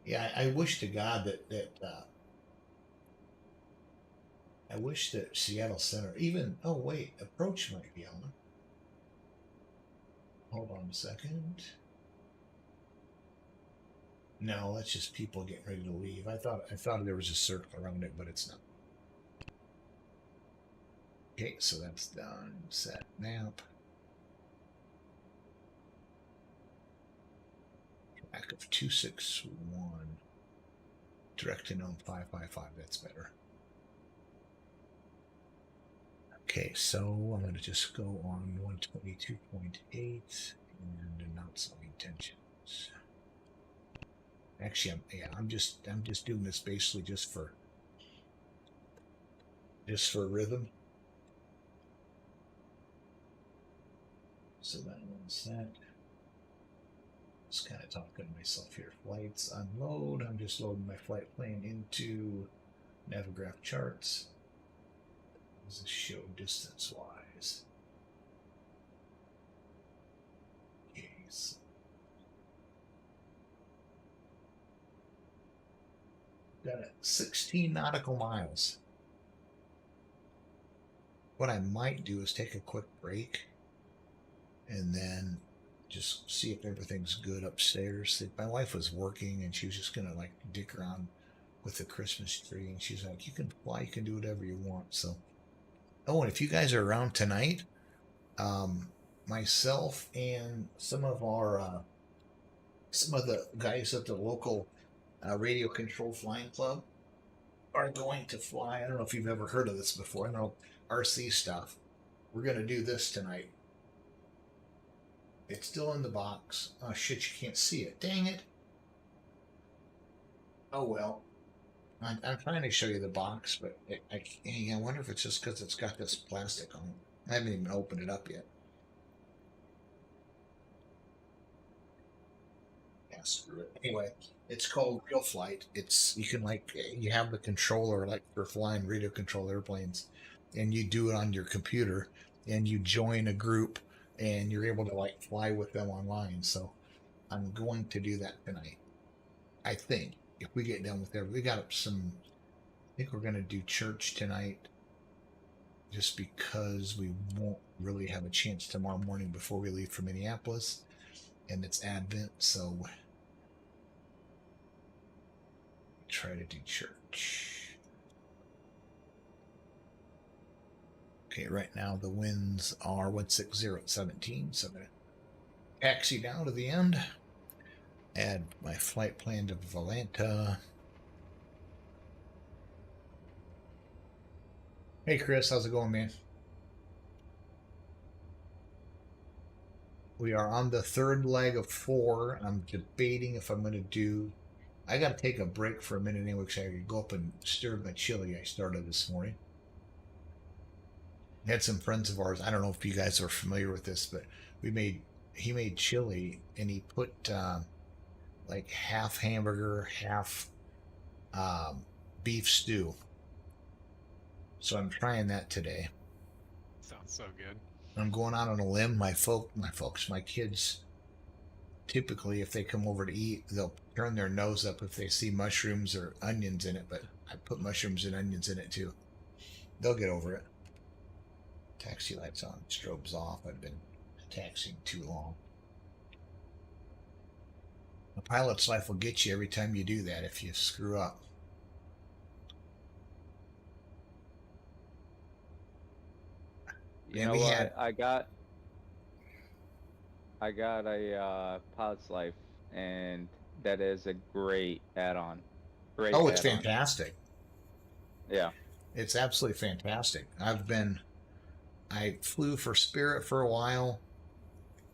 Yeah, I wish to God that I wish that Seattle Center even. Oh wait, approach might be on. Hold on a second. No, that's just people getting ready to leave. I thought there was a circle around it, but it's not. Okay, so that's done. Set map. Track of 261. Direct to known 555. That's better. Okay, so I'm going to just go on 122.8 and announce my intentions. Actually, I'm just doing this basically just for rhythm. So that one's set. Just kind of talking to myself here. Flights unload. I'm just loading my flight plan into Navigraph charts. This is show distance wise. Okay, so got 16 nautical miles. What I might do is take a quick break and then just see if everything's good upstairs. My wife was working and she was just gonna like dick around with the Christmas tree, and she's like, you can fly, you can do whatever you want. So and if you guys are around tonight, myself and some of the guys at the local radio control flying club are going to fly. I don't know if you've ever heard of this before. I know RC stuff. We're going to do this tonight. It's still in the box. Oh shit, you can't see it. Dang it. Oh well. I'm trying to show you the box, but I wonder if it's just because it's got this plastic on it. I haven't even opened it up yet. Yeah, screw it. Anyway, it's called Real Flight. You can you have the controller like for flying radio control airplanes, and you do it on your computer, and you join a group, and you're able to like fly with them online. So I'm going to do that tonight. I think if we get done with we got some. I think we're going to do church tonight, just because we won't really have a chance tomorrow morning before we leave for Minneapolis, and it's Advent, so try to do church. Okay, right now the winds are 160 at 17, so I'm going to taxi down to the end, add my flight plan to Volanta. Hey Chris, how's it going, man? We are on the third leg of 4. I'm debating if I'm going to do. I got to take a break for a minute anyway, because I could go up and stir my chili I started this morning. I had some friends of ours. I don't know if you guys are familiar with this, but he made chili, and he put like half hamburger, half beef stew. So I'm trying that today. Sounds so good. I'm going out on a limb. My kids, typically, if they come over to eat, they'll turn their nose up if they see mushrooms or onions in it, but I put mushrooms and onions in it too. They'll get over it. Taxi lights on, strobes off. I've been taxiing too long. A pilot's life will get you every time you do that if you screw up. You know what? I got a pilot's life, and that is a great add-on. Great. Oh, it's add-on. fantastic. Yeah. It's absolutely fantastic. I flew for Spirit for a while.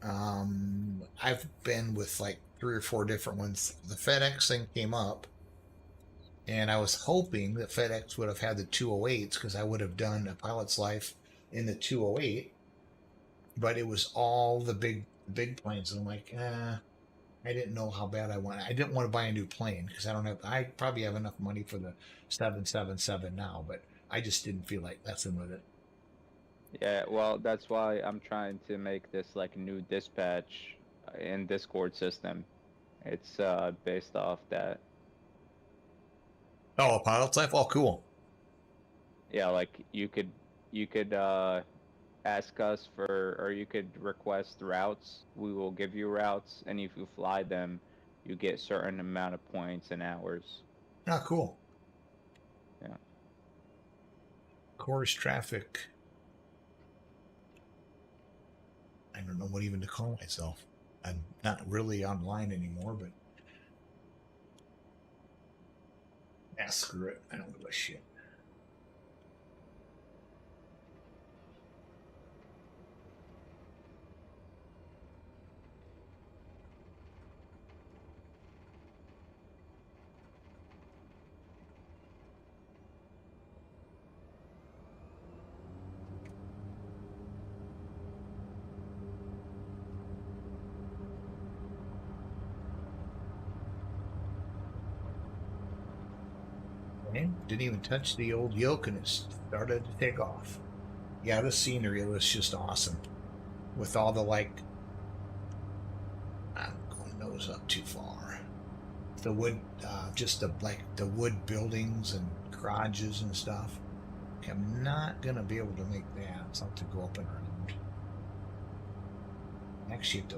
I've been with like 3 or 4 different ones. The FedEx thing came up, and I was hoping that FedEx would have had the 208s, because I would have done a pilot's life in the 208, but it was all the big planes. And I'm like, I didn't know how bad I wanted. I didn't want to buy a new plane, because I probably have enough money for the 777 now, but I just didn't feel like messing with it. Yeah, well, that's why I'm trying to make this like new dispatch in Discord system. It's based off that. Oh, a pilot's life? Oh, cool. Yeah, like you could ask us for, or you could request routes. We will give you routes, and if you fly them, you get certain amount of points and hours. Oh, cool. Yeah. Course traffic. I don't know what even to call myself. I'm not really online anymore, but screw it. I don't give a shit. Okay. Didn't even touch the old yoke, and it started to take off. Yeah, the scenery was just awesome. With all the I'm going nose up too far. The wood, just the wood buildings and garages and stuff. Okay, I'm not gonna be able to make that. So I'll have to go up and around. Actually, at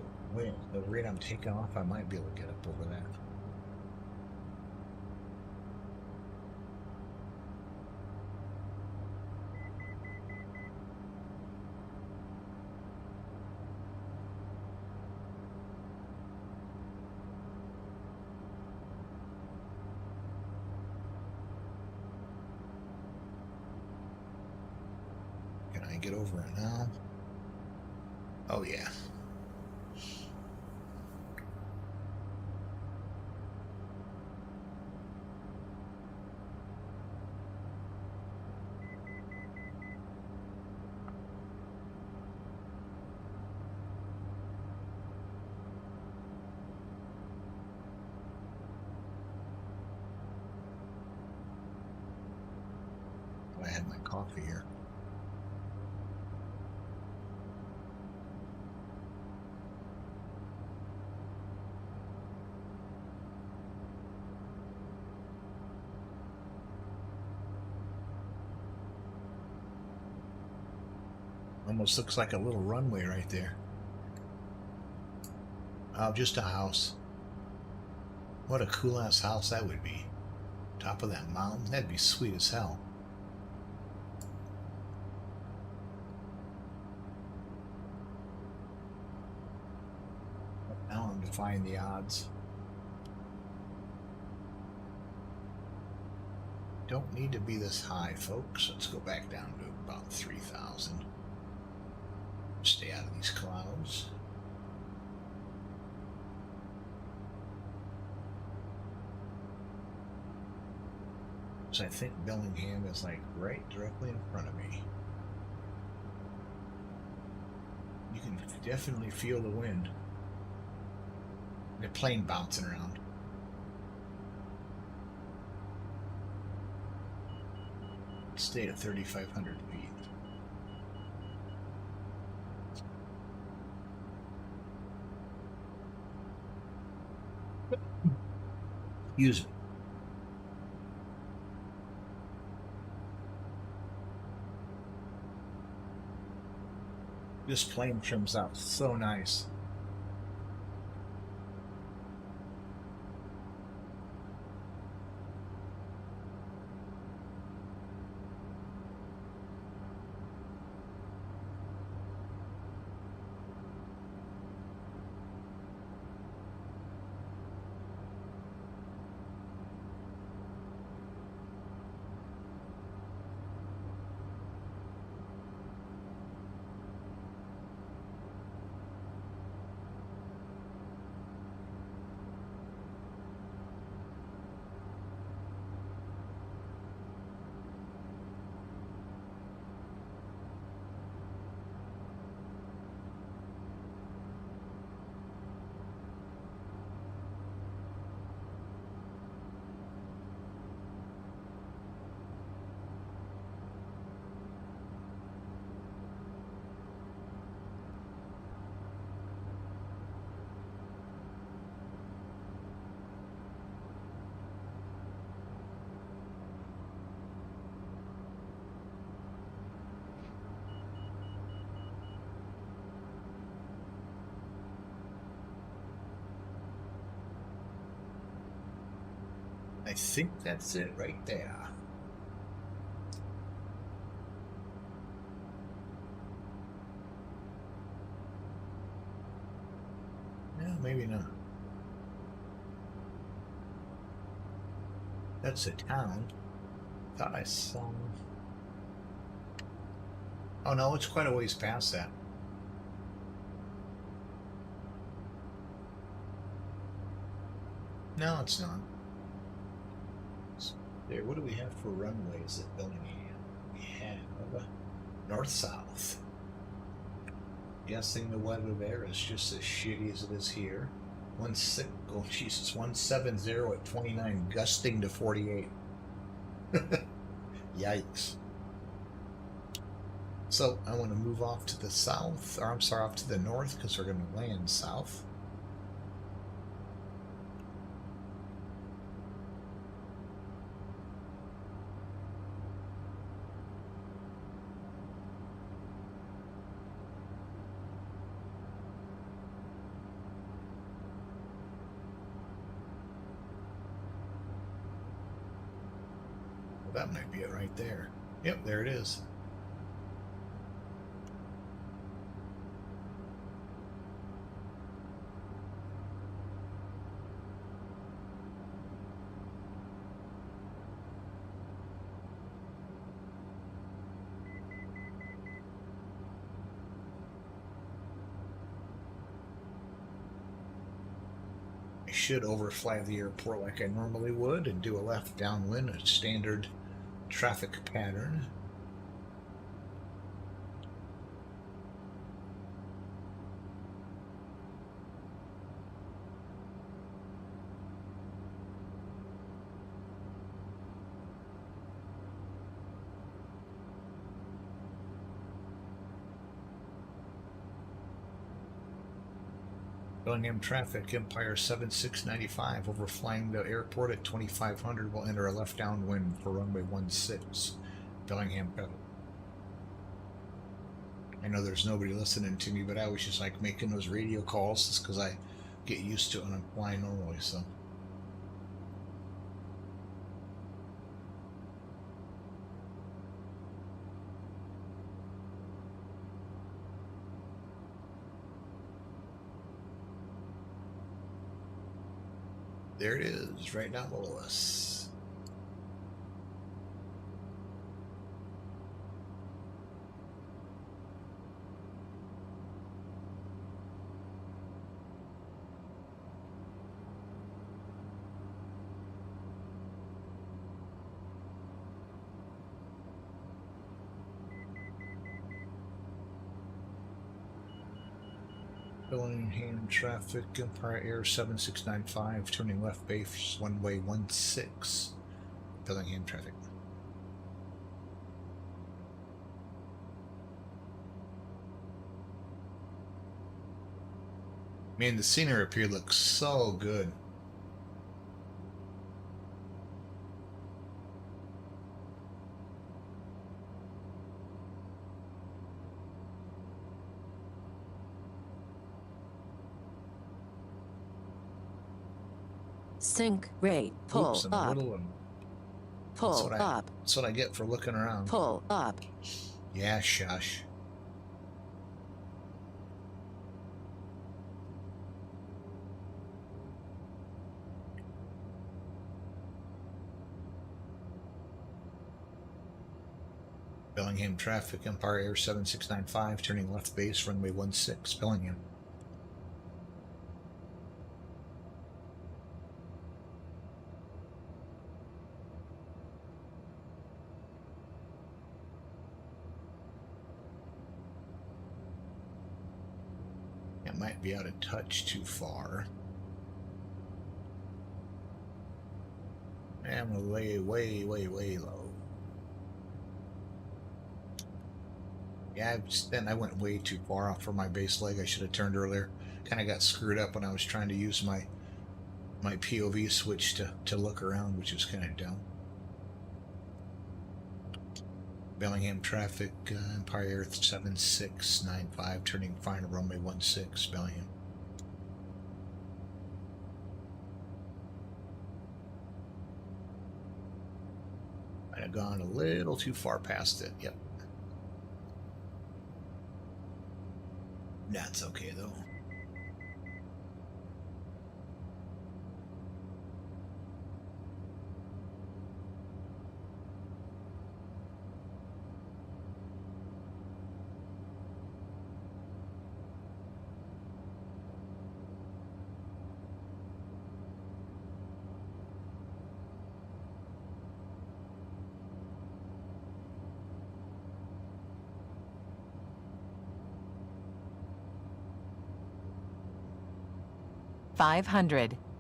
the rate I'm taking off, I might be able to get up over that. Can I get over it now? Oh, yeah. coffee here. Almost looks like a little runway right there. Oh, just a house. What a cool ass house that would be. Top of that mountain, that'd be sweet as hell. Now I'm defying the odds. Don't need to be this high, folks. Let's go back down to about 3,000. Stay out of these clouds. So I think Bellingham is like right directly in front of me. You can definitely feel the wind. The plane bouncing around. Stay at 3,500 feet. Excuse me. This plane trims out so nice. I think that's it right there. No, maybe not. That's a town. Thought I saw. Oh no, it's quite a ways past that. No, it's not. There, what do we have for runways at Bellingham? We have north-south. Guessing the weather there is just as shitty as it is here. 170 at 29, gusting to 48. Yikes. So I want to move off to the south, or I'm sorry, off to the north, because we're going to land south. That might be it right there. Yep, there it is. I should overfly the airport like I normally would and do a left downwind, a standard traffic pattern. Bellingham traffic, Empire 7695, overflying the airport at 2500 will enter a left downwind for runway 16. Bellingham traffic. I know there's nobody listening to me, but I was just like making those radio calls just because I get used to it when I'm flying normally, so. There it is, right down below us. Bellingham traffic, Empire Air 7695, turning left base, runway 16. Bellingham traffic. Man, the scenery up here looks so good. Sync rate. Pull Oops, up. Pull up. That's what I get for looking around. Pull up. Yeah, shush. Bellingham traffic, Empire Air 7695, turning left base, runway 16, Bellingham. It might be out of touch too far. And we're way low. Yeah, I went way too far off for my base leg. I should have turned earlier. Kind of got screwed up when I was trying to use my POV switch to look around, which was kind of dumb. Bellingham traffic, Empire Air 7695, turning final runway 16, Bellingham. Might have gone a little too far past it, yep. That's okay though.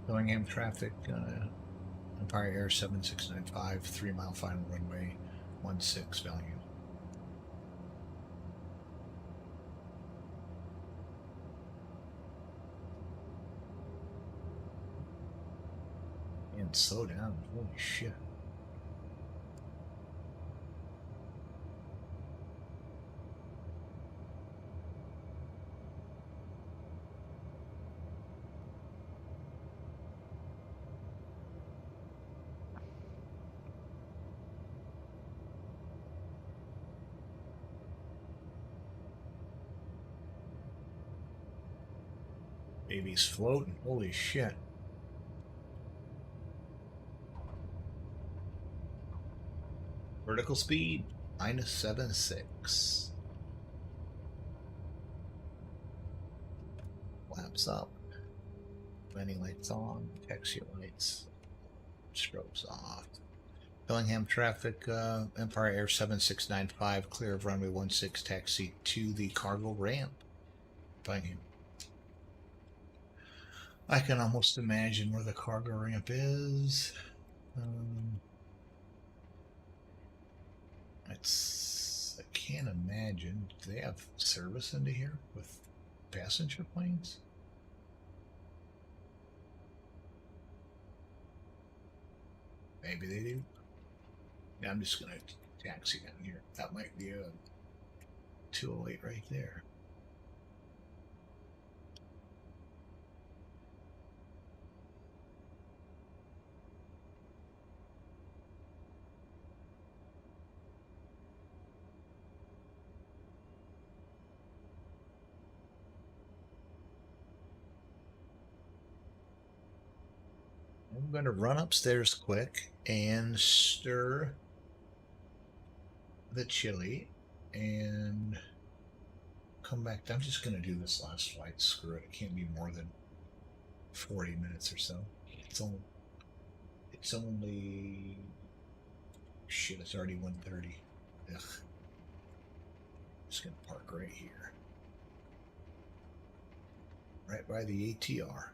Bellingham traffic, Empire Air 7695, 3 mile final runway 16, Bellingham. And slow down, holy shit. Baby's floating, holy shit. Vertical speed, -7.6. Flaps up. Landing lights on, taxi lights, strobes off. Bellingham traffic, Empire Air 7695, clear of runway 16, taxi to the cargo ramp. Bellingham. I can almost imagine where the cargo ramp is. I can't imagine. Do they have service into here with passenger planes? Maybe they do. Yeah, I'm just going to taxi down here. That might be a 208 right there. I'm going to run upstairs quick and stir the chili and come back. I'm just going to do this last flight. Screw it. It can't be more than 40 minutes or so. It's only shit, it's already 1:30. Ugh. Just going to park right here. Right by the ATR.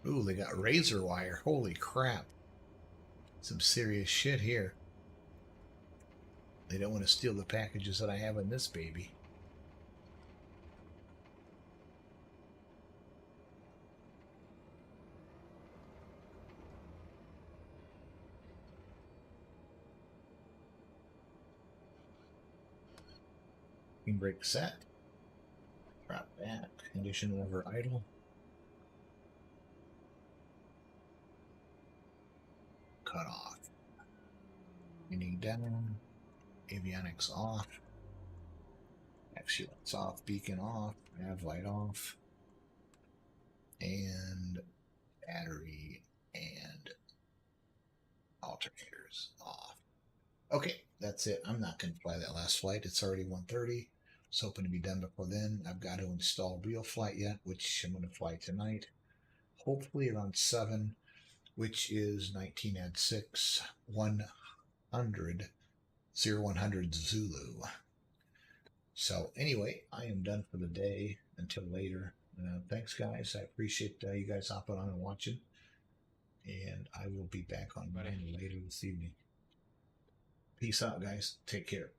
Ooh, they got razor wire. Holy crap. Some serious shit here. They don't want to steal the packages that I have in this baby. Brake set. Drop that. Condition over idle. Cut off. Meaning down. Avionics off. Actually, lights off. Beacon off. Nav light off. And battery and alternators off. Okay, that's it. I'm not going to fly that last flight. It's already 1:30. It's hoping to be done before then. I've got to install real flight yet, which I'm going to fly tonight. Hopefully around 7, which is 19 add 6, 100, 0100 Zulu. So anyway, I am done for the day until later. Thanks, guys. I appreciate you guys hopping on and watching. And I will be back on later this evening. Peace out, guys. Take care.